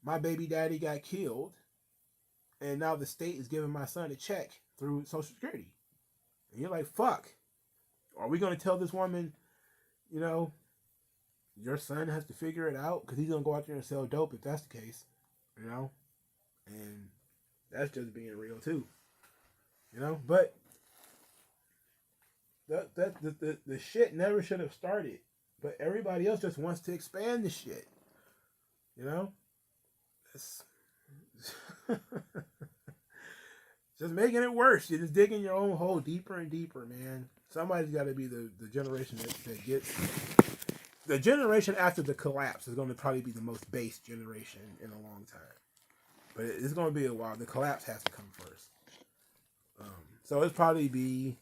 my baby daddy got killed, and now the state is giving my son a check through Social Security. And you're like, fuck. Are we going to tell this woman, your son has to figure it out because he's going to go out there and sell dope if that's the case, And that's just being real too, But the shit never should have started. But everybody else just wants to expand the shit, It's just making it worse. You're just digging your own hole deeper and deeper, man. Somebody's got to be the generation that gets. The generation after the collapse is going to probably be the most base generation in a long time. But it's going to be a while. The collapse has to come first. So it's probably be,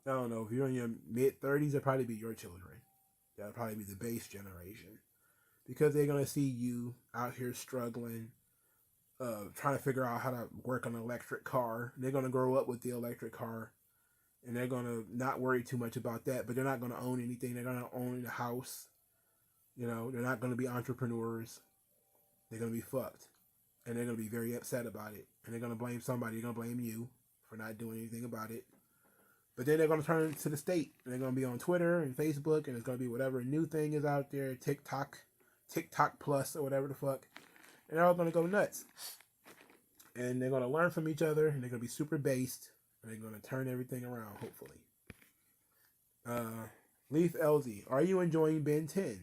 I don't know, if you're in your mid-30s, it'll probably be your children. That'll probably be the base generation. Because they're going to see you out here struggling, trying to figure out how to work on an electric car. They're going to grow up with the electric car. And they're going to not worry too much about that. But they're not going to own anything. They're going to own a house. They're not going to be entrepreneurs. They're going to be fucked. And they're going to be very upset about it. And they're going to blame somebody. They're going to blame you for not doing anything about it. But then they're going to turn it to the state. And they're going to be on Twitter and Facebook. And it's going to be whatever new thing is out there. TikTok Plus or whatever the fuck. And they're all going to go nuts. And they're going to learn from each other. And they're going to be super based. And they're going to turn everything around, hopefully. Leaf LZ, are you enjoying Ben 10?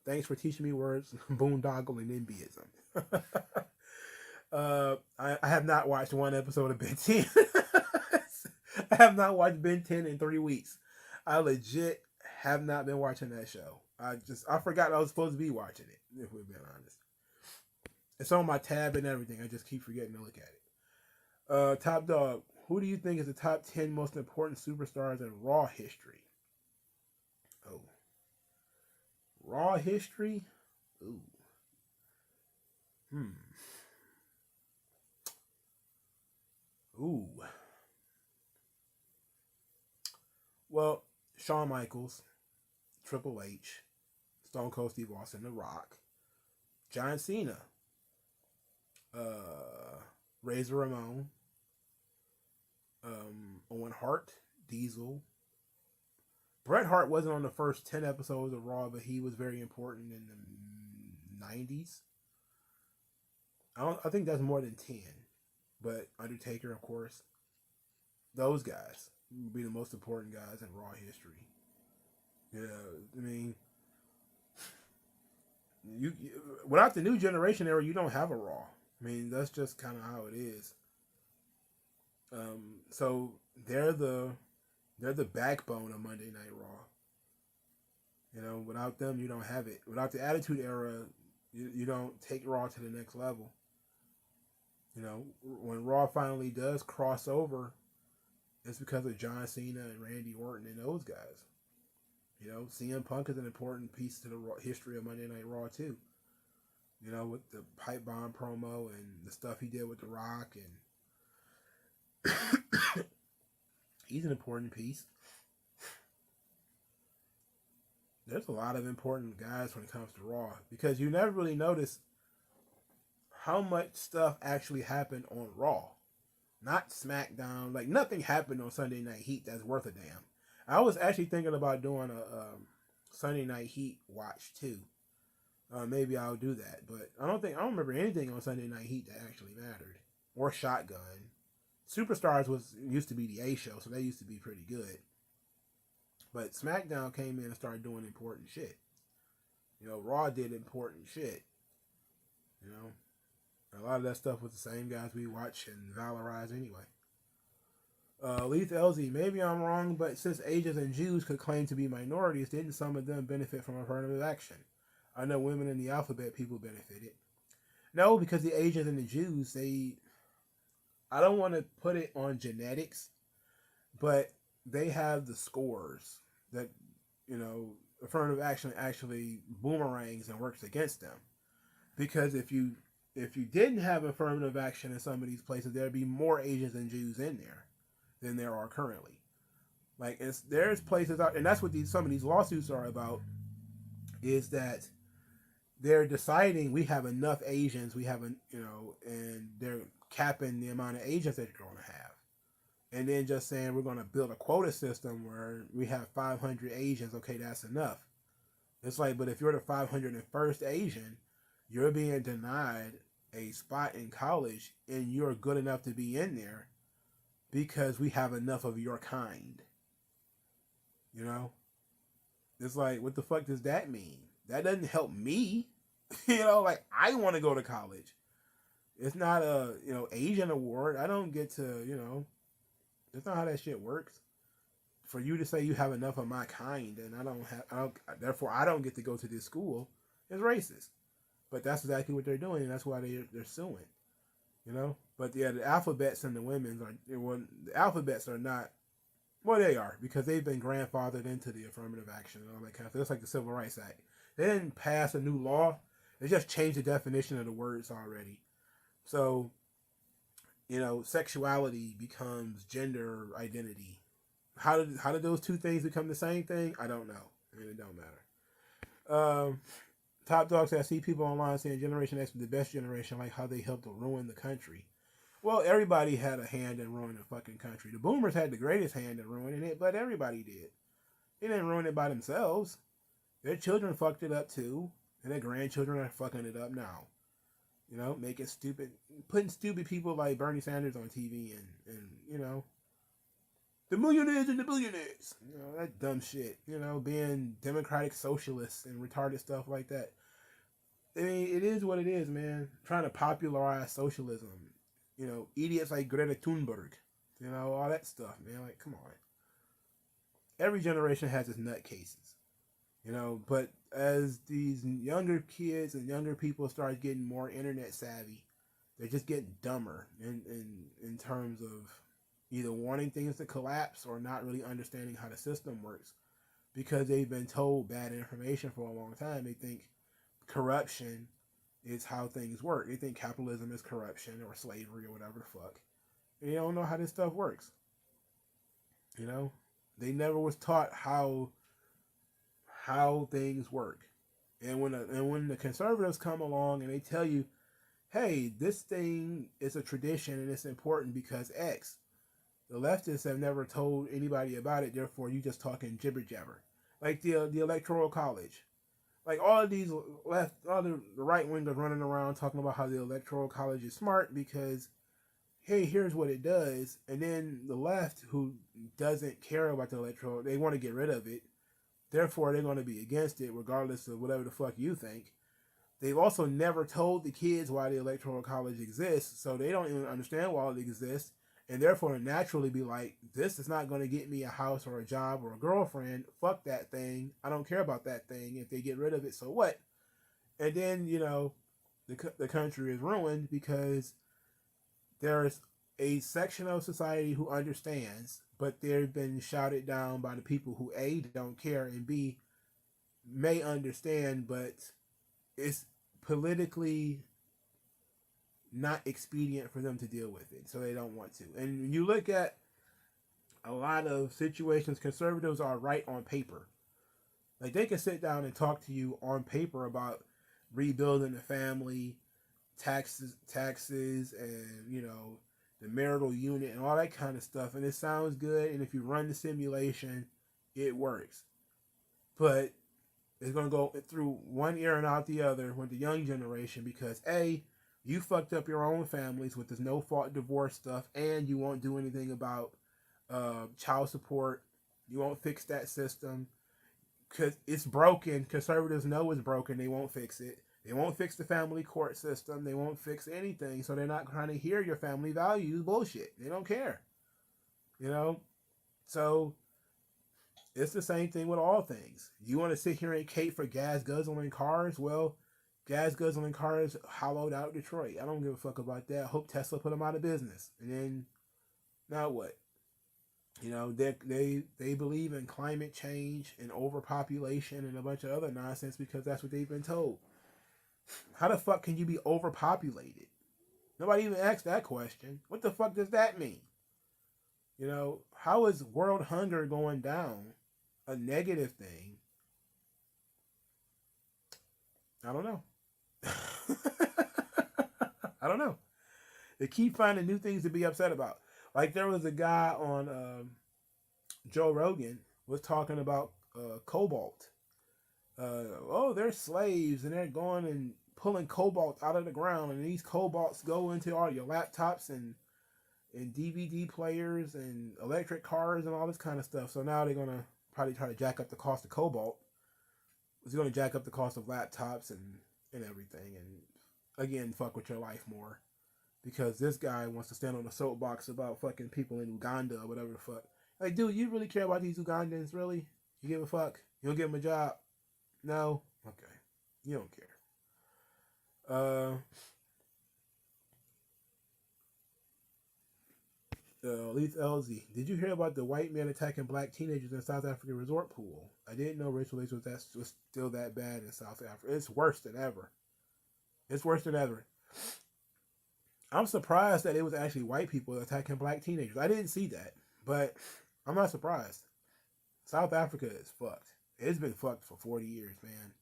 Thanks for teaching me words, boondoggle and NBism. I have not watched one episode of Ben 10. I have not watched Ben 10 in 3 weeks. I legit have not been watching that show. I forgot I was supposed to be watching it, if we're being honest. It's on my tab and everything. I just keep forgetting to look at it. Top Dog, who do you think is the top 10 most important superstars in Raw history? Oh. Raw history? Ooh. Ooh. Well, Shawn Michaels, Triple H, Stone Cold Steve Austin, The Rock, John Cena, Razor Ramon, Owen Hart, Diesel. Bret Hart wasn't on the first 10 episodes of Raw, but he was very important in the 90s. I think that's more than 10. But Undertaker, of course. Those guys. be the most important guys in Raw history. Yeah, I mean, you without the new generation era, you don't have a Raw. I mean, that's just kind of how it is. So they're the they're the backbone of Monday Night Raw. Without them, you don't have it. Without the Attitude Era, you don't take Raw to the next level. When Raw finally does cross over, it's because of John Cena and Randy Orton and those guys. CM Punk is an important piece to the history of Monday Night Raw too. With the pipe bomb promo and the stuff he did with The Rock, and he's an important piece. There's a lot of important guys when it comes to Raw because you never really notice how much stuff actually happened on Raw, not SmackDown. Like nothing happened on Sunday Night Heat that's worth a damn. I was actually thinking about doing a Sunday Night Heat watch too. Maybe I'll do that, but I don't remember anything on Sunday Night Heat that actually mattered. Or Shotgun. Superstars used to be the A show, so that used to be pretty good. But SmackDown came in and started doing important shit. Raw did important shit. A lot of that stuff was the same guys we watch and valorize anyway. Leith LZ, maybe I'm wrong, but since Asians and Jews could claim to be minorities, didn't some of them benefit from affirmative action? I know women in the alphabet people benefited. No, because the Asians and the Jews, I don't want to put it on genetics, but they have the scores that, affirmative action actually boomerangs and works against them. Because if you didn't have affirmative action in some of these places, there'd be more Asians and Jews in there than there are currently. Like there's places out, and that's what some of these lawsuits are about, is that they're deciding we have enough Asians, and they're capping the amount of Asians that you're going to have. And then just saying we're going to build a quota system where we have 500 Asians, okay, that's enough. It's like, but if you're the 501st Asian, you're being denied a spot in college and you're good enough to be in there because we have enough of your kind. It's like, what the fuck does that mean? That doesn't help me. Like I want to go to college. It's not a, Asian award. I don't get to, that's not how that shit works. For you to say you have enough of my kind and therefore I don't get to go to this school is racist. But that's exactly what they're doing, and that's why they're suing. But yeah, the alphabets and the women's the alphabets are not. Well, they are because they've been grandfathered into the affirmative action and all that kind of stuff. It's like the Civil Rights Act. They didn't pass a new law; they just changed the definition of the words already. So, sexuality becomes gender identity. How did those two things become the same thing? I don't know. It don't matter. Top Dog says, I see people online saying Generation X was the best generation, like how they helped to ruin the country. Well, everybody had a hand in ruining the fucking country. The boomers had the greatest hand in ruining it, but everybody did. They didn't ruin it by themselves. Their children fucked it up too, and their grandchildren are fucking it up now. Putting stupid people like Bernie Sanders on TV and the millionaires and the billionaires. That dumb shit. Being democratic socialists and retarded stuff like that. I mean, it is what it is, man. Trying to popularize socialism. Idiots like Greta Thunberg. All that stuff, man. Like, come on. Every generation has its nutcases. But as these younger kids and younger people start getting more internet savvy, they're just getting dumber in terms of either wanting things to collapse or not really understanding how the system works because they've been told bad information for a long time. They think corruption is how things work. They think capitalism is corruption or slavery or whatever the fuck. And they don't know how this stuff works. They never was taught how things work. And when the conservatives come along and they tell you, hey, this thing is a tradition and it's important because X, the leftists have never told anybody about it, therefore you just talking jibber jabber. Like the Electoral College. Like all of these all the right wingers running around talking about how the Electoral College is smart because hey, here's what it does. And then the left, who doesn't care about the electoral, they want to get rid of it. Therefore, they're going to be against it, regardless of whatever the fuck you think. They've also never told the kids why the electoral college exists, so they don't even understand why it exists, and therefore naturally be like, this is not going to get me a house or a job or a girlfriend. Fuck that thing. I don't care about that thing. If they get rid of it, so what? And then, the country is ruined because there's a section of society who understands, but they've been shouted down by the people who A, don't care, and B, may understand, but it's politically not expedient for them to deal with it, so they don't want to. And when you look at a lot of situations, conservatives are right on paper. Like, they can sit down and talk to you on paper about rebuilding the family, taxes, and the marital unit and all that kind of stuff, and it sounds good. And if you run the simulation, it works. But it's going to go through one ear and out the other with the young generation because A, you fucked up your own families with this no fault divorce stuff, and you won't do anything about child support. You won't fix that system because it's broken. Conservatives know it's broken. They won't fix it. They won't fix the family court system. They won't fix anything. So they're not trying to hear your family values bullshit. They don't care. So it's the same thing with all things. You want to sit here and cape for gas guzzling cars? Well, gas guzzling cars hollowed out Detroit. I don't give a fuck about that. I hope Tesla put them out of business. And then, now what? They believe in climate change and overpopulation and a bunch of other nonsense because that's what they've been told. How the fuck can you be overpopulated? Nobody even asked that question. What the fuck does that mean? How is world hunger going down a negative thing? I don't know. I don't know. They keep finding new things to be upset about. Like, there was a guy on Joe Rogan was talking about cobalt. They're slaves and they're going and pulling cobalt out of the ground, and these cobalts go into all your laptops and DVD players and electric cars and all this kind of stuff. So now they're going to probably try to jack up the cost of cobalt. It's going to jack up the cost of laptops and everything, and again, fuck with your life more. Because this guy wants to stand on a soapbox about fucking people in Uganda or whatever the fuck. Like, dude, you really care about these Ugandans, really? You give a fuck? You don't give them a job? No? Okay. You don't care. Leith Elzy, did you hear about the white man attacking black teenagers in South African resort pool? I didn't know racial relations was still that bad in South Africa. It's worse than ever. It's worse than ever. I'm surprised that it was actually white people attacking black teenagers. I didn't see that, but I'm not surprised. South Africa is fucked. It's been fucked for 40 years, man.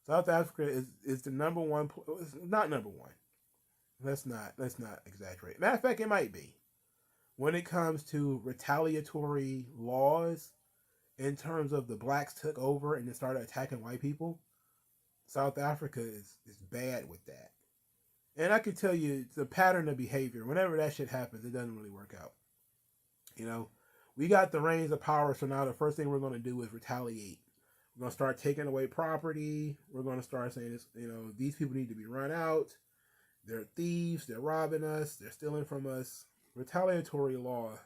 South Africa is the number one. Not number one. Let's not exaggerate. Matter of fact, it might be. When it comes to retaliatory laws, in terms of the blacks took over and then started attacking white people, South Africa is bad with that. And I can tell you the pattern of behavior. Whenever that shit happens, it doesn't really work out. We got the reins of power, so now the first thing we're going to do is retaliate. We're going to start taking away property. We're going to start saying, these people need to be run out. They're thieves. They're robbing us. They're stealing from us. Retaliatory law,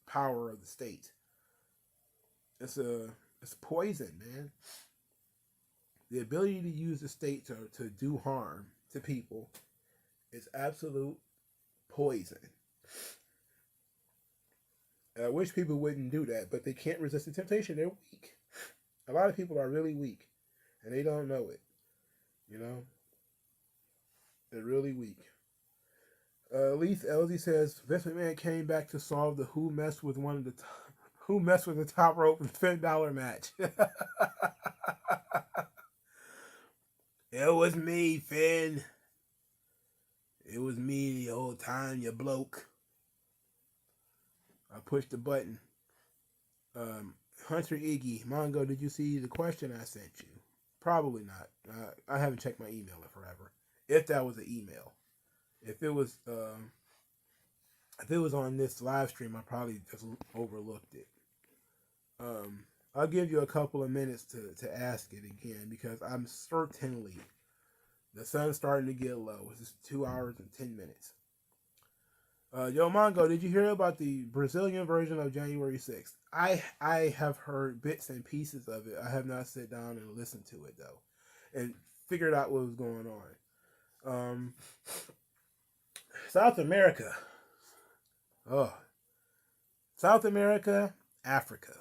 power of the state. It's poison, man. The ability to use the state to do harm to people is absolute poison. I wish people wouldn't do that, but they can't resist the temptation. They're weak. A lot of people are really weak, and they don't know it. They're really weak. Leith Elsie says Vince McMahon came back to solve the who messed with the top rope in Finn Balor match. It was me, Finn. It was me the whole time, you bloke. I pushed the button. Hunter Iggy, Mongo, did you see the question I sent you? Probably not. I haven't checked my email in forever. If that was an email. If it was If it was on this live stream, I probably just overlooked it. I'll give you a couple of minutes to ask it again because I'm certainly the sun's starting to get low. It's just 2 hours and 10 minutes. Yo, Mongo, did you hear about the Brazilian version of January 6th? I have heard bits and pieces of it. I have not sat down and listened to it though, and figured out what was going on. South America. Oh, South America, Africa.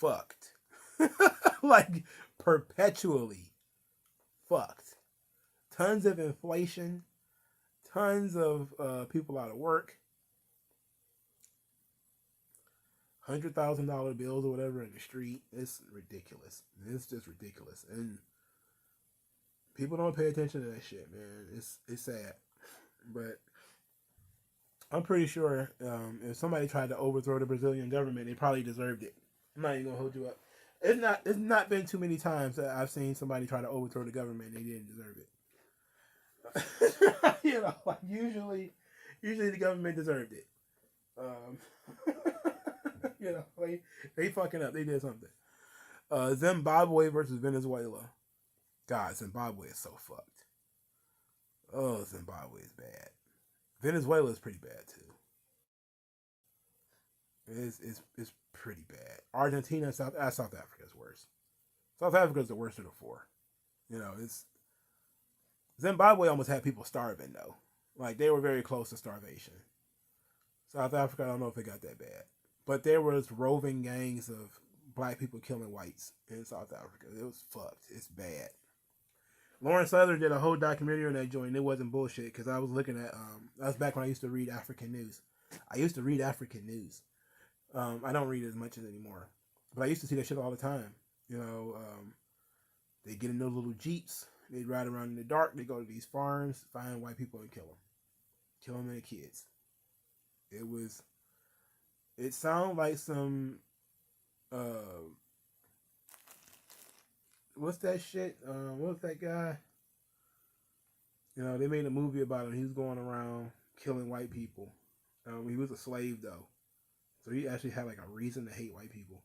Fucked. Like, perpetually fucked. Tons of inflation. Tons of people out of work. $100,000 bills or whatever in the street. It's ridiculous. It's just ridiculous. And people don't pay attention to that shit, man. It's sad. But I'm pretty sure if somebody tried to overthrow the Brazilian government, they probably deserved it. I'm not even gonna hold you up. It's not been too many times that I've seen somebody try to overthrow the government and they didn't deserve it. You know, like usually the government deserved it. You know, like they fucking up. They did something. Zimbabwe versus Venezuela. God, Zimbabwe is so fucked. Oh, Zimbabwe is bad. Venezuela is pretty bad too. It's pretty bad. Argentina, South Africa is worse. South Africa is the worst of the four. You know, it's Zimbabwe almost had people starving though. Like they were very close to starvation. South Africa, I don't know if it got that bad, but there was roving gangs of black people killing whites in South Africa. It was fucked. It's bad. Lawrence Southern did a whole documentary on that joint. It wasn't bullshit because I was looking at that was back when I used to read African news. I used to read African news. I don't read as much as anymore, but I used to see that shit all the time. You know, they get in those little jeeps. They ride around in the dark. They go to these farms, find white people, and kill them and the kids. It sounded like some, what's that shit? What's that guy? You know, they made a movie about him. He was going around killing white people. He was a slave though. So he actually had like a reason to hate white people.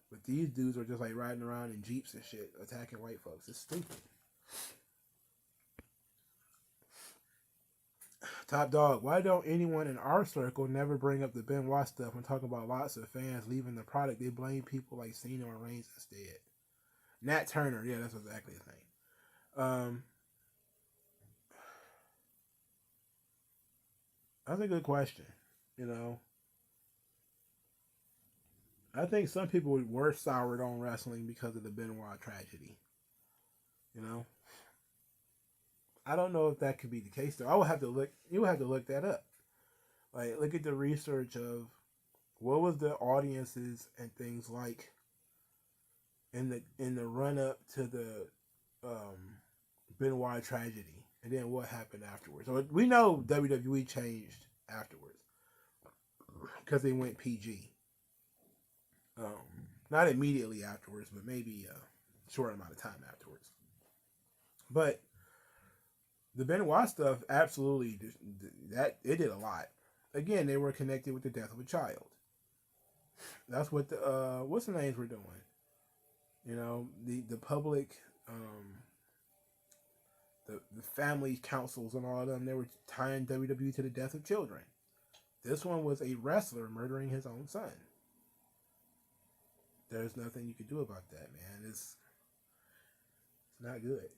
But these dudes are just like riding around in jeeps and shit, attacking white folks. It's stupid. Top dog, why don't anyone in our circle never bring up the Benoit stuff when talking about lots of fans leaving the product? They blame people like Cena or Reigns instead. Nat Turner, yeah, that's exactly his name. That's a good question. You know, I think some people were soured on wrestling because of the Benoit tragedy. You know, I don't know if that could be the case though. I would have to look. You would have to look that up. Like, look at the research of what was the audiences and things like in the run up to the Benoit tragedy, and then what happened afterwards. So we know WWE changed afterwards because they went PG. Not immediately afterwards, but maybe a short amount of time afterwards. But the Benoit stuff, absolutely, that it did a lot. Again, they were connected with the death of a child. That's what the what's the names were doing. You know, the public, the family councils and all of them, they were tying WWE to the death of children. This one was a wrestler murdering his own son. There's nothing you could do about that, man. It's not good.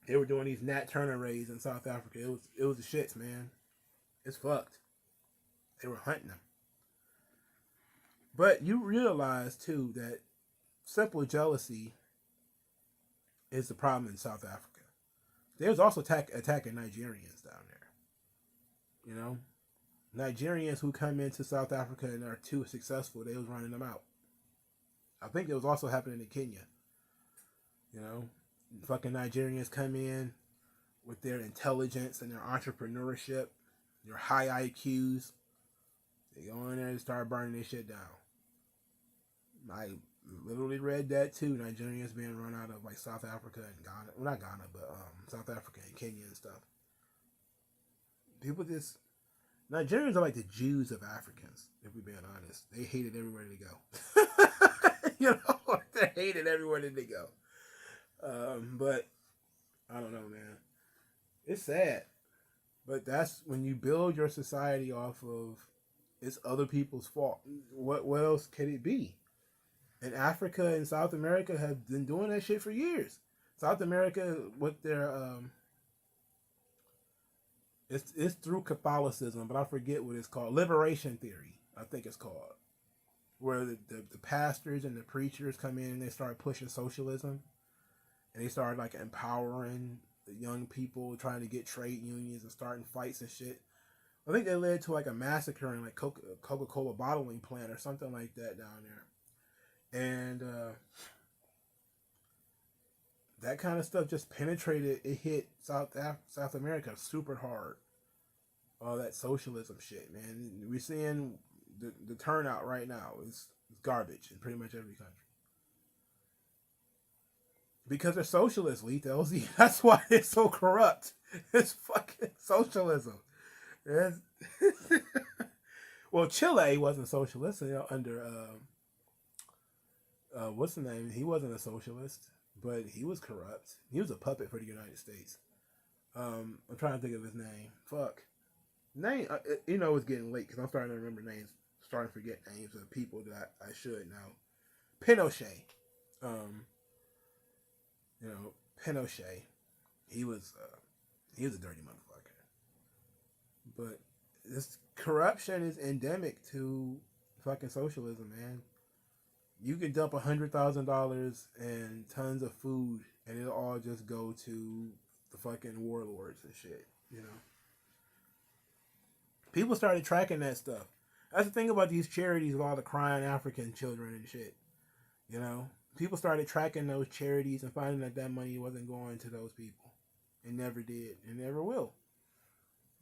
They were doing these Nat Turner raids in South Africa. It was the shits, man. It's fucked. They were hunting them. But you realize too that simple jealousy is the problem in South Africa. There's also attacking Nigerians down there. You know, Nigerians who come into South Africa and are too successful, they was running them out. I think it was also happening in Kenya. You know, fucking Nigerians come in with their intelligence and their entrepreneurship, their high IQs. They go in there and start burning this shit down. literally read that too. Nigerians being run out of like South Africa and Ghana. Well, not Ghana, but South Africa and Kenya and stuff. People just Nigerians are like the Jews of Africans. If we're being honest, they hated everywhere they go. You know, they hated everywhere that they go. But I don't know, man. It's sad, but that's when you build your society off of it's other people's fault. What else can it be? And Africa and South America have been doing that shit for years. South America, with their it's through Catholicism, but I forget what it's called. Liberation theory, I think it's called, where the pastors and the preachers come in and they start pushing socialism, and they start like empowering the young people, trying to get trade unions and starting fights and shit. I think they led to like a massacre in like Coca-Cola bottling plant or something like that down there. And that kind of stuff just penetrated. It hit South America super hard. All that socialism shit, man. We're seeing the turnout right now is garbage in pretty much every country. Because they're socialists, Lethal. That's why it's so corrupt. It's fucking socialism. Well, Chile wasn't socialist, you know, under what's the name? He wasn't a socialist, but he was corrupt. He was a puppet for the United States. I'm trying to think of his name. Fuck. Name, you know, it's getting late because I'm starting to remember names, starting to forget names of people that I should know. Pinochet. You know, Pinochet. He was a dirty motherfucker. But this corruption is endemic to fucking socialism, man. You can dump $100,000 and tons of food, and it'll all just go to the fucking warlords and shit. You know, people started tracking that stuff. That's the thing about these charities with all the crying African children and shit. You know, people started tracking those charities and finding that money wasn't going to those people. It never did, and never will.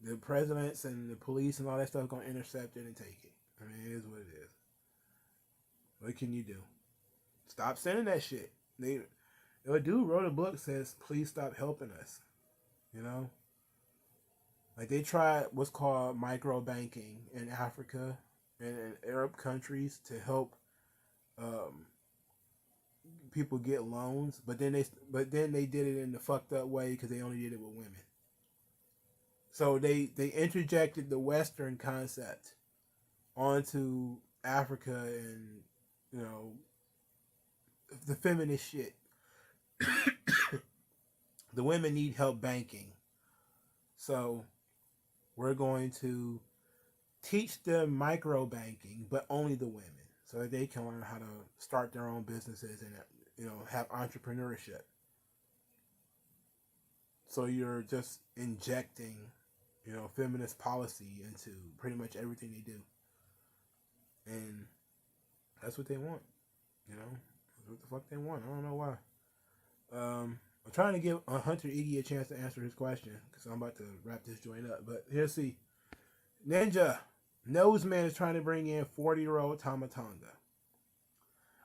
The presidents and the police and all that stuff gonna intercept it and take it. I mean, it is what it is. What can you do? Stop sending that shit. A dude wrote a book says, please stop helping us. You know? Like they tried what's called micro banking in Africa and in Arab countries to help people get loans, but then they did it in the fucked up way because they only did it with women. So they interjected the Western concept onto Africa and, you know, the feminist shit. The women need help banking. So we're going to teach them micro banking, but only the women, so that they can learn how to start their own businesses and, you know, have entrepreneurship. So you're just injecting, you know, feminist policy into pretty much everything they do. And that's what they want. You know? That's what the fuck they want. I don't know why. I'm trying to give Hunter Iggy a chance to answer his question because I'm about to wrap this joint up. But here's see. Ninja Noseman is trying to bring in 40-year-old Tama Tonga.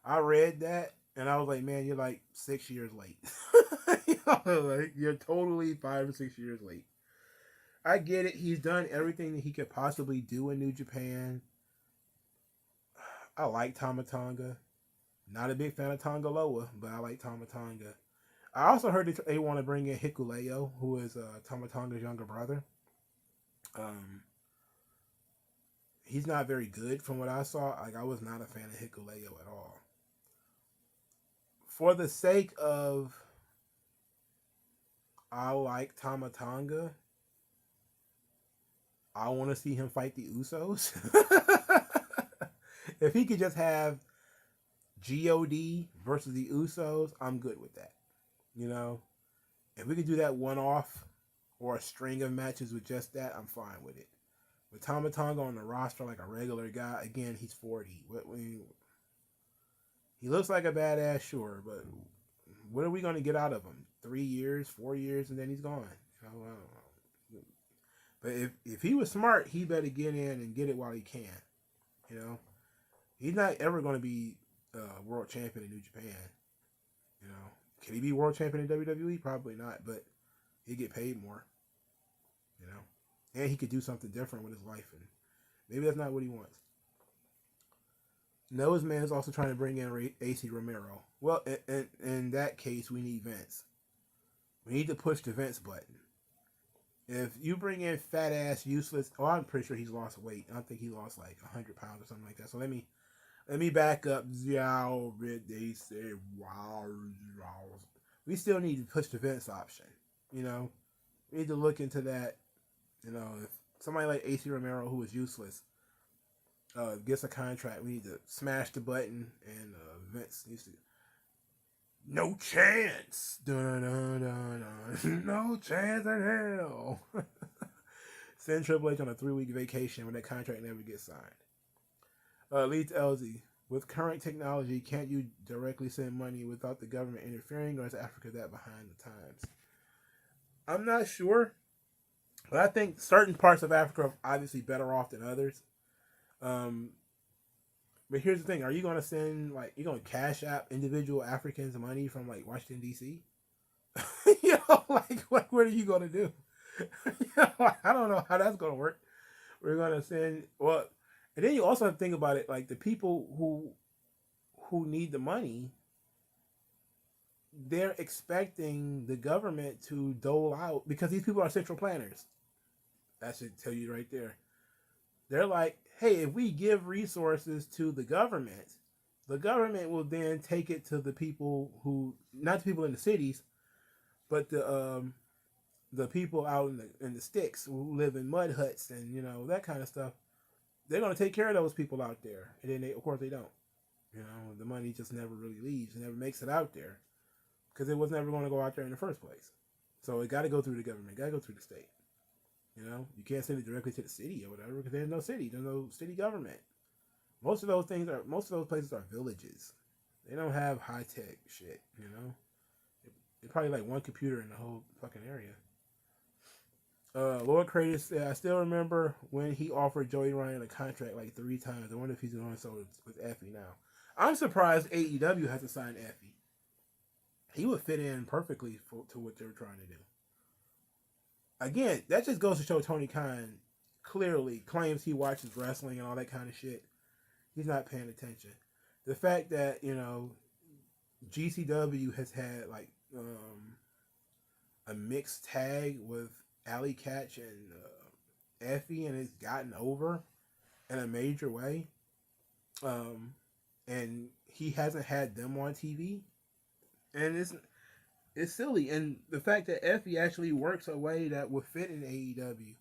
I read that and I was like, man, you're like 6 years late. You know, like, you're totally 5 or 6 years late. I get it. He's done everything that he could possibly do in New Japan. I like Tama Tonga. Not a big fan of Tonga Loa, but I like Tama Tonga. I also heard that they want to bring in Hikuleo, who is Tama Tonga's younger brother. He's not very good from what I saw. Like, I was not a fan of Hikuleo at all. For the sake of I like Tama Tonga, I want to see him fight the Usos. If he could just have GOD versus the Usos, I'm good with that. You know, if we could do that one-off or a string of matches with just that, I'm fine with it. With Tama Tonga on the roster like a regular guy, again, he's 40. He looks like a badass, sure, but what are we going to get out of him? 3 years, 4 years, and then he's gone. You know, but if he was smart, he better get in and get it while he can. You know, he's not ever going to be world champion in New Japan. You know, can he be world champion in WWE? Probably not, but he'd get paid more. You know, and he could do something different with his life, and maybe that's not what he wants. Nose Man is also trying to bring in AC Romero. Well, in that case, we need Vince. We need to push the Vince button. If you bring in fat ass useless, oh, I'm pretty sure he's lost weight. I think he lost like 100 pounds or something like that. So let me back up. They say wow. We still need to push the Vince option. You know, we need to look into that. You know, if somebody like AC Romero, who is useless, gets a contract, we need to smash the button, and Vince needs to. No chance. Dun, dun, dun, dun. No chance in hell. Send Triple H on a 3-week vacation when that contract never gets signed. Lead to LZ. With current technology, can't you directly send money without the government interfering, or is Africa that behind the times? I'm not sure, but I think certain parts of Africa are obviously better off than others. But here's the thing: are you going to send you going to cash app individual Africans money from like Washington D.C.? You know, what are you going to do? You know, I don't know how that's going to work. We're going to send and then you also have to think about it, like the people who need the money, they're expecting the government to dole out, because these people are central planners. That should tell you right there. They're like, hey, if we give resources to the government will then take it to the people who, not the people in the cities, but the people out in the sticks who live in mud huts and, you know, that kind of stuff. They're going to take care of those people out there. And then, of course, they don't. You know, the money just never really leaves. It never makes it out there, because it was never going to go out there in the first place. So it got to go through the government. It got to go through the state. You know, you can't send it directly to the city or whatever, because there's no city. There's no city government. Most of those places are villages. They don't have high tech shit. You know, it's probably like one computer in the whole fucking area. Lord Kratos said, I still remember when he offered Joey Ryan a contract like 3 times. I wonder if he's doing so with Effie now. I'm surprised AEW hasn't signed Effie. He would fit in perfectly to what they're trying to do. Again, that just goes to show Tony Khan clearly claims he watches wrestling and all that kind of shit. He's not paying attention. The fact that, you know, GCW has had like a mixed tag with Alley Catch and Effie, and it's gotten over in a major way. And he hasn't had them on TV, and it's silly. And the fact that Effie actually works a way that would fit in AEW,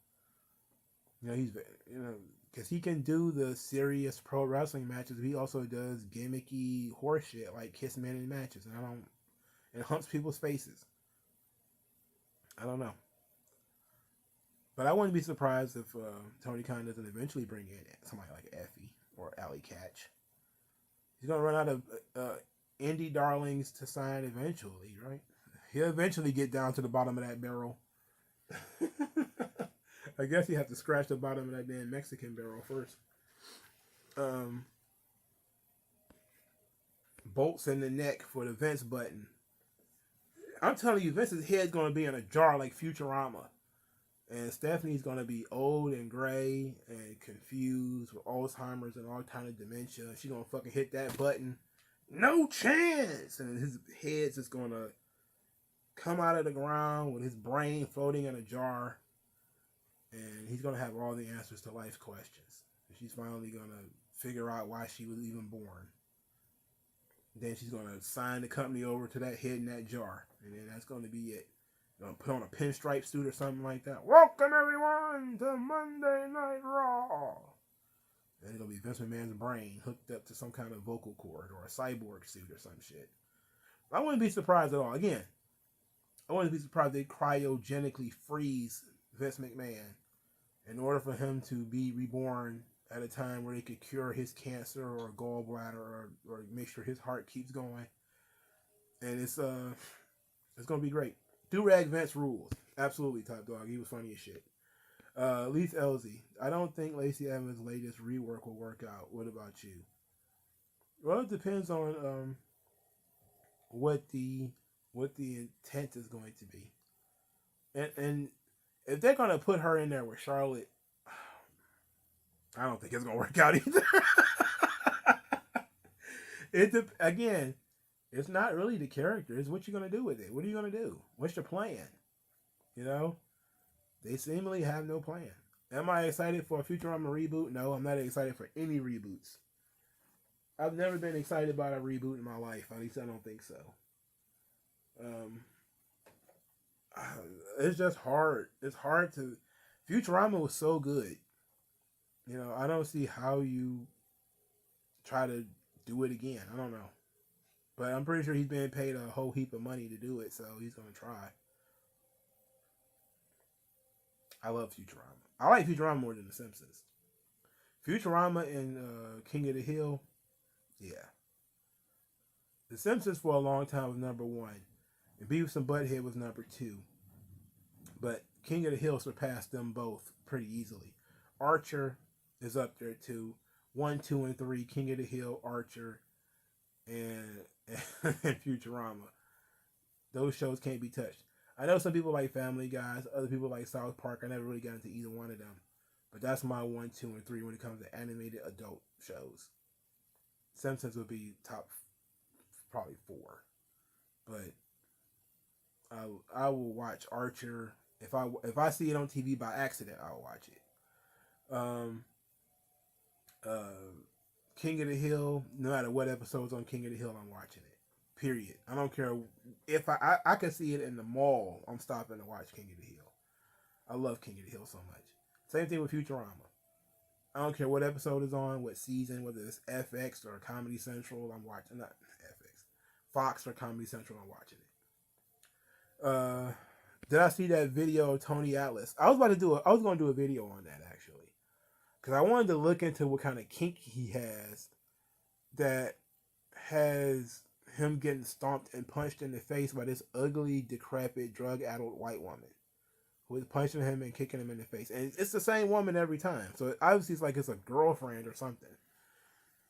you know, because he can do the serious pro wrestling matches. He also does gimmicky horse shit like kiss men in matches, and humps people's faces. I don't know. But I wouldn't be surprised if Tony Khan doesn't eventually bring in somebody like Effie or Alley Catch. He's going to run out of indie darlings to sign eventually, right? He'll eventually get down to the bottom of that barrel. I guess you have to scratch the bottom of that damn Mexican barrel first. Bolts in the neck for the Vince button. I'm telling you, Vince's head's going to be in a jar like Futurama. And Stephanie's going to be old and gray and confused with Alzheimer's and all kind of dementia. She's going to fucking hit that button. No chance! And his head's just going to come out of the ground with his brain floating in a jar. And he's going to have all the answers to life's questions. And she's finally going to figure out why she was even born. Then she's going to sign the company over to that head in that jar. And then that's going to be it. Put on a pinstripe suit or something like that. Welcome everyone to Monday Night Raw. And it'll be Vince McMahon's brain hooked up to some kind of vocal cord or a cyborg suit or some shit. I wouldn't be surprised at all. Again, I wouldn't be surprised if they cryogenically freeze Vince McMahon in order for him to be reborn at a time where they could cure his cancer or gallbladder or make sure his heart keeps going. And it's going to be great. Do-Rag Vince rules. Absolutely, Top Dog. He was funny as shit. Leith Elzy. I don't think Lacey Evans' latest rework will work out. What about you? Well, it depends on what the what the intent is going to be, and if they're gonna put her in there with Charlotte, I don't think it's gonna work out either. Again, it's not really the character. It's what you're gonna do with it. What are you gonna do? What's your plan? You know, they seemingly have no plan. Am I excited for a Futurama reboot? No, I'm not excited for any reboots. I've never been excited about a reboot in my life. At least I don't think so. Um, it's just hard. It's hard to. Futurama was so good. You know, I don't see how you try to do it again. I don't know. But I'm pretty sure he's being paid a whole heap of money to do it, so he's gonna try. I love Futurama. I like Futurama more than The Simpsons. Futurama and King of the Hill, yeah. The Simpsons for a long time was number one, and Beavis and Butthead was number two. But King of the Hill surpassed them both pretty easily. Archer is up there too. One, two, and three. King of the Hill, Archer, and and Futurama. Those shows can't be touched. I know some people like Family Guys, other people like South Park. I never really got into either one of them. But that's my one, two, and three when it comes to animated adult shows. Simpsons would be top probably four. But I will watch Archer. If I see it on TV by accident, I'll watch it. Uh, King of the Hill. No matter what episodes on King of the Hill, I'm watching it. Period. I don't care if I can see it in the mall. I'm stopping to watch King of the Hill. I love King of the Hill so much. Same thing with Futurama. I don't care what episode is on, what season, whether it's FX or Comedy Central. I'm watching not FX, Fox or Comedy Central. I'm watching it. Did I see that video of Tony Atlas? I was going to do a video on that actually, because I wanted to look into what kind of kink he has that has him getting stomped and punched in the face by this ugly, decrepit, drug-addled white woman who is punching him and kicking him in the face. And it's the same woman every time. So obviously it's like it's a girlfriend or something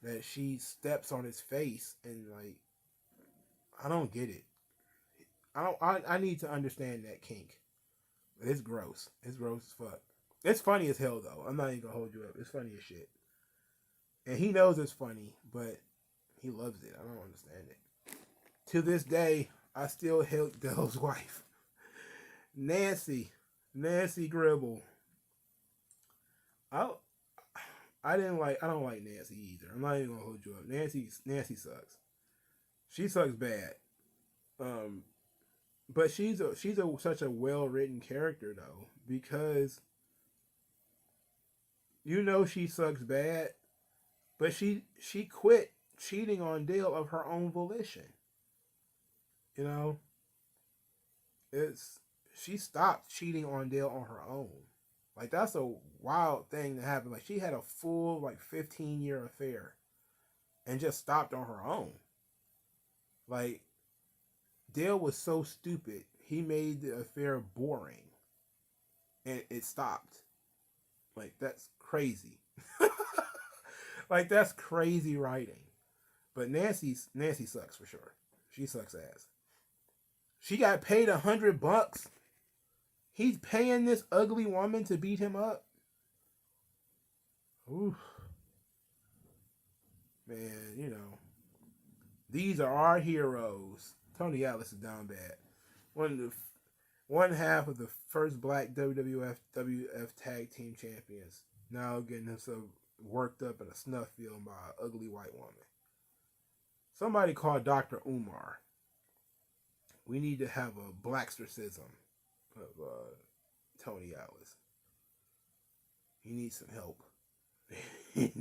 that she steps on his face and like, I don't get it. I need to understand that kink. But it's gross. It's gross as fuck. It's funny as hell though. I'm not even gonna hold you up. It's funny as shit. And he knows it's funny, but he loves it. I don't understand it. To this day, I still hate Dell's wife. Nancy Gribble. I I don't like Nancy either. I'm not even gonna hold you up. Nancy sucks. She sucks bad. Um, but she's such a well written character though, because you know she sucks bad, but she quit cheating on Dale of her own volition. You know, it's she stopped cheating on Dale on her own. Like that's a wild thing to happen. Like she had a full like 15-year affair and just stopped on her own. Like Dale was so stupid, he made the affair boring and it stopped. Like that's crazy. Like that's crazy writing. But Nancy sucks for sure. She sucks ass. She got paid $100. He's paying this ugly woman to beat him up. Oof. Man, you know, these are our heroes. Tony Atlas is down bad. One of the one half of the first black WWF tag team champions. Now getting himself worked up in a snuff film by an ugly white woman. Somebody called Dr. Umar. We need to have a blackstercism of Tony Atlas. He needs some help. he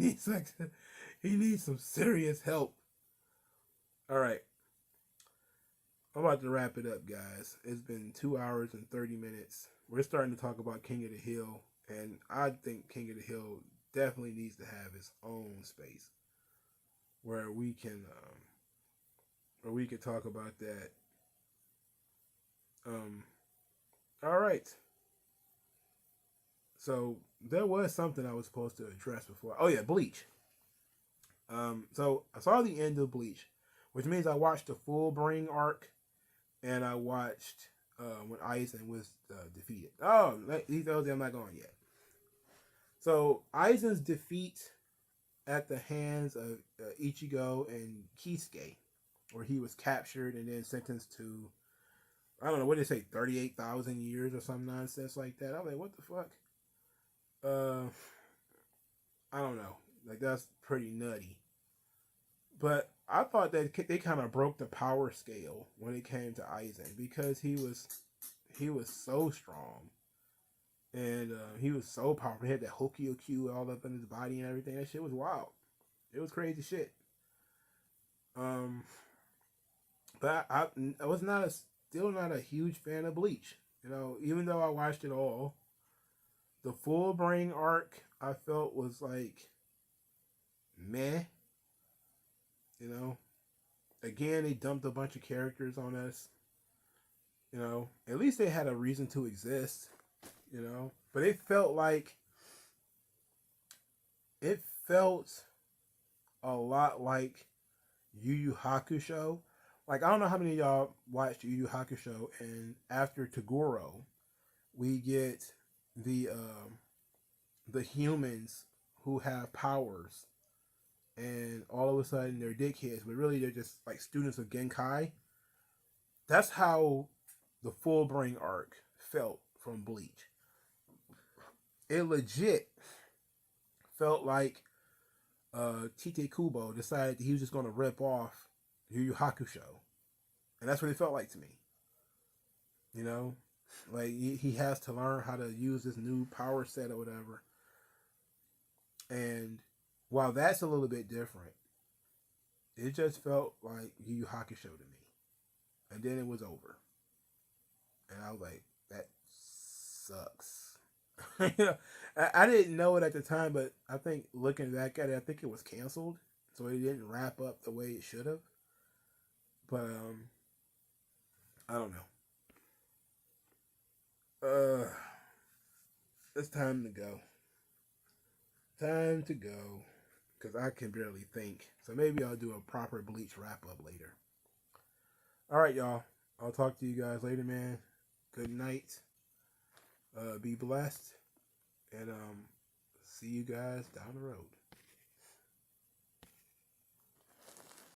needs some serious help. All right. I'm about to wrap it up, guys. It's been 2 hours and 30 minutes. We're starting to talk about King of the Hill, and I think King of the Hill definitely needs to have its own space where we can talk about that. All right. So there was something I was supposed to address before. Oh yeah, Bleach. So I saw the end of Bleach, which means I watched the full Brain arc, and I watched when Aizen was defeated. Oh, these those I'm not going yet. So Aizen's defeat at the hands of Ichigo and Kisuke, where he was captured and then sentenced to, I don't know, what did they say, 38,000 years or some nonsense like that. I was like, what the fuck? Uh, I don't know. Like, that's pretty nutty. But I thought that they kind of broke the power scale when it came to Aizen, because he was so strong, and he was so powerful. He had that Hokyo Q all up in his body and everything. That shit was wild. It was crazy shit. Um, but I was not still not a huge fan of Bleach. You know, even though I watched it all, the full Brain arc I felt was like meh. You know, again they dumped a bunch of characters on us. You know, at least they had a reason to exist. You know, but it felt a lot like Yu Yu Hakusho. Like, I don't know how many of y'all watched Yu Yu Hakusho, and after Toguro, we get the the humans who have powers, and all of a sudden they're dickheads, but really they're just like students of Genkai. That's how the full Brain arc felt from Bleach. It legit felt like Tite Kubo decided that he was just going to rip off Yu Yu Hakusho, and that's what it felt like to me. You know, like he has to learn how to use this new power set or whatever. And while that's a little bit different, it just felt like Yu Yu Hakusho to me. And then it was over, and I was like, that sucks. You know, I didn't know it at the time, but I think looking back at it, I think it was canceled, so it didn't wrap up the way it should have. But I don't know. It's time to go. Time to go, because I can barely think. So maybe I'll do a proper Bleach wrap up later. All right, y'all. I'll talk to you guys later, man. Good night. Be blessed, and see you guys down the road.